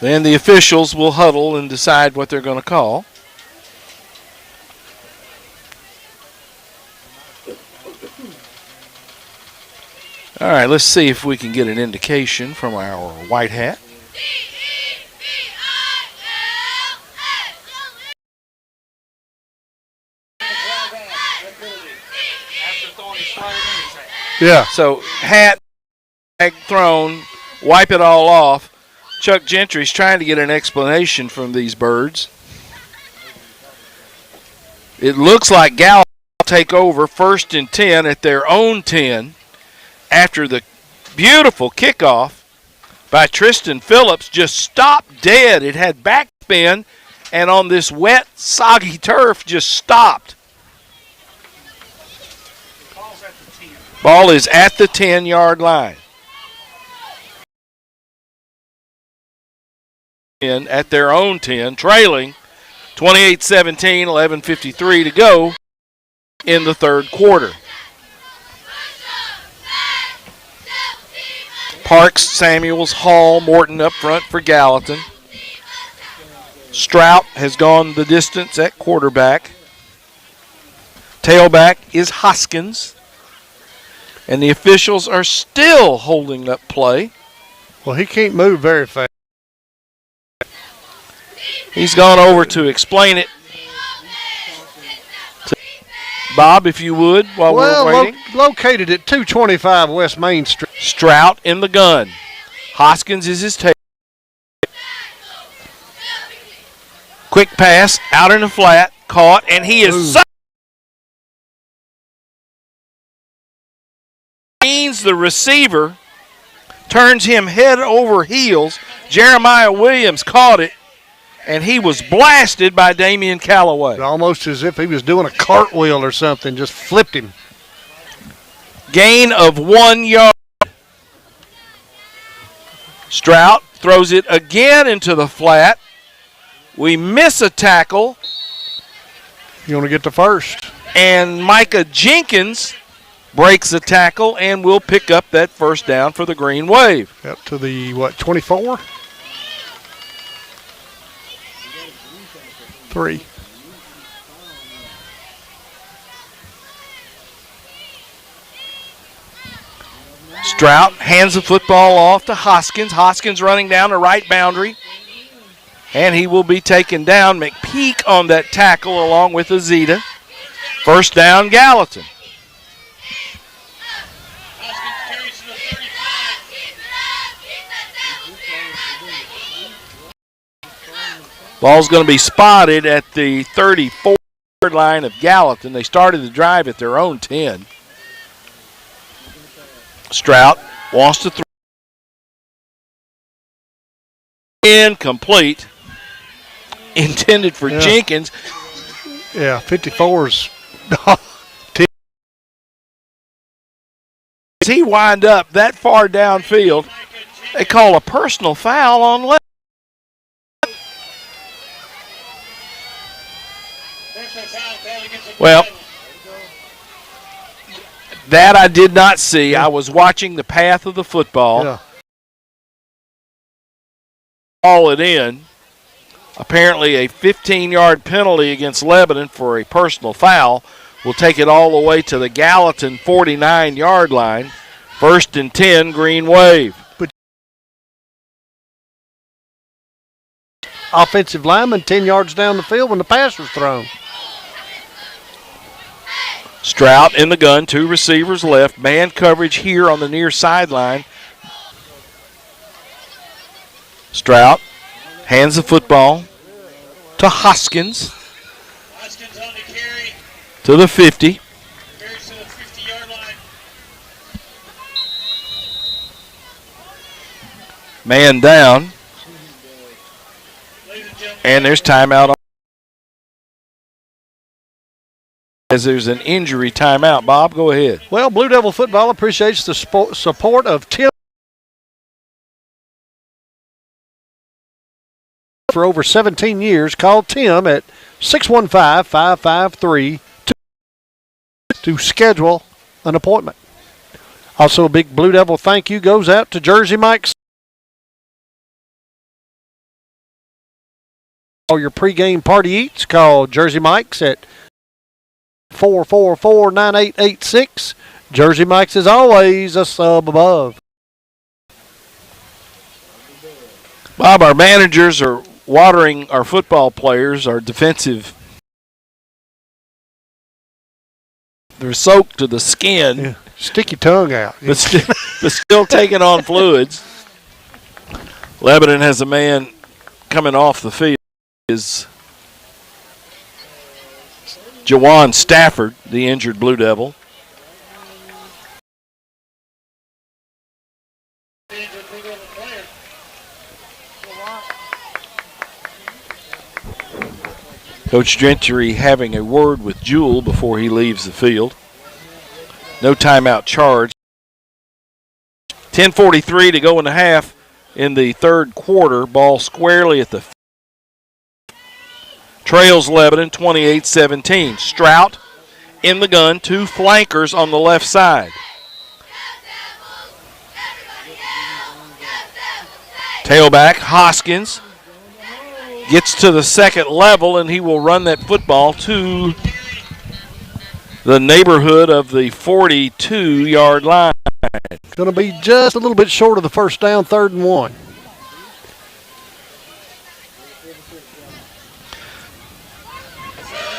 Then the officials will huddle and decide what they're going to call. All right, let's see if we can get an indication from our white hat. Yeah. So hat, flag thrown, wipe it all off. Chuck Gentry's trying to get an explanation from these birds. It looks like Gallup will take over 1st and 10 at their own 10 after the beautiful kickoff by Tristan Phillips just stopped dead. It had backspin, and on this wet, soggy turf just stopped. Ball is at the 10-yard line. At their own 10, trailing 28-17, 11:53 to go in the third quarter. Parks, Samuels, Hall, Morton up front for Gallatin. Strout has gone the distance at quarterback. Tailback is Hoskins. And the officials are still holding up play. Well, he can't move very fast. He's gone over to explain it. Bob, if you would, while we're waiting. Located at 225 West Main Street. Strout in the gun. Hoskins is his tail. Quick pass out in the flat, caught, and he is the receiver, turns him head over heels. Jeremiah Williams caught it, and he was blasted by Damian Calloway. Almost as if he was doing a cartwheel or something, just flipped him. Gain of 1 yard. Strout throws it again into the flat. We miss a tackle. You want to get the first. And Micah Jenkins breaks a tackle and will pick up that first down for the Green Wave. Up to the, 24? 3. Strout hands the football off to Hoskins. Hoskins running down the right boundary. And he will be taken down. McPeak on that tackle along with Azita. First down, Gallatin. Ball's going to be spotted at the 34-yard line of Gallatin. They started the drive at their own 10. Strout wants to throw. Incomplete. Intended for Jenkins. Yeah, 54's. As he wind up that far downfield, they call a personal foul on left. Well, that I did not see. I was watching the path of the football. Yeah. Haul it in. Apparently a 15-yard penalty against Lebanon for a personal foul will take it all the way to the Gallatin 49-yard line. First and 10, Green Wave. Offensive lineman 10 yards down the field when the pass was thrown. Strout in the gun, 2 receivers left. Man coverage here on the near sideline. Strout hands the football to Hoskins. To the 50. Man down. And there's timeout. As there's an injury timeout. Bob, go ahead. Well, Blue Devil football appreciates the support of Tim for over 17 years. Call Tim at 615-553 to schedule an appointment. Also, a big Blue Devil thank you goes out to Jersey Mike's. All your pregame party eats, call Jersey Mike's at 444-9886. Jersey Mike's is always a sub above. Bob, our managers are watering our football players, our defensive. They're soaked to the skin. Yeah. Stick your tongue out. But still taking on fluids. Lebanon has a man coming off the field. Is Jawan Stafford, the injured Blue Devil. Coach Gentry having a word with Jewell before he leaves the field. No timeout charge. 10:43 to go in the half in the third quarter. Ball squarely at the trails Lebanon 28-17. Strout in the gun, 2 flankers on the left side. Tailback Hoskins gets to the second level, and he will run that football to the neighborhood of the 42-yard line. It's going to be just a little bit short of the first down, 3rd and 1.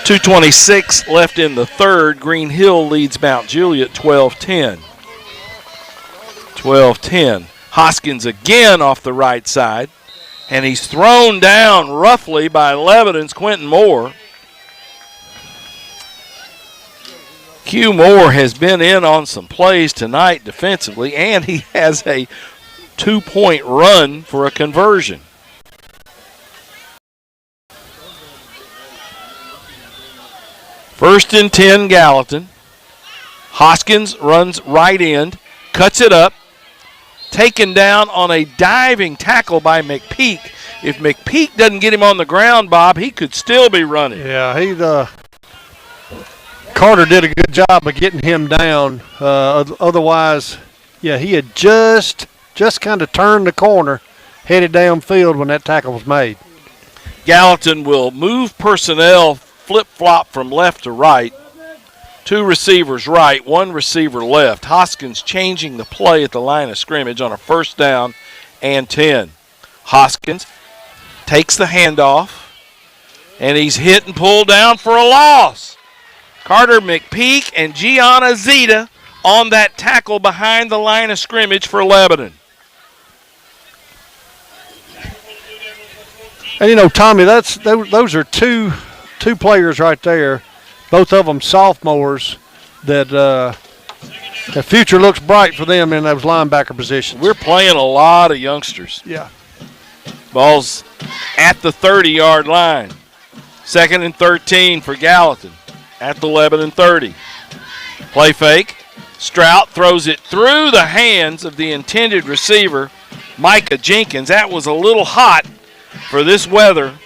.226 left in the third. Green Hill leads Mount Juliet 12-10. 12-10. Hoskins again off the right side. And he's thrown down roughly by Lebanon's Quentin Moore. Q Moore has been in on some plays tonight defensively, and he has a 2-point run for a conversion. First and 10, Gallatin. Hoskins runs right end, cuts it up, taken down on a diving tackle by McPeak. If McPeak doesn't get him on the ground, Bob, he could still be running. Yeah, Carter did a good job of getting him down. Otherwise, yeah, he had just kind of turned the corner, headed downfield when that tackle was made. Gallatin will move personnel, flip-flop from left to right. 2 receivers right, 1 receiver left. Hoskins changing the play at the line of scrimmage on a 1st down and 10. Hoskins takes the handoff, and he's hit and pulled down for a loss. Carter McPeak and Gianna Zeta on that tackle behind the line of scrimmage for Lebanon. And, Tommy, those are two players right there, both of them sophomores, that the future looks bright for them in those linebacker positions. We're playing a lot of youngsters. Yeah. Ball's at the 30-yard line. 2nd and 13 for Gallatin at the Lebanon 30. Play fake. Strout throws it through the hands of the intended receiver, Micah Jenkins. That was a little hot for this weather,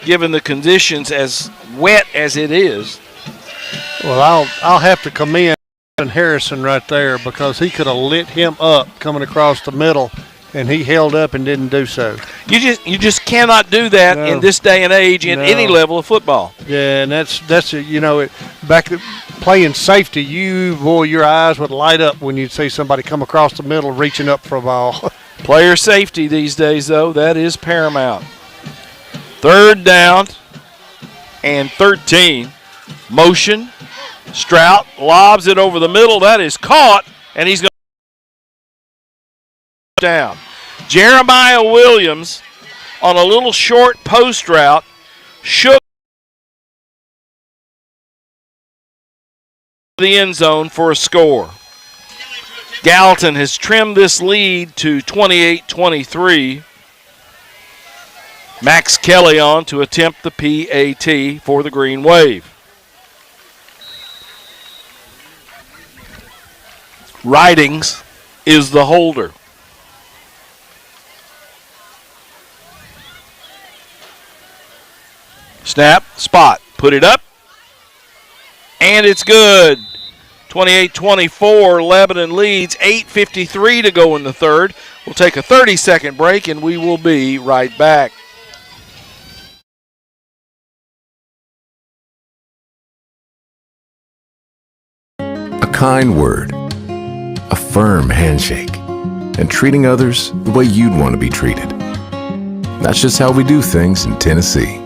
given the conditions as wet as it is. Well, I'll have to commend Harrison right there, because he could have lit him up coming across the middle, and he held up and didn't do so. You just cannot do that in this day and age in any level of football. Yeah, and that's back playing safety, your eyes would light up when you'd see somebody come across the middle reaching up for a ball. Player safety these days, though, that is paramount. 3rd down and 13. Motion. Strout lobs it over the middle. That is caught, and he's going down. Jeremiah Williams on a little short post route shook the end zone for a score. Gallatin has trimmed this lead to 28-23. Max Kelly on to attempt the PAT for the Green Wave. Ridings is the holder. Snap, spot, put it up, and it's good. 28-24, Lebanon leads, 8:53 to go in the 3rd. We'll take a 30-second break, and we will be right back. A kind word, a firm handshake, and treating others the way you'd want to be treated. That's just how we do things in Tennessee.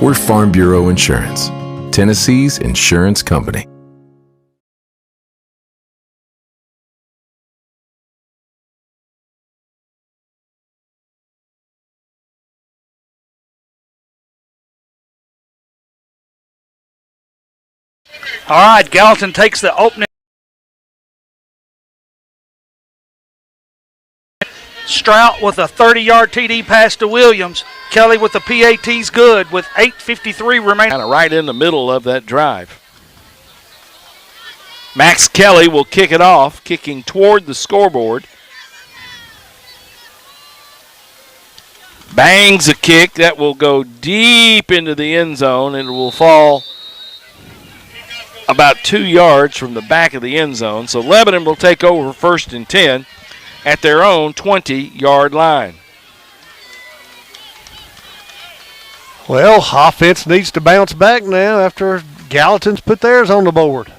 We're Farm Bureau Insurance, Tennessee's insurance company. All right, Gallatin takes the opening. Strout with a 30-yard TD pass to Williams. Kelly with the PAT's good with 8:53 remaining. Kind of right in the middle of that drive. Max Kelly will kick it off, kicking toward the scoreboard. Bangs a kick that will go deep into the end zone, and it will fall about 2 yards from the back of the end zone. So Lebanon will take over 1st and 10 at their own 20-yard line. Well, offense needs to bounce back now after Gallatin's put theirs on the board.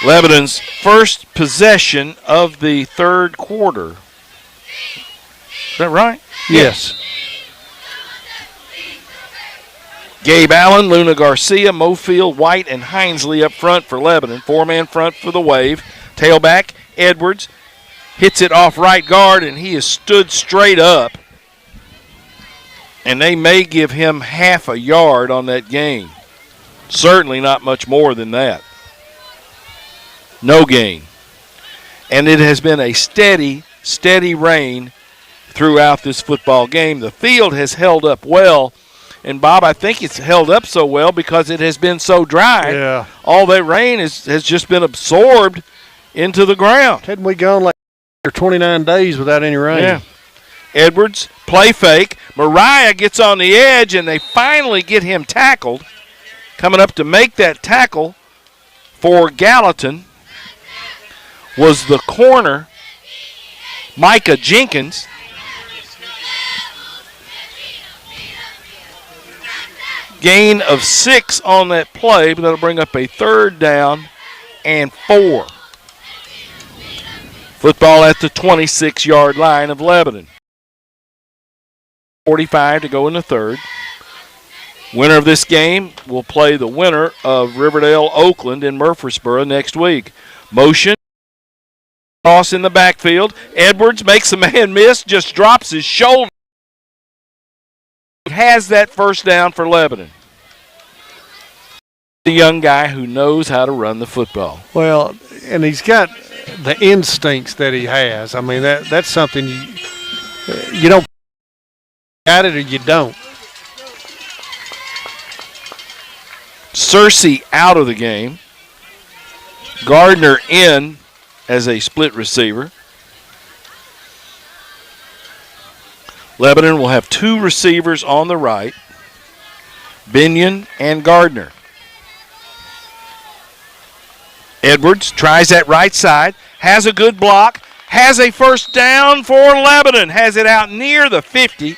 Lebanon's first possession of the 3rd quarter. Is that right? Yes. Gabe Allen, Luna Garcia, Mofield, White, and Hinesley up front for Lebanon. 4-man front for the Wave. Tailback, Edwards. hits it off right guard, and he is stood straight up. And they may give him half a yard on that gain. Certainly not much more than that. No gain. And it has been a steady rain throughout this football game. The field has held up well. And, Bob, I think it's held up so well because it has been so dry. Yeah. All that rain has just been absorbed into the ground. Hadn't we gone like 29 days without any rain? Yeah. Edwards, play fake. Mariah gets on the edge, and they finally get him tackled. Coming up to make that tackle for Gallatin was the corner, Micah Jenkins. Gain of 6 on that play, but that'll bring up a 3rd down and 4. Football at the 26-yard line of Lebanon. 45 to go in the 3rd. Winner of this game will play the winner of Riverdale Oakland in Murfreesboro next week. Motion. Cross in the backfield. Edwards makes a man miss, just drops his shoulder. Has that 1st down for Lebanon. The young guy who knows how to run the football. Well, and he's got the instincts that he has. I mean, that's something you don't got it or you don't. Searcy out of the game. Gardner in as a split receiver. Lebanon will have 2 receivers on the right, Binion and Gardner. Edwards tries that right side, has a good block, has a 1st down for Lebanon, has it out near the 50.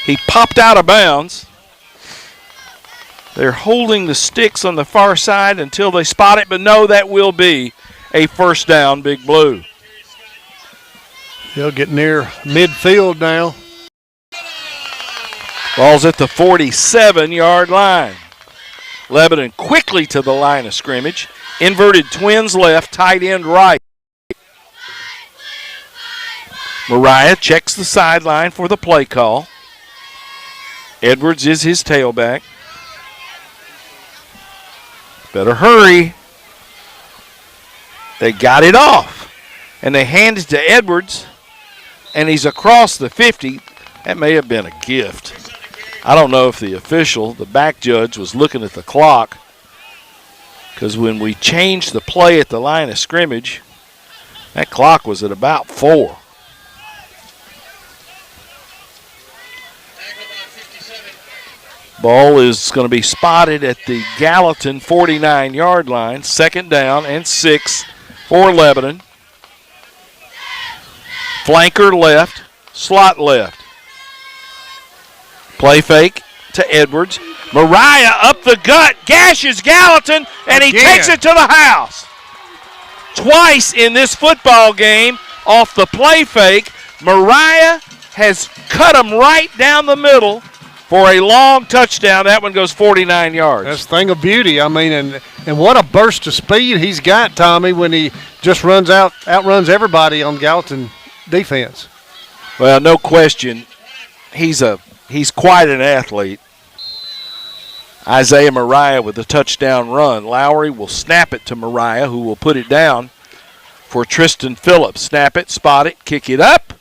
He popped out of bounds. They're holding the sticks on the far side until they spot it, but no, that will be a 1st down, Big Blue. He'll get near midfield now. Ball's at the 47-yard line. Lebanon quickly to the line of scrimmage. Inverted twins left, tight end right. Mariah checks the sideline for the play call. Edwards is his tailback. Better hurry. They got it off. And they hand it to Edwards. And he's across the 50. That may have been a gift. I don't know if the official, the back judge, was looking at the clock. Because when we changed the play at the line of scrimmage, that clock was at about 4. Ball is going to be spotted at the Gallatin 49-yard line. 2nd down and 6 for Lebanon. Flanker left, slot left. Play fake to Edwards. Mariah up the gut, gashes Gallatin, and he takes it to the house. Twice in this football game off the play fake, Mariah has cut him right down the middle for a long touchdown. That one goes 49 yards. That's a thing of beauty. I mean, and what a burst of speed he's got, Tommy, when he just outruns everybody on Gallatin defense. Well, no question. He's quite an athlete. Isaiah Mariah with a touchdown run. Lowry will snap it to Mariah, who will put it down for Tristan Phillips. Snap it, spot it, kick it up.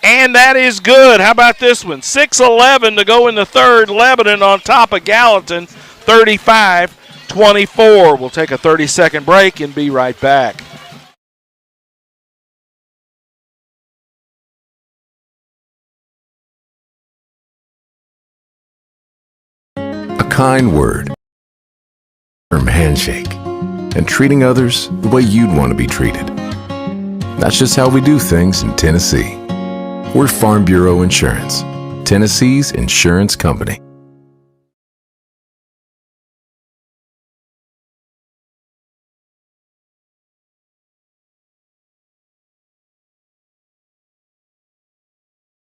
And that is good. How about this one? 6:11 to go in the 3rd. Lebanon on top of Gallatin, 35-24. We'll take a 30-second break and be right back. A kind word, a firm handshake, and treating others the way you'd want to be treated. That's just how we do things in Tennessee. We're Farm Bureau Insurance, Tennessee's insurance company.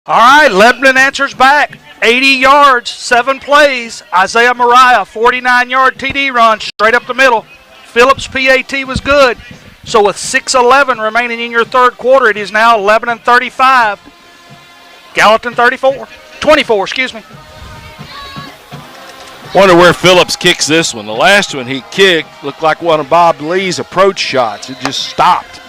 All right, Lebanon answers back. 80 yards, 7 plays. Isaiah Mariah, 49-yard TD run straight up the middle. Phillips' PAT was good. So with 6:11 remaining in your third quarter, it is now 11-35. Gallatin 24, excuse me. Wonder where Phillips kicks this one. The last one he kicked looked like one of Bob Lee's approach shots. It just stopped.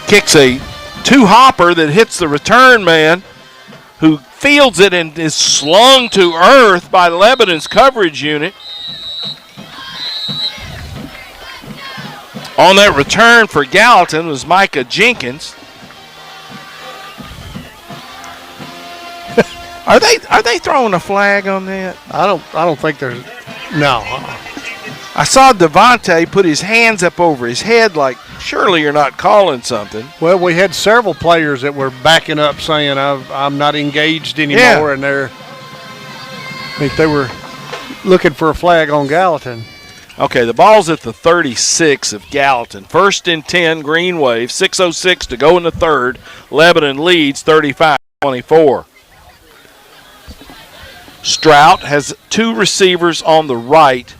Kicks a two-hopper that hits the return man, who fields it and is slung to earth by Lebanon's coverage unit. On that return for Gallatin was Micah Jenkins. Are they throwing a flag on that? I don't think there's no. I saw Devontae put his hands up over his head like, surely you're not calling something. Well, we had several players that were backing up saying I'm not engaged anymore, and I think they were looking for a flag on Gallatin. Okay, the ball's at the 36 of Gallatin. 1st and 10, Green Wave. 6:06 to go in the third. Lebanon leads 35-24. Strout has two receivers on the right,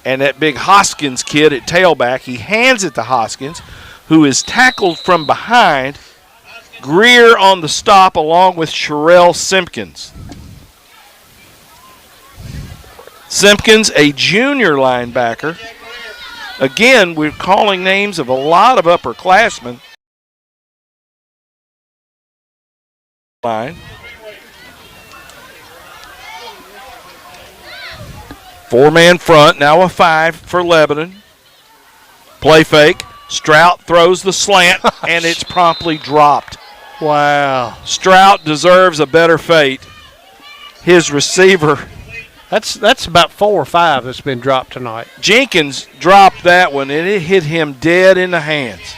and that big Hoskins kid at tailback. He hands it to Hoskins, who is tackled from behind. Greer on the stop along with Sherrell Simpkins. Simpkins, a junior linebacker. Again, we're calling names of a lot of upperclassmen. Line. 4-man front, now a 5 for Lebanon. Play fake. Strout throws the slant, and it's promptly dropped. Wow. Strout deserves a better fate. His receiver. That's about 4 or 5 that's been dropped tonight. Jenkins dropped that one, and it hit him dead in the hands.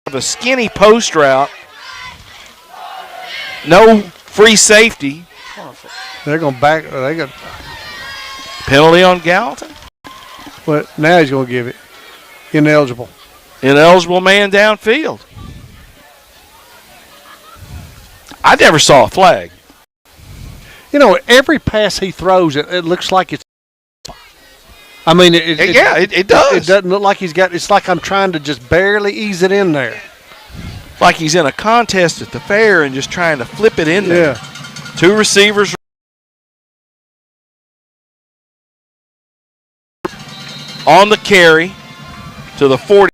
Of a skinny post route. No free safety. They're going back. They got penalty on Gallatin. But now he's going to give it. Ineligible. Ineligible man downfield. I never saw a flag. You know, every pass he throws, it looks like it's. I mean, it does. It doesn't look like he's got. It's like I'm trying to just barely ease it in there. Like he's in a contest at the fair and just trying to flip it in there. Yeah. Two receivers. On the carry to the 40.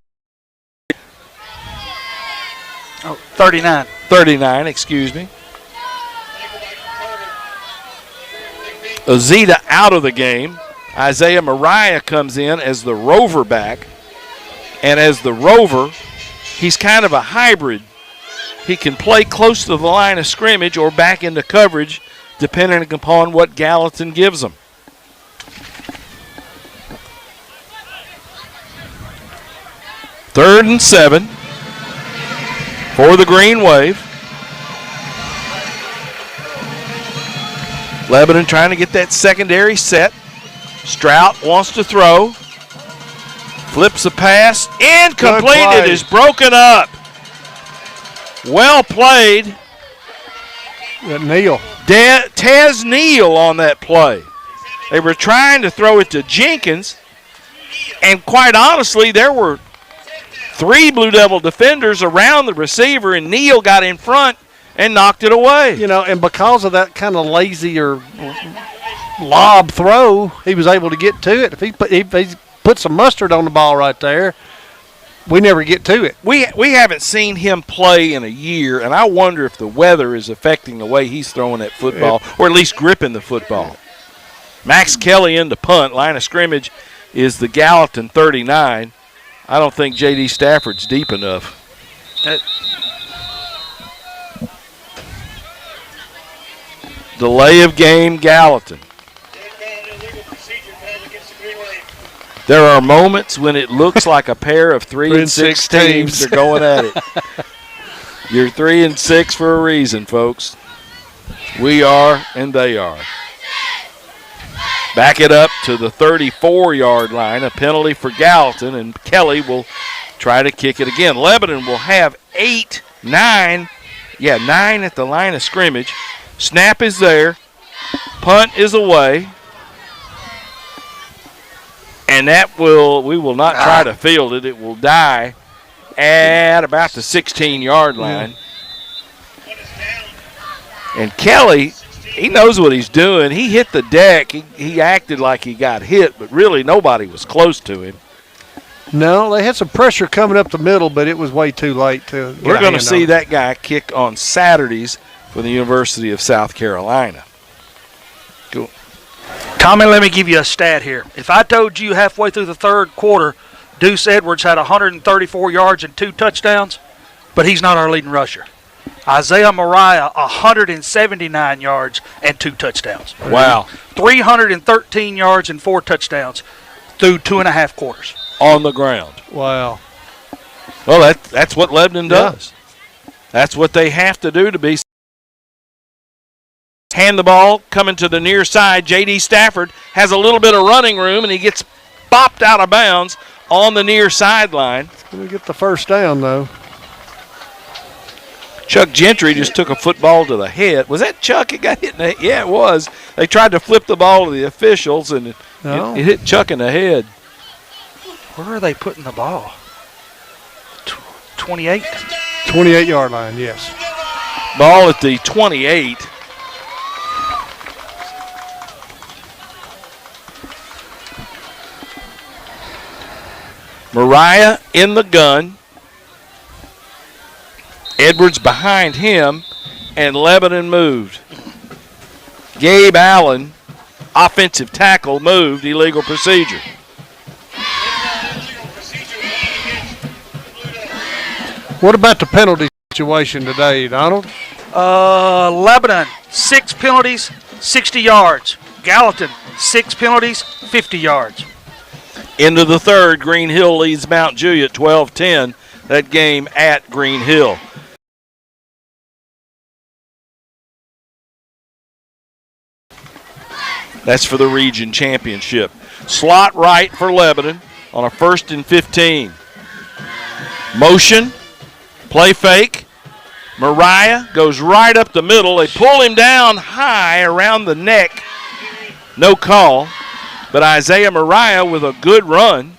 39. 39, excuse me. Ozita out of the game. Isaiah Mariah comes in as the rover back. And as the rover, he's kind of a hybrid. He can play close to the line of scrimmage or back into coverage, depending upon what Gallatin gives him. Third and 7 for the Green Wave. Lebanon trying to get that secondary set. Strout wants to throw. Flips a pass. Incomplete. It is broken up. Well played. Neal. Tez Neal on that play. They were trying to throw it to Jenkins. And quite honestly, there were 3 Blue Devil defenders around the receiver, and Neal got in front and knocked it away. You know, and because of that kind of lazy or lob throw, he was able to get to it. If he put some mustard on the ball right there, we never get to it. We haven't seen him play in a year, and I wonder if the weather is affecting the way he's throwing that football, or at least gripping the football. Max Kelly in the punt. Line of scrimmage is the Gallatin 39. I don't think J.D. Stafford's deep enough. Delay of game, Gallatin. There are moments when it looks like a pair of 3 and 6 teams are going at it. You're 3 and 6 for a reason, folks. We are and they are. Back it up to the 34-yard line. A penalty for Gallatin, and Kelly will try to kick it again. Lebanon will have 9 at the line of scrimmage. Snap is there. Punt is away. And we will not try to field it. It will die at about the 16-yard line. And Kelly, he knows what he's doing. He hit the deck. He acted like he got hit, but really nobody was close to him. No, they had some pressure coming up the middle, but it was way too late to get We're going to see that guy kick on Saturdays for the University of South Carolina. Cool. Tommy, let me give you a stat here. If I told you halfway through the third quarter Deuce Edwards had 134 yards and 2 touchdowns, but he's not our leading rusher. Isaiah Mariah, 179 yards and 2 touchdowns. Wow. 313 yards and 4 touchdowns through 2.5 quarters. On the ground. Wow. Well, that's what Lebanon does. That's what they have to do to be. Hand the ball, coming to the near side. J.D. Stafford has a little bit of running room, and he gets bopped out of bounds on the near sideline. It's going to get the first down, though. Chuck Gentry just took a football to the head. Was that Chuck? It got hit in the head? Yeah, it was. They tried to flip the ball to the officials, and it hit Chuck in the head. Where are they putting the ball? 28? 28-yard line, yes. Ball at the 28. Mariah in the gun. Edwards behind him, and Lebanon moved. Gabe Allen, offensive tackle, moved. Illegal procedure. What about the penalty situation today, Donald? Lebanon, 6 penalties, 60 yards. Gallatin, 6 penalties, 50 yards. Into the third, Green Hill leads Mount Juliet 12-10. That game at Green Hill. That's for the region championship. Slot right for Lebanon on a 1st and 15. Motion, play fake. Mariah goes right up the middle. They pull him down high around the neck. No call. But Isaiah Mariah with a good run.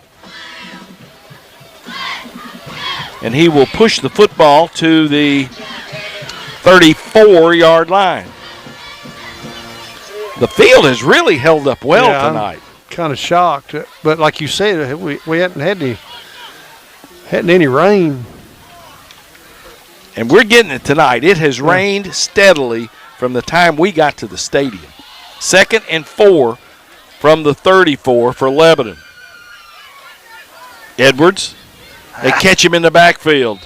And he will push the football to the 34-yard line. The field has really held up well tonight. I'm kind of shocked, but like you said, we hadn't had any rain. And we're getting it tonight. It has rained steadily from the time we got to the stadium. 2nd and 4 from the 34 for Lebanon. Edwards, they catch him in the backfield.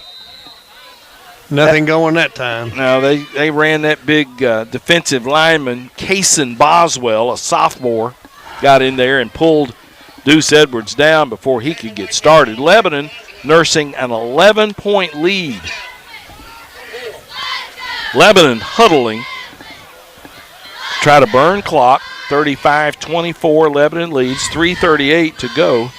Nothing going that time. No, they ran that big defensive lineman, Kaysen Boswell, a sophomore, got in there and pulled Deuce Edwards down before he could get started. Lebanon nursing an 11-point lead. Lebanon huddling, try to burn clock. 35-24, Lebanon leads, 3:38 to go.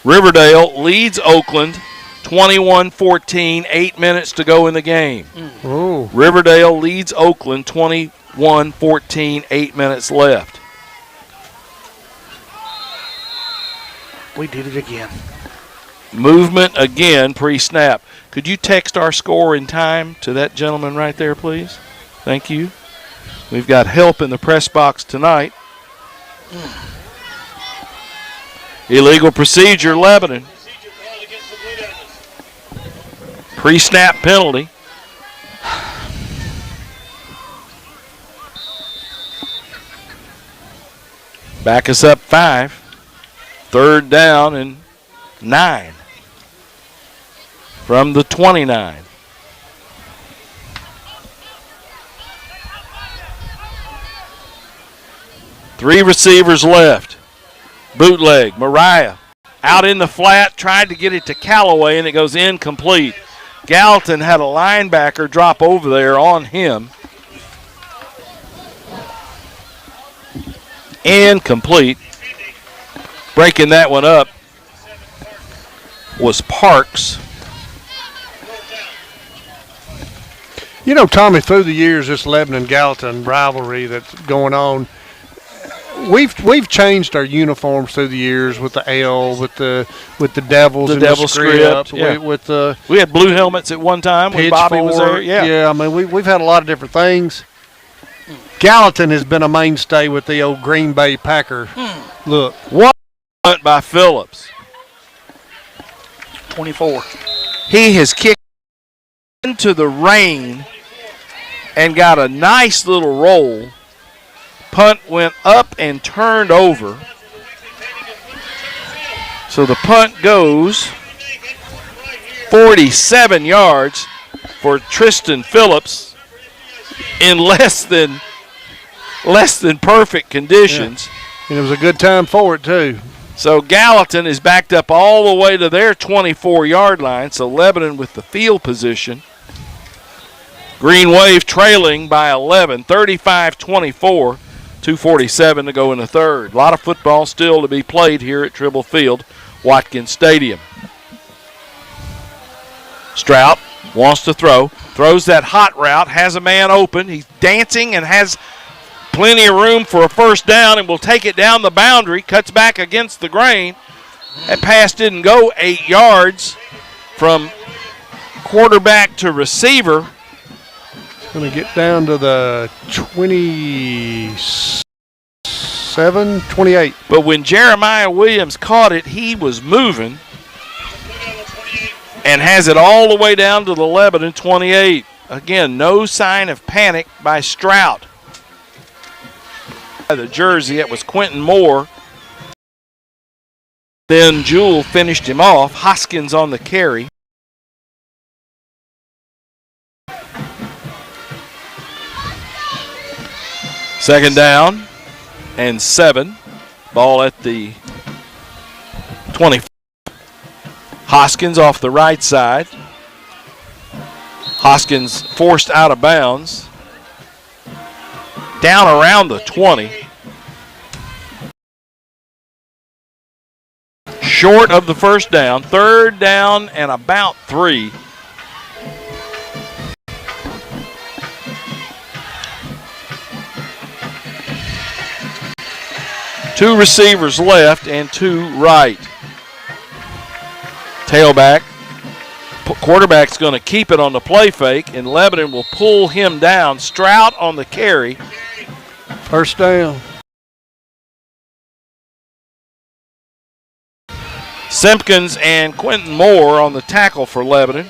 Riverdale leads Oakland 21-14, 8 minutes to go in the game. Riverdale leads Oakland 21-14, 8 minutes left. We did it again. Movement again pre-snap. Could you text our score in time to that gentleman right there, please? Thank you. We've got help in the press box tonight. Illegal procedure, Lebanon. Pre-snap penalty. Back us up 5. 3rd down and 9. From the 29. Three receivers left. Bootleg, Mariah out in the flat, tried to get it to Callaway, and it goes incomplete. Gallatin had a linebacker drop over there on him. Incomplete. Breaking that one up was Parks. You know, Tommy, through the years, this Lebanon-Gallatin rivalry that's going on, we've changed our uniforms through the years with the L, with the Devils, the and Devil the script. Yeah. With the we had blue helmets at one time when Bobby was there. Yeah. I mean we've had a lot of different things. Gallatin has been a mainstay with the old Green Bay Packer look. One punt by Phillips. 24. He has kicked into the rain and got a nice little roll. Punt went up and turned over. So the punt goes 47 yards for Tristan Phillips in less than perfect conditions. Yeah. And it was a good time for it too. So Gallatin is backed up all the way to their 24-yard line. So Lebanon with the field position. Green Wave trailing by 11, 35-24, 2:47 to go in the third. A lot of football still to be played here at Tribble Field, Watkins Stadium. Strout wants to throws that hot route, has a man open. He's dancing and has plenty of room for a first down and will take it down the boundary, cuts back against the grain. That pass didn't go 8 yards from quarterback to receiver. Going to get down to the 27, 28. But when Jeremiah Williams caught it, he was moving and has it all the way down to the Lebanon 28. Again, no sign of panic by Strout. The jersey, that was Quentin Moore. Then Jewell finished him off. Hoskins on the carry. Second down and 7. Ball at the 20. Hoskins off the right side. Hoskins forced out of bounds. Down around the 20. Short of the first down. Third down and about 3. Two receivers left and 2 right. Tailback. Quarterback's going to keep it on the play fake, and Lebanon will pull him down. Strout on the carry. First down. Simpkins and Quentin Moore on the tackle for Lebanon.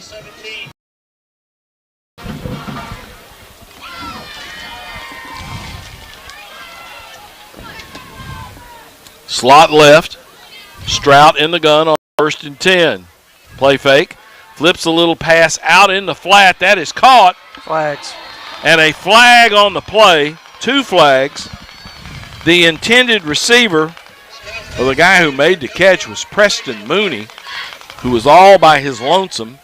Slot left. Strout in the gun on 1st and 10. Play fake. Flips a little pass out in the flat. That is caught. Flags. And a flag on the play. 2 flags. The intended receiver, or the guy who made the catch, was Preston Mooney, who was all by his lonesome.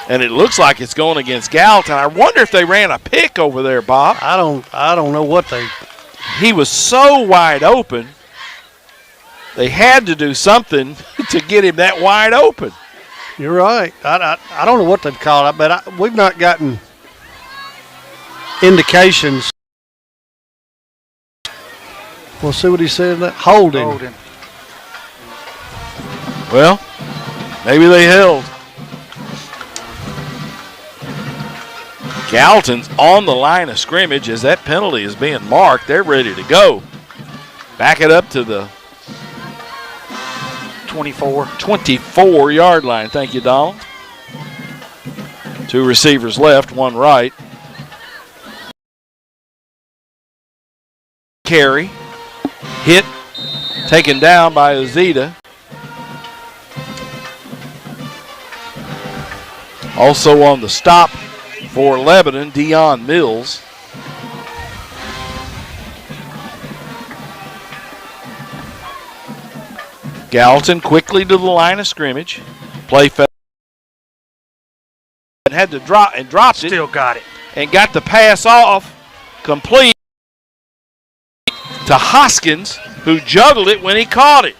And it looks like it's going against Gallatin. I wonder if they ran a pick over there, Bob. I don't know what they. He was so wide open. They had to do something to get him that wide open. You're right. I don't know what they've called it, but we've not gotten indications. We'll see what he said. Holding. Well, maybe they held. Gallatin's on the line of scrimmage as that penalty is being marked. They're ready to go. Back it up to the 24-yard line. Thank you, Donald. 2 receivers left, 1 right. Carry. Hit. Taken down by Ozita. Also on the stop for Lebanon, Dion Mills. Gallatin quickly to the line of scrimmage. Play fell. And had to drop and dropped it. Still got it. And got the pass off complete to Hoskins, who juggled it when he caught it.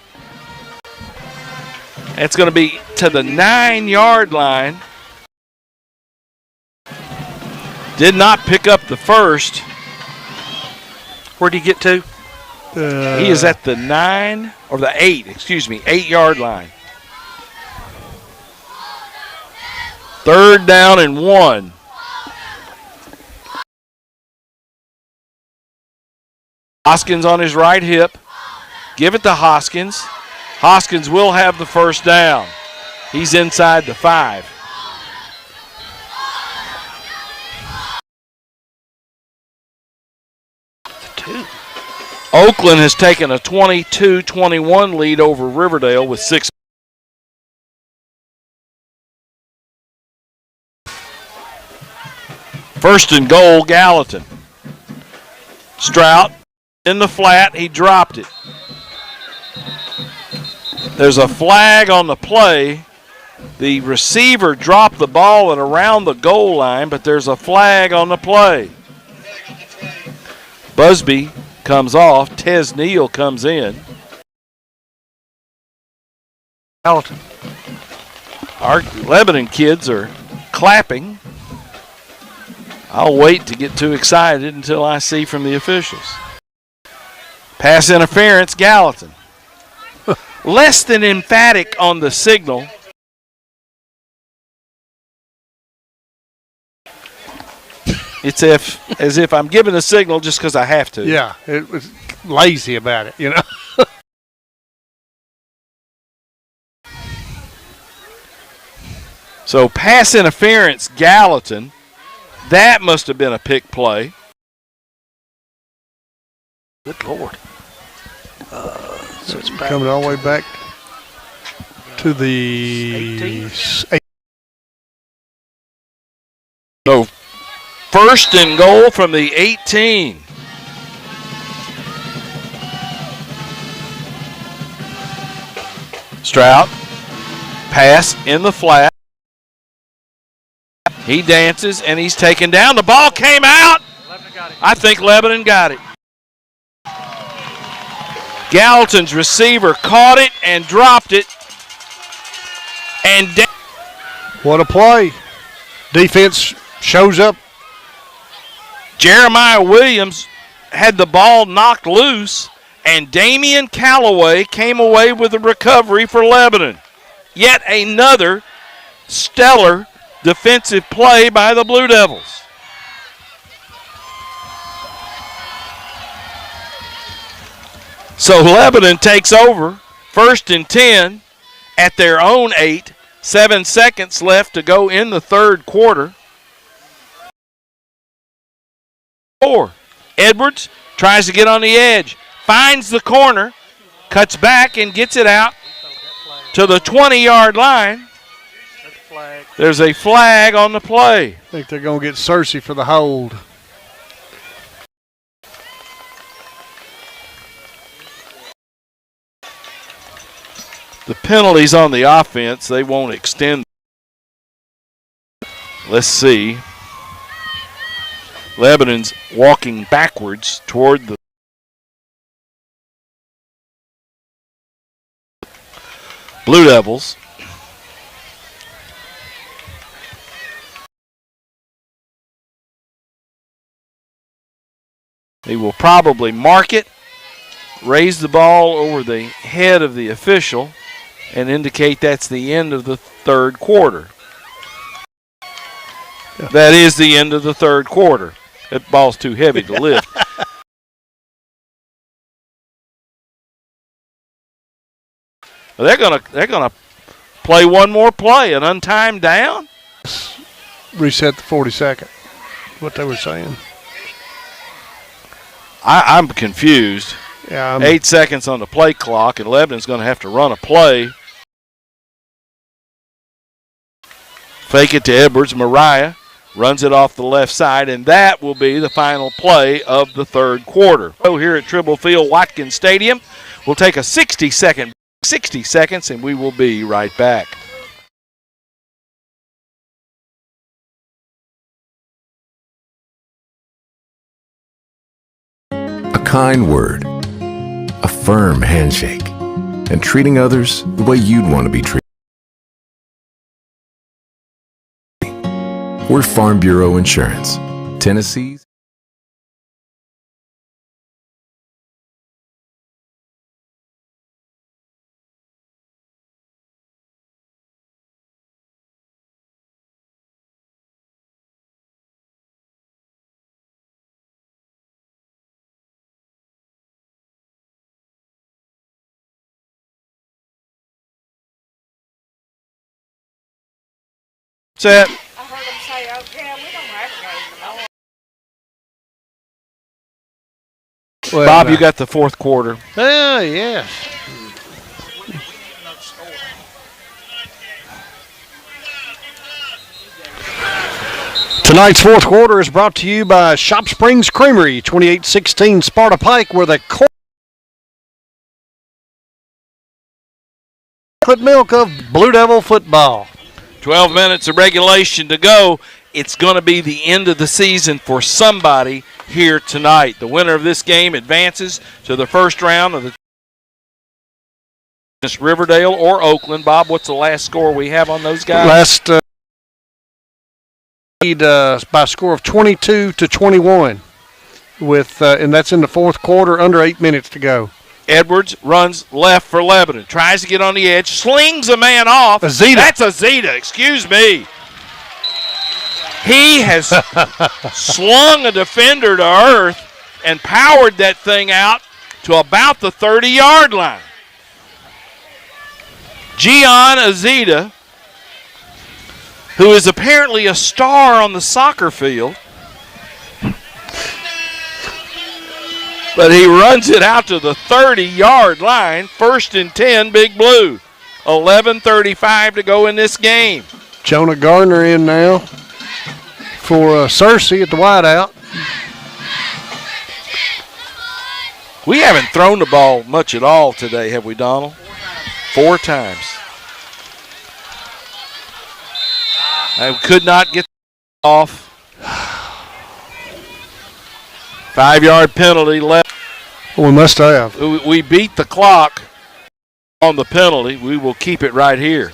It's going to be to the 9-yard line. Did not pick up the first. Where'd he get to? He is at the 9 or the 8, excuse me, 8-yard line. 3rd down and 1. Hoskins on his right hip. Give it to Hoskins. Hoskins will have the 1st down. He's inside the 5. Oakland has taken a 22-21 lead over Riverdale with 6. First and goal, Gallatin. Strout in the flat, he dropped it. There's a flag on the play. The receiver dropped the ball at around the goal line, but there's a flag on the play. Busby comes off. Tez Neal comes in. Gallatin. Our Lebanon kids are clapping. I'll wait to get too excited until I see from the officials. Pass interference, Gallatin. Less than emphatic on the signal. It's as if I'm giving a signal just because I have to. Yeah, it was lazy about it, you know. So pass interference, Gallatin. That must have been a pick play. Good Lord. So it's coming all the way back to the 18. So first and goal from the 18. Strout. Pass in the flat. He dances and he's taken down. The ball came out. I think Lebanon got it. Gallatin's receiver caught it and dropped it. And what a play. Defense shows up. Jeremiah Williams had the ball knocked loose, and Damian Calloway came away with a recovery for Lebanon. Yet another stellar defensive play by the Blue Devils. So Lebanon takes over, 1st and 10 at their own 8. 7 seconds left to go in the 3rd quarter. Edwards tries to get on the edge, finds the corner, cuts back and gets it out to the 20-yard line. There's a flag on the play. I think they're going to get Cersei for the hold. The penalties on the offense, they won't extend. Let's see. Lebanon's walking backwards toward the Blue Devils. They will probably mark it, raise the ball over the head of the official, and indicate that's the end of the 3rd quarter. Yeah. That is the end of the 3rd quarter. That ball's too heavy to lift. They're gonna play one more play, an untimed down. Reset the 42nd. What they were saying. I'm confused. Yeah, 8 seconds on the play clock, and Lebanon's going to have to run a play. Fake it to Edwards. Mariah runs it off the left side, and that will be the final play of the 3rd quarter. So here at Tribble Field Watkins Stadium, we'll take a 60 seconds, and we will be right back. A kind word, a firm handshake, and treating others the way you'd want to be treated. We're Farm Bureau Insurance, Tennessee's Set. I heard them say, oh, yeah, we don't have a game tomorrow. Well, Bob, you got the fourth quarter. Oh, yes. Tonight's fourth quarter is brought to you by Shop Springs Creamery, 2816 Sparta Pike, where the chocolate milk of Blue Devil football. 12 minutes of regulation to go. It's going to be the end of the season for somebody here tonight. The winner of this game advances to the first round of the Riverdale or Oakland. Bob, what's the last score we have on those guys? Last lead by a score of 22-21, with and that's in the fourth quarter, under 8 minutes to go. Edwards runs left for Lebanon, tries to get on the edge, slings a man off. Azita. That's Azita, excuse me. He has slung a defender to earth and powered that thing out to about the 30-yard line. Gian Azita, who is apparently a star on the soccer field, but he runs it out to the 30-yard line. 1st and 10, Big Blue. 11:35 to go in this game. Jonah Gardner in now for Cersei at the wideout. We haven't thrown the ball much at all today, have we, Donald? 4 times. I could not get off. 5-yard penalty left. We must have. We beat the clock on the penalty. We will keep it right here.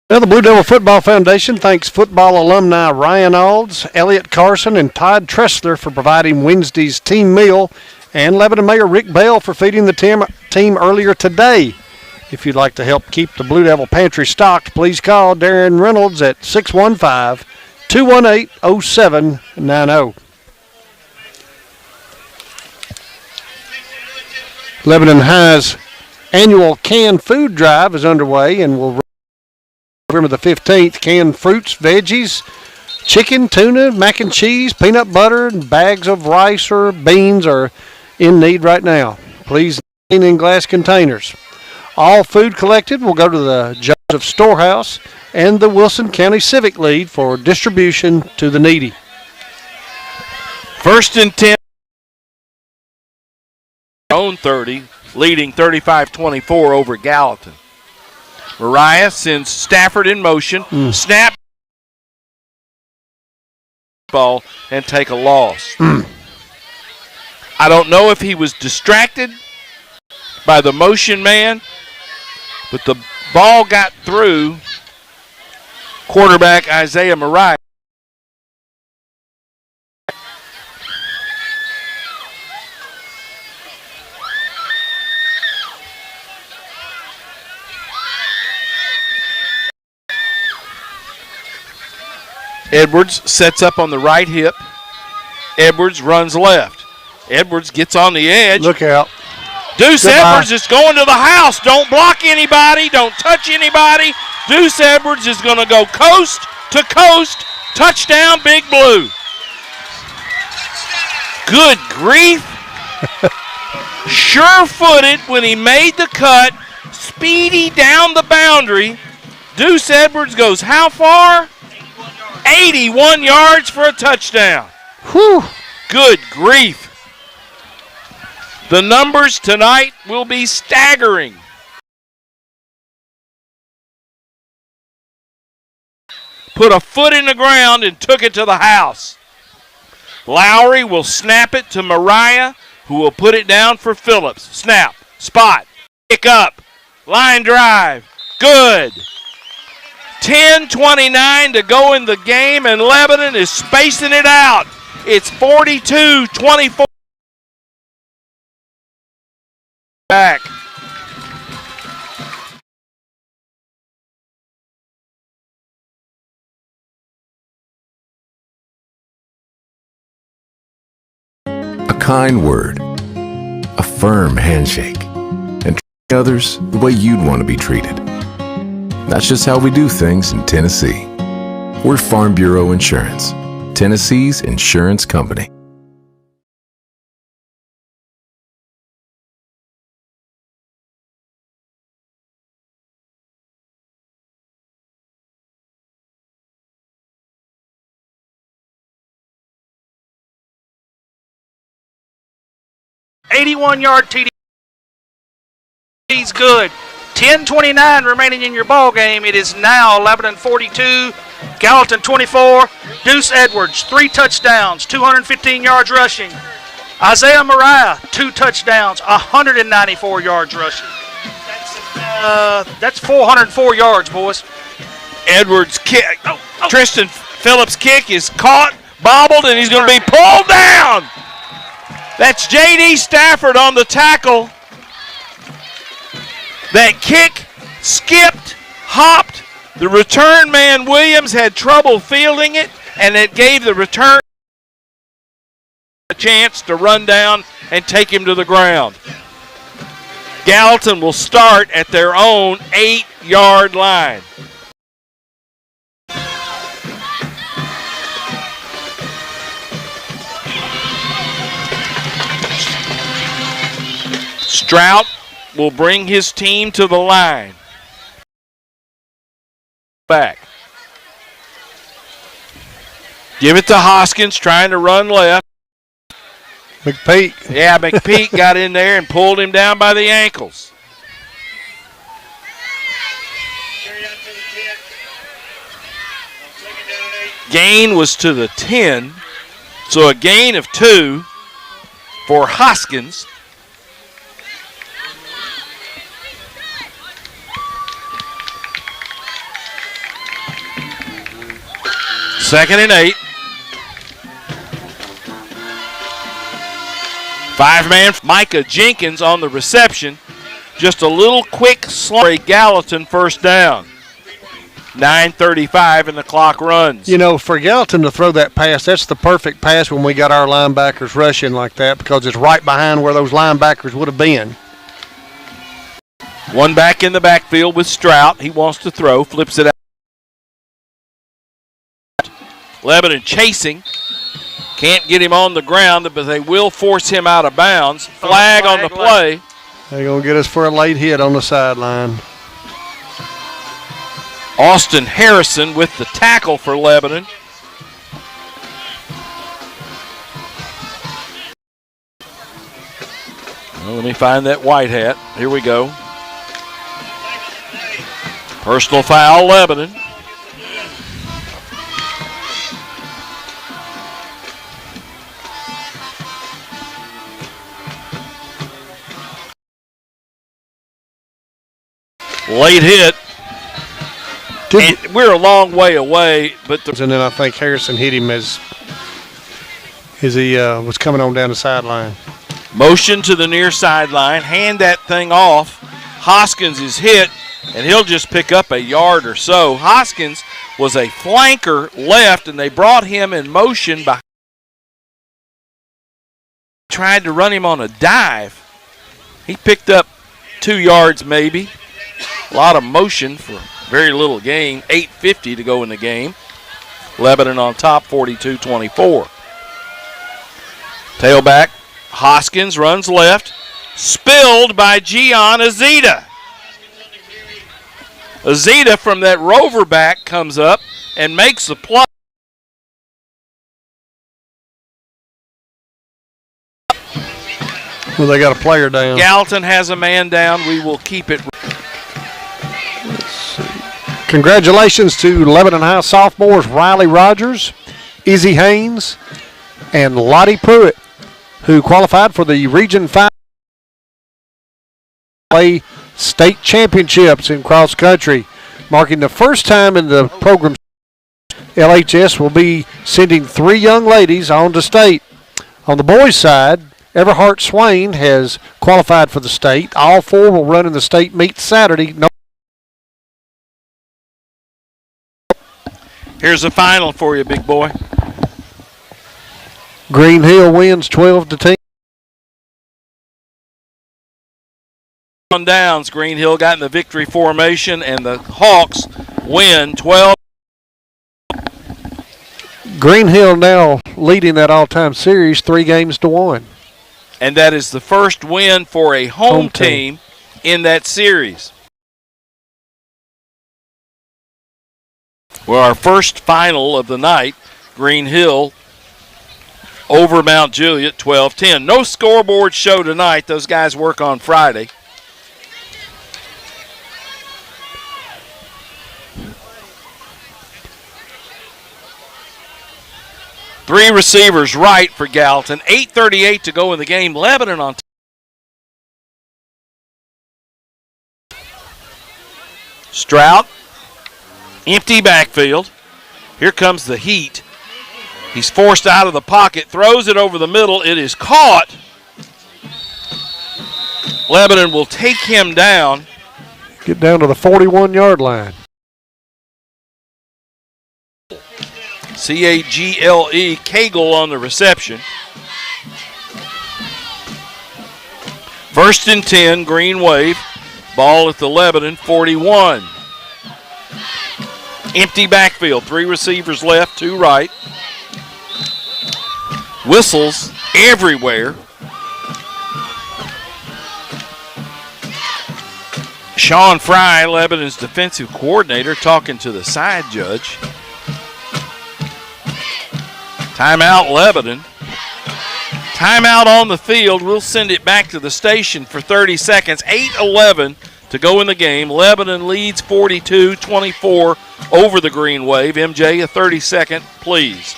Now, the Blue Devil Football Foundation thanks football alumni Ryan Alds, Elliot Carson, and Todd Tressler for providing Wednesday's team meal, and Lebanon Mayor Rick Bell for feeding the team earlier today. If you'd like to help keep the Blue Devil pantry stocked, please call Darren Reynolds at 615-218-0790. Lebanon High's annual canned food drive is underway and will November the 15th. Canned fruits, veggies, chicken, tuna, mac and cheese, peanut butter, and bags of rice or beans are in need right now. Please clean in glass containers. All food collected will go to the Joseph Storehouse and the Wilson County Civic League for distribution to the needy. 1st and 10. Own 30, leading 35-24 over Gallatin. Mariah sends Stafford in motion, snap ball, and take a loss. I don't know if he was distracted by the motion man, but the ball got through quarterback Isaiah Mariah. Edwards sets up on the right hip. Edwards runs left. Edwards gets on the edge. Look out. Deuce Edwards is going to the house. Don't block anybody. Don't touch anybody. Deuce Edwards is going to go coast to coast. Touchdown, Big Blue. Good grief. Sure-footed when he made the cut. Speedy down the boundary. Deuce Edwards goes how far? 81 yards for a touchdown. Whew. Good grief. The numbers tonight will be staggering. Put a foot in the ground and took it to the house. Lowry will snap it to Mariah, who will put it down for Phillips. Snap, spot, pick up, line drive. Good. 10:29 to go in the game, and Lebanon is spacing it out. It's 42-24. Back. A kind word, a firm handshake, and treating others the way you'd want to be treated. That's just how we do things in Tennessee. We're Farm Bureau Insurance, Tennessee's insurance company. '81-yard TD. He's good. 10:29 remaining in your ball game. It is now Lebanon 42, Gallatin 24. Deuce Edwards, 3 touchdowns, 215 yards rushing. Isaiah Mariah, 2 touchdowns, 194 yards rushing. That's 404 yards, boys. Edwards kick. Tristan Phillips' kick is caught, bobbled, and he's going to be pulled down. That's J.D. Stafford on the tackle. That kick skipped, hopped. The return man, Williams, had trouble fielding it, and it gave the return a chance to run down and take him to the ground. Gallatin will start at their own 8-yard line. Strout will bring his team to the line. Back. Give it to Hoskins, trying to run left. McPeak. Yeah, McPeak got in there and pulled him down by the ankles. Gain was to the 10, so a gain of 2 for Hoskins. Second and 8. 5-man Micah Jenkins on the reception. Just a little quick slurry. Gallatin first down. 9:35 and the clock runs. You know, for Gallatin to throw that pass, that's the perfect pass when we got our linebackers rushing like that, because it's right behind where those linebackers would have been. One back in the backfield with Strout. He wants to throw, flips it out. Lebanon chasing. Can't get him on the ground, but they will force him out of bounds. Flag on the play. They're going to get us for a late hit on the sideline. Austin Harrison with the tackle for Lebanon. Well, let me find that white hat. Here we go. Personal foul, Lebanon. Late hit. We're a long way away, but and then I think Harrison hit him as he was coming on down the sideline. Motion to the near sideline, hand that thing off. Hoskins is hit, and he'll just pick up a yard or so. Hoskins was a flanker left, and they brought him in motion by tried to run him on a dive. He picked up 2 yards maybe. A lot of motion for very little gain. 8:50 to go in the game. Lebanon on top, 42-24. Tailback, Hoskins runs left. Spilled by Gian Azita. Azita from that rover back comes up and makes the play. Well, they got a player down. Gallatin has a man down. We will keep it. Congratulations to Lebanon High sophomores Riley Rogers, Izzy Haynes, and Lottie Pruitt, who qualified for the Region 5 state championships in cross country, marking the first time in the program. LHS will be sending 3 young ladies on to state. On the boys' side, Everhart Swain has qualified for the state. All 4 will run in the state meet Saturday. Here's the final for you, big boy. Green Hill wins 12-10. On downs, Green Hill got in the victory formation, and the Hawks win 12. Green Hill now leading that all-time series 3-1. And that is the first win for a home team in that series. Well, our first final of the night, Green Hill over Mount Juliet 12-10. No scoreboard show tonight. Those guys work on Friday. Three receivers right for Gallatin. 8:38 to go in the game. Lebanon on Strout. Empty backfield. Here comes the heat. He's forced out of the pocket. Throws it over the middle. It is caught. Lebanon will take him down. Get down to the 41-yard line. C-A-G-L-E, Cagle on the reception. 1st and 10, Green Wave. Ball at the Lebanon 41. Empty backfield, 3 receivers left, 2 right. Whistles everywhere. Sean Fry, Lebanon's defensive coordinator, talking to the side judge. Timeout, Lebanon. Timeout on the field. We'll send it back to the station for 30 seconds. 8:11 to go in the game. Lebanon leads 42-24 over the Green Wave. MJ, a 30-second, please.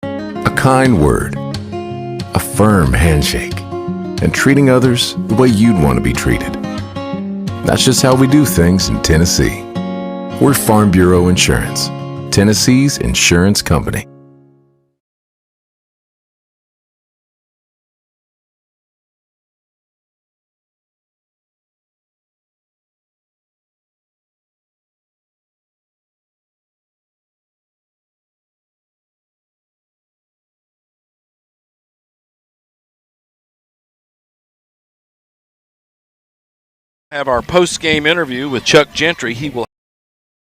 A kind word, a firm handshake, and treating others the way you'd want to be treated. That's just how we do things in Tennessee. We're Farm Bureau Insurance, Tennessee's insurance company. Have our post-game interview with Chuck Gentry. He will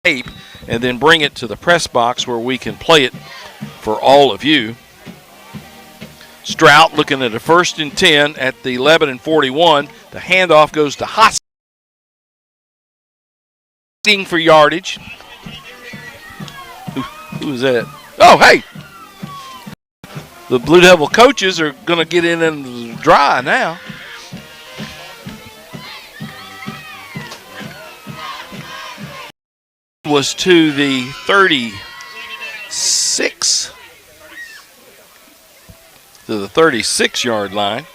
tape and then bring it to the press box where we can play it for all of you. Strout looking at a 1st and 10 at the Lebanon 41. The handoff goes to Hoskins for yardage. Who is that? Oh, hey! The Blue Devil coaches are going to get in the dry now. Was to the 36 to the 36-yard line.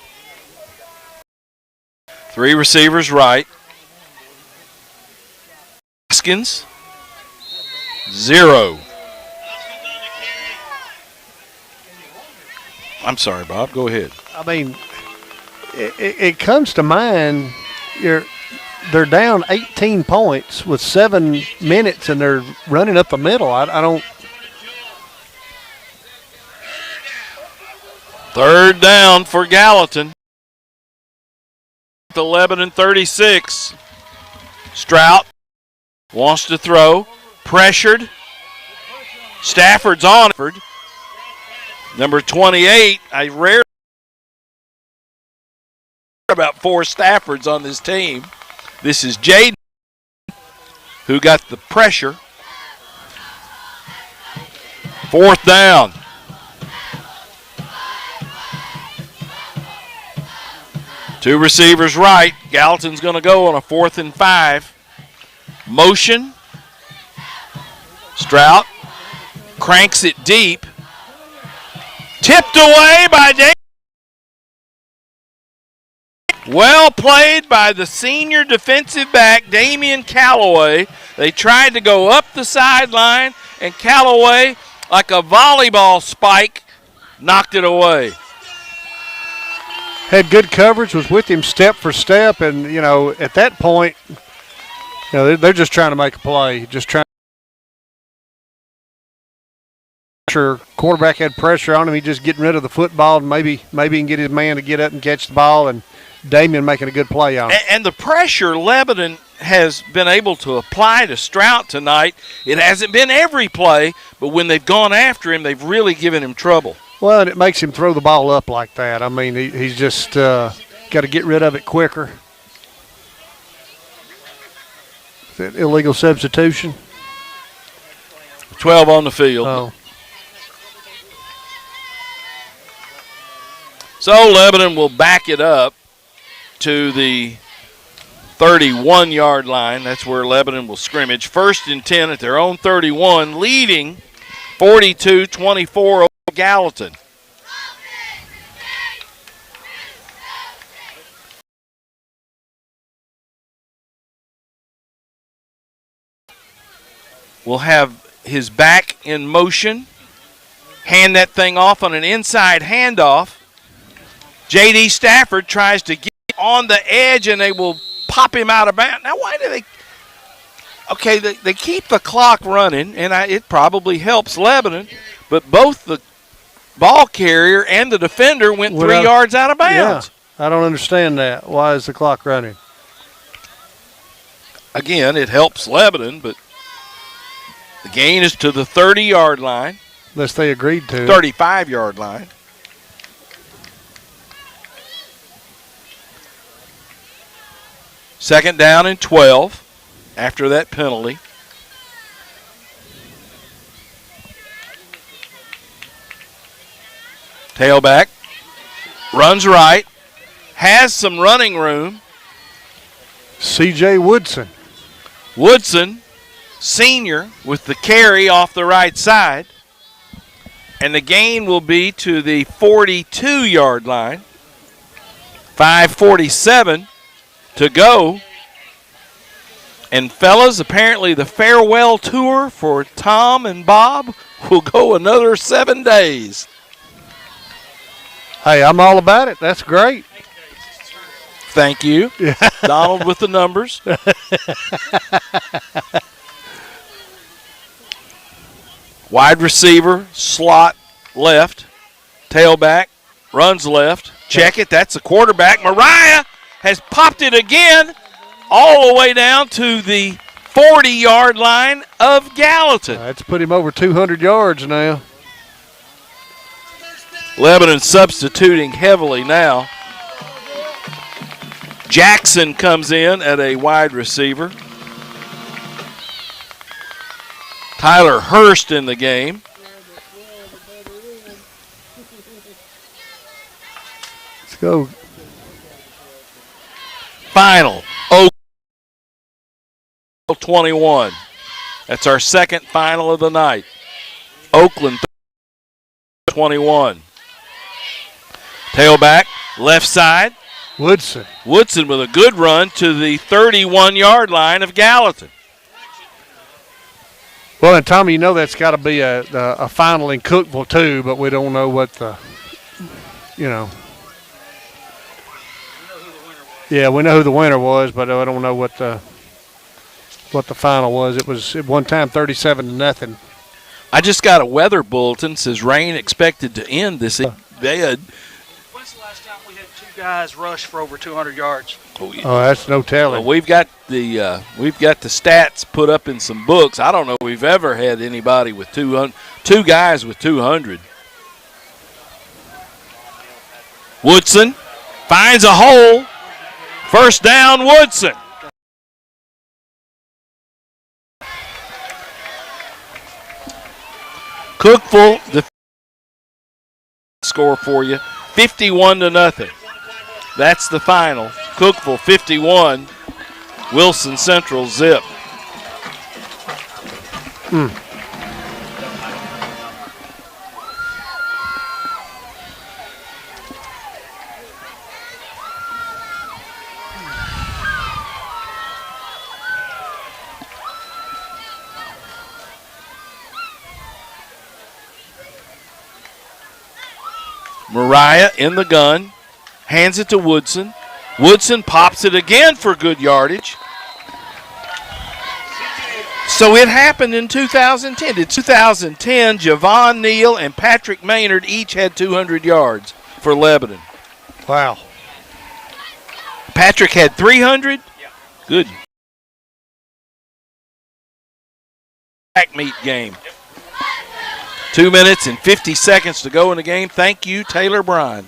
3 receivers right. Hoskins 0. I'm sorry, Bob. Go ahead. I mean, it comes to mind. They're down 18 points with 7 minutes, and they're running up the middle. I don't. 3rd down for Gallatin. The Lebanon 36. Strout wants to throw. Pressured. Stafford's on. Number 28. I rarely hear about 4 Staffords on this team. This is Jaden who got the pressure. 4th down. Two receivers right. Gallatin's going to go on a 4th and 5. Motion. Strout cranks it deep. Tipped away by Jaden. Well played by the senior defensive back, Damian Calloway. They tried to go up the sideline, and Calloway, like a volleyball spike, knocked it away. Had good coverage, was with him step for step, and, at that point, they're just trying to make a play, just trying. pressure. Quarterback had pressure on him. He just getting rid of the football, and maybe he can get his man to get up and catch the ball, and Damian making a good play on it. And the pressure Lebanon has been able to apply to Strout tonight, it hasn't been every play, but when they've gone after him, they've really given him trouble. Well, and it makes him throw the ball up like that. I mean, he's just got to get rid of it quicker. Is that illegal substitution? 12 on the field. Oh. So Lebanon will back it up to the 31-yard line. That's where Lebanon will scrimmage. 1st and 10 at their own 31, leading 42-24 over Gallatin. Will have his back in motion. Hand that thing off on an inside handoff. J.D. Stafford tries to get on the edge, and they will pop him out of bounds. Now, why do they? Okay, they keep the clock running, and it probably helps Lebanon, but both the ball carrier and the defender went 3 yards out of bounds. Yeah, I don't understand that. Why is the clock running? Again, it helps Lebanon, but the gain is to the 30-yard line. Unless they agreed to. 35-yard line. Second down and 12 after that penalty. Tailback runs right, has some running room. C.J. Woodson. Woodson, senior, with the carry off the right side. And the gain will be to the 42-yard line. 5:47 to go. And fellas, apparently the farewell tour for Tom and Bob will go another 7 days. Hey, I'm all about it. That's great. Thank you. Donald with the numbers. Wide receiver, slot left. Tailback, runs left. Check it. That's the quarterback. Mariah has popped it again all the way down to the 40-yard line of Gallatin. That's put him over 200 yards now. Lebanon substituting heavily now. Jackson comes in at a wide receiver. Tyler Hurst in the game. Let's go. Final. Oakland 21. That's our second final of the night. Oakland 21. Tailback, left side. Woodson. Woodson with a good run to the 31-yard line of Gallatin. Well, and Tommy, you know that's got to be a final in Cookeville too, but we don't know what the, you know. Yeah, we know who the winner was, but I don't know what the final was. It was at one time 37-0. I just got a weather bulletin. Says rain expected to end this bed. When's the last time we had 2 guys rush for over 200 yards? Oh, yeah. Oh, that's no telling. Well, we've got the stats put up in some books. I don't know if we've ever had anybody with 200, 2 guys with 200. Woodson finds a hole. First down, Woodson. Cookeville the score for you, 51-0. That's the final. Cookeville 51, Wilson Central zip. Mariah in the gun, hands it to Woodson. Woodson pops it again for good yardage. So it happened in 2010. In 2010, Javon Neal and Patrick Maynard each had 200 yards for Lebanon. Wow. Patrick had 300? Yeah. Good. Track meet game. 2 minutes and 50 seconds to go in the game. Thank you, Taylor Bryan.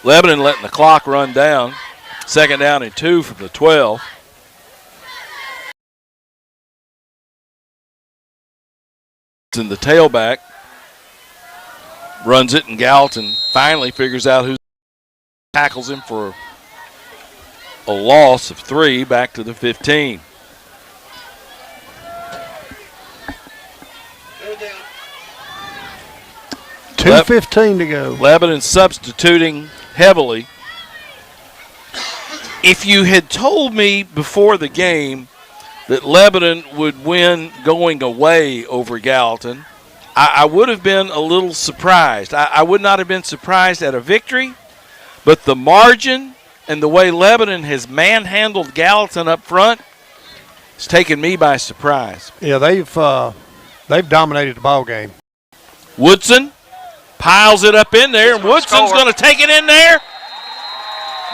Lebanon letting the clock run down. 2nd down and 2 from the 12. And the tailback runs it, and Gallatin finally figures out who tackles him for a loss of 3 back to the 15. $2:15 to go. Lebanon substituting heavily. If you had told me before the game that Lebanon would win going away over Gallatin, I would have been a little surprised. I would not have been surprised at a victory, but the margin and the way Lebanon has manhandled Gallatin up front has taken me by surprise. Yeah, they've dominated the ball game. Woodson piles it up in there, and Woodson's going to take it in there.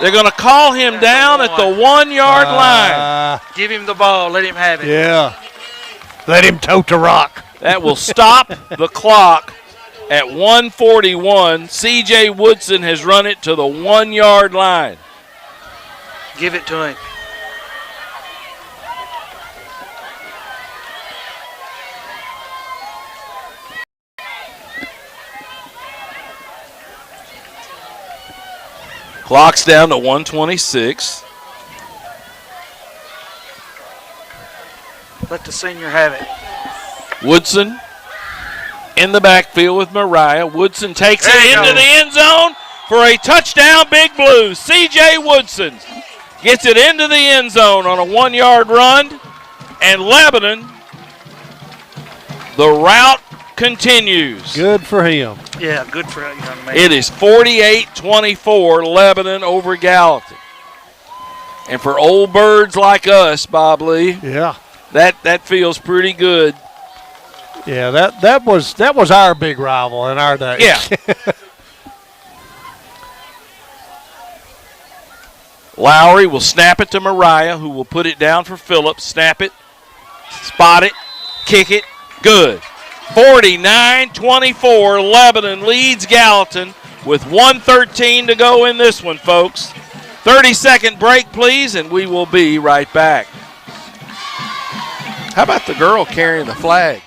They're going to call him down at the 1-yard line. Give him the ball. Let him have it. Yeah. Let him tote the rock. That will stop the clock at 1:41. C.J. Woodson has run it to the 1-yard line. Give it to him. Clock's down to 1:26. Let the senior have it. Woodson in the backfield with Mariah. Woodson takes it into the end zone for a touchdown, Big Blue. C.J. Woodson gets it into the end zone on a 1-yard run, and Lebanon, the route continues. Good for him. Yeah, good for that young man. It is 48-24 Lebanon over Gallatin. And for old birds like us, Bob Lee, yeah, that feels pretty good. Yeah, that was our big rival in our day. Yeah. Lowry will snap it to Mariah, who will put it down for Phillips. Snap it, spot it, kick it, good. 49-24, Lebanon leads Gallatin with 1:13 to go in this one, folks. 30-second break, please, and we will be right back. How about the girl carrying the flag?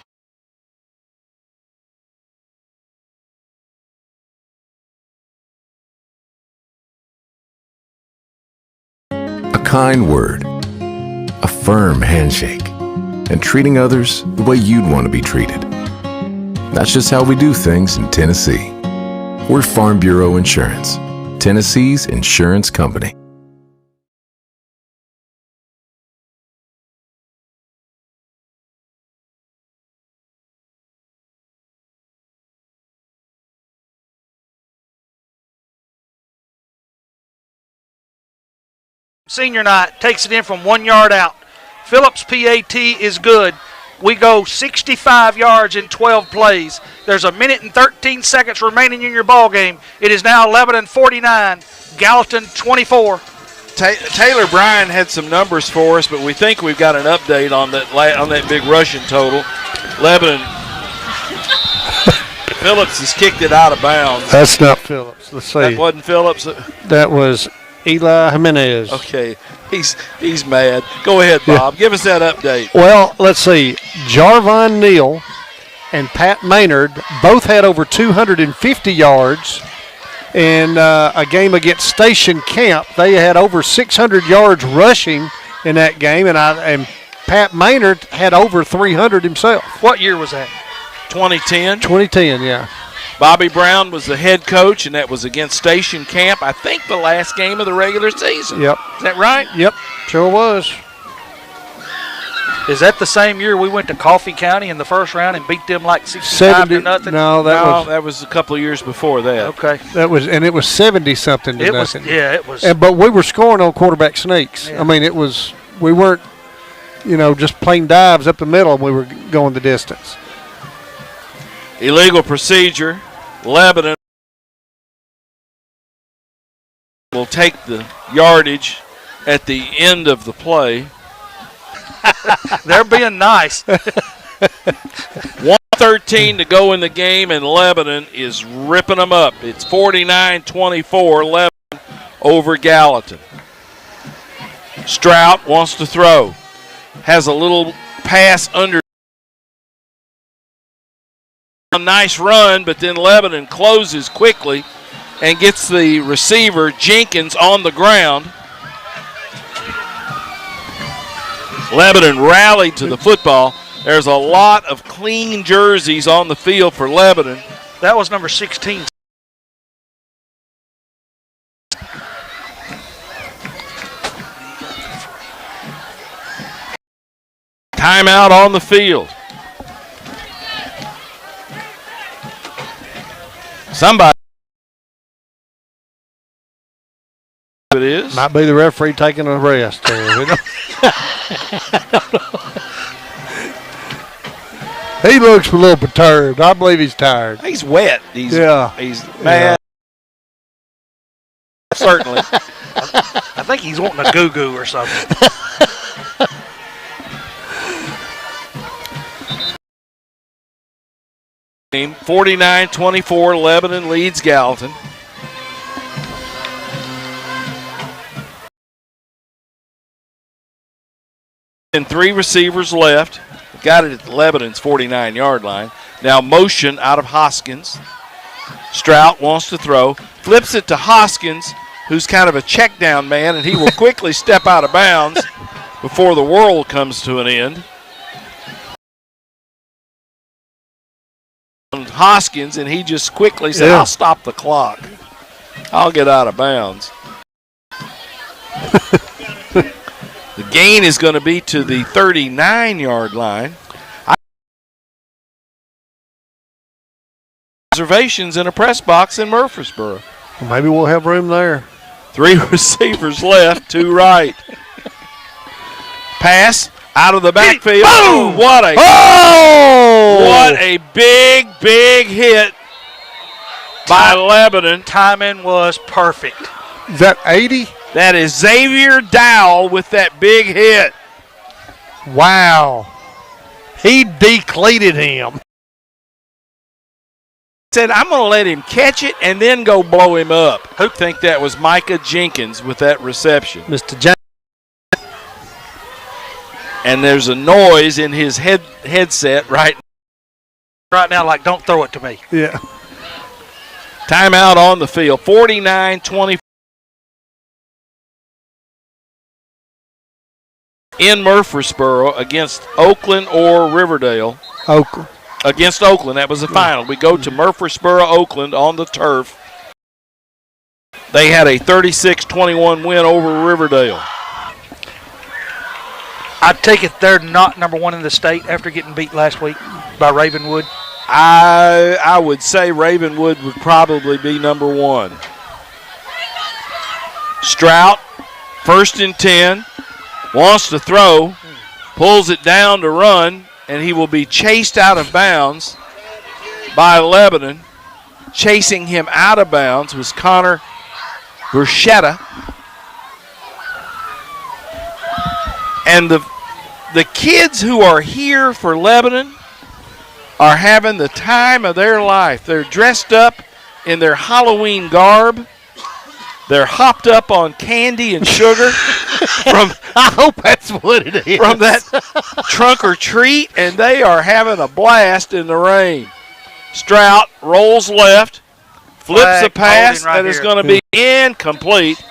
A kind word, a firm handshake, and treating others the way you'd want to be treated. That's just how we do things in Tennessee. We're Farm Bureau Insurance, Tennessee's insurance company. Senior night takes it in from 1 yard out. Phillips' PAT is good. We go 65 yards in 12 plays. There's a minute and 13 seconds remaining in your ball game. It is now Lebanon 49, Gallatin 24. Taylor Bryan had some numbers for us, but we think we've got an update on that big rushing total. Lebanon. Phillips has kicked it out of bounds. That's not Phillips. Let's see. That wasn't Phillips. That was Eli Jimenez. Okay, he's mad. Go ahead, Bob. Yeah. Give us that update. Well, let's see. Jarvon Neal and Pat Maynard both had over 250 yards. In a game against Station Camp, they had over 600 yards rushing in that game, and Pat Maynard had over 300 himself. What year was that? 2010. 2010, yeah. Bobby Brown was the head coach, and that was against Station Camp, I think the last game of the regular season. Yep. Is that right? Yep, sure was. Is that the same year we went to Coffee County in the first round and beat them like 65 to nothing? No, that was a couple of years before that. Okay. It was 70 something to nothing. It was. But we were scoring on quarterback sneaks. Yeah. I mean, we weren't, just plain dives up the middle, and we were going the distance. Illegal procedure. Lebanon will take the yardage at the end of the play. They're being nice. 1:13 to go in the game, and Lebanon is ripping them up. It's 49-24, Lebanon over Gallatin. Strout wants to throw. Has a little pass under. A nice run, but then Lebanon closes quickly and gets the receiver, Jenkins, on the ground. Lebanon rallied to the football. There's a lot of clean jerseys on the field for Lebanon. That was number 16. Timeout on the field. Somebody. It is. Might be the referee taking a rest. He looks a little perturbed. I believe he's tired. He's wet. He's mad. Yeah. Certainly. I think he's wanting a goo-goo or something. 49-24, Lebanon leads Gallatin. And 3 receivers left. Got it at Lebanon's 49-yard line. Now motion out of Hoskins. Strout wants to throw. Flips it to Hoskins, who's kind of a check down man, and he will quickly step out of bounds before the world comes to an end. Hoskins, and he just quickly said, I'll stop the clock. I'll get out of bounds. The gain is going to be to the 39-yard line. Reservations in a press box in Murfreesboro. Well, maybe we'll have room there. 3 receivers left, 2 right. Pass out of the backfield. Boom! What a big hit by Lebanon. Timing was perfect. Is that 80? That is Xavier Dowell with that big hit. Wow. He decleated him. Said, I'm going to let him catch it and then go blow him up. Who think that was Micah Jenkins with that reception? Mr. Jenkins. And there's a noise in his headset right now, like, don't throw it to me. Yeah. Timeout on the field, 49-24. In Murfreesboro against Oakland or Riverdale. Oakland. Against Oakland, that was the final. We go to Murfreesboro, Oakland on the turf. They had a 36-21 win over Riverdale. I take it they're not number 1 in the state after getting beat last week by Ravenwood. I would say Ravenwood would probably be number 1. Strout, 1st and 10, wants to throw, pulls it down to run, and he will be chased out of bounds by Lebanon. Chasing him out of bounds was Connor Bruschetta. And the kids who are here for Lebanon are having the time of their life. They're dressed up in their Halloween garb. They're hopped up on candy and sugar from I hope that's what it is. From that trunk or treat, and they are having a blast in the rain. Strout rolls left, flips a pass that is going to be incomplete.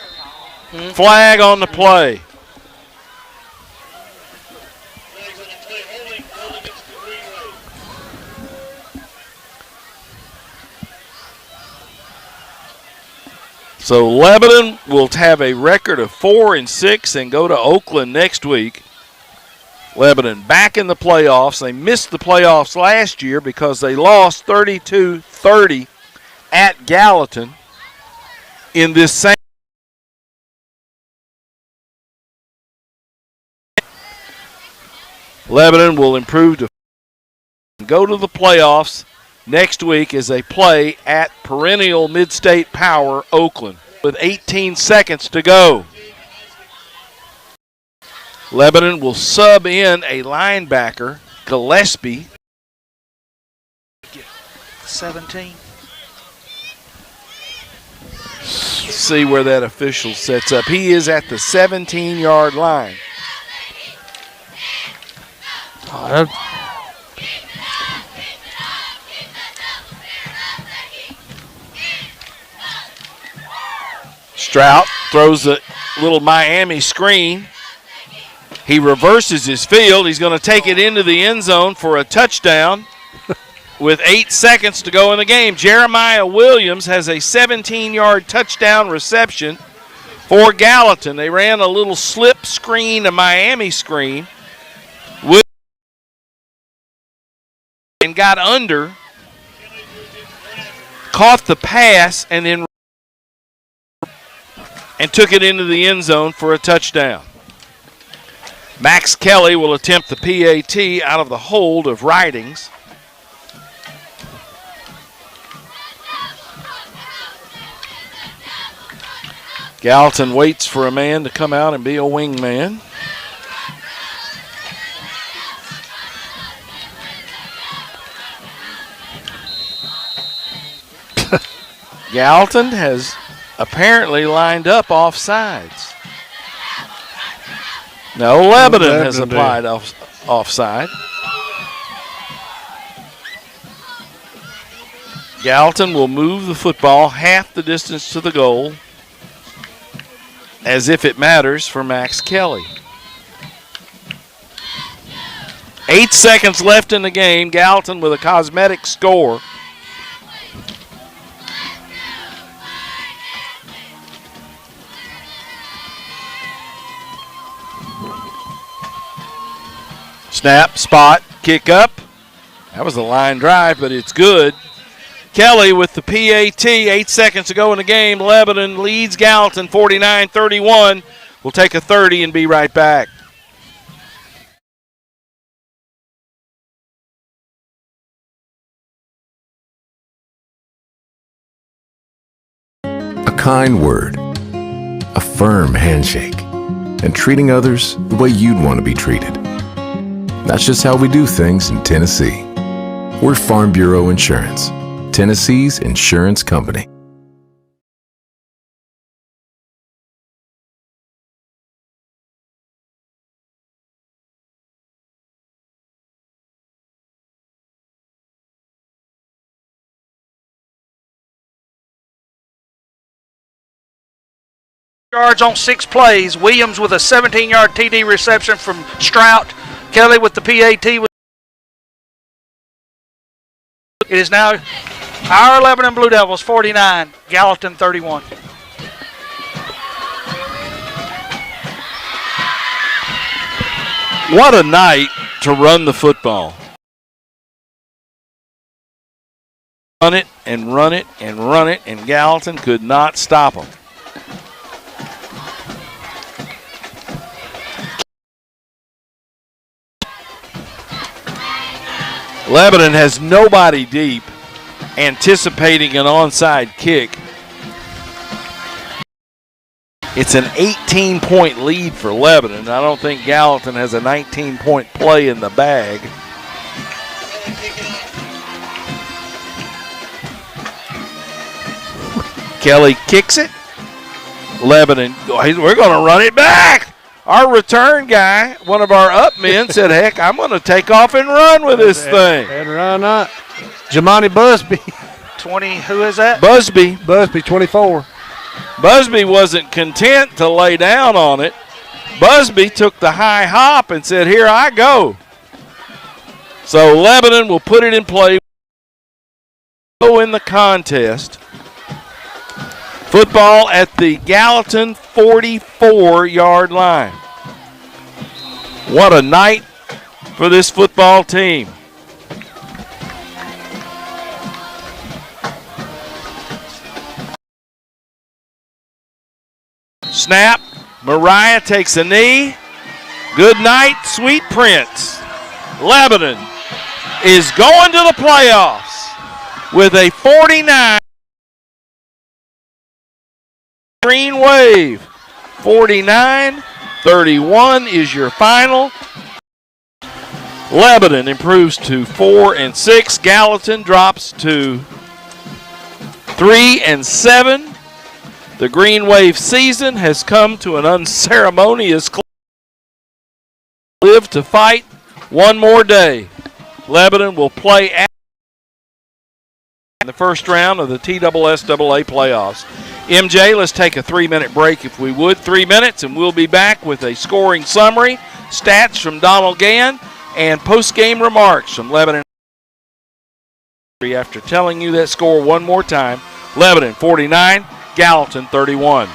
Flag on the play. So Lebanon will have a record of 4-6 and go to Oakland next week. Lebanon back in the playoffs. They missed the playoffs last year because they lost 32-30 at Gallatin in this same. Lebanon will improve to go to the playoffs next week as they play at perennial Mid-State Power Oakland with 18 seconds to go. Lebanon will sub in a linebacker, Gillespie. 17. See where that official sets up. He is at the 17-yard line. Strout throws a little Miami screen. He reverses his field. He's going to take it into the end zone for a touchdown with 8 seconds to go in the game. Jeremiah Williams has a 17-yard touchdown reception for Gallatin. They ran a little slip screen, a Miami screen, and got under, caught the pass, and then took it into the end zone for a touchdown. Max Kelly will attempt the PAT out of the hold of Ridings. Gallatin waits for a man to come out and be a wingman. Gallatin has apparently lined up offsides. No, Lebanon has applied offside. Gallatin will move the football half the distance to the goal, as if it matters for Max Kelly. 8 seconds left in the game. Gallatin with a cosmetic score. Snap, spot, kick up. That was a line drive, but it's good. Kelly with the PAT, 8 seconds to go in the game. Lebanon leads Gallatin 49-31. We'll take a 30 and be right back. A kind word, a firm handshake, and treating others the way you'd want to be treated. That's just how we do things in Tennessee. We're Farm Bureau Insurance, Tennessee's insurance company. Yards on 6 plays. Williams with a 17-yard TD reception from Strout. Kelly with the PAT. It is now our Lebanon Blue Devils 49, Gallatin 31. What a night to run the football. Run it and run it and run it, and Gallatin could not stop them. Lebanon has nobody deep, anticipating an onside kick. It's an 18-point lead for Lebanon. I don't think Gallatin has a 19-point play in the bag. Kelly kicks it. Lebanon, we're going to run it back. Our return guy, one of our up men, said, heck, I'm going to take off and run with this thing. And run up. Jamani Busby. 20, who is that? Busby, 24. Busby wasn't content to lay down on it. Busby took the high hop and said, here I go. So Lebanon will put it in play. Go in the contest. Football at the Gallatin 44-yard line. What a night for this football team. Snap. Mariah takes a knee. Good night, sweet prince. Lebanon is going to the playoffs with a 49. Green Wave. 49-31 is your final. Lebanon improves to 4-6. Gallatin drops to 3-7. The Green Wave season has come to an unceremonious close. Live to fight one more day. Lebanon will play in the first round of the TSSAA playoffs. MJ, let's take a 3-minute break if we would. 3 minutes, and we'll be back with a scoring summary, stats from Donald Gann, and post-game remarks from Lebanon. After telling you that score one more time, Lebanon 49, Gallatin 31.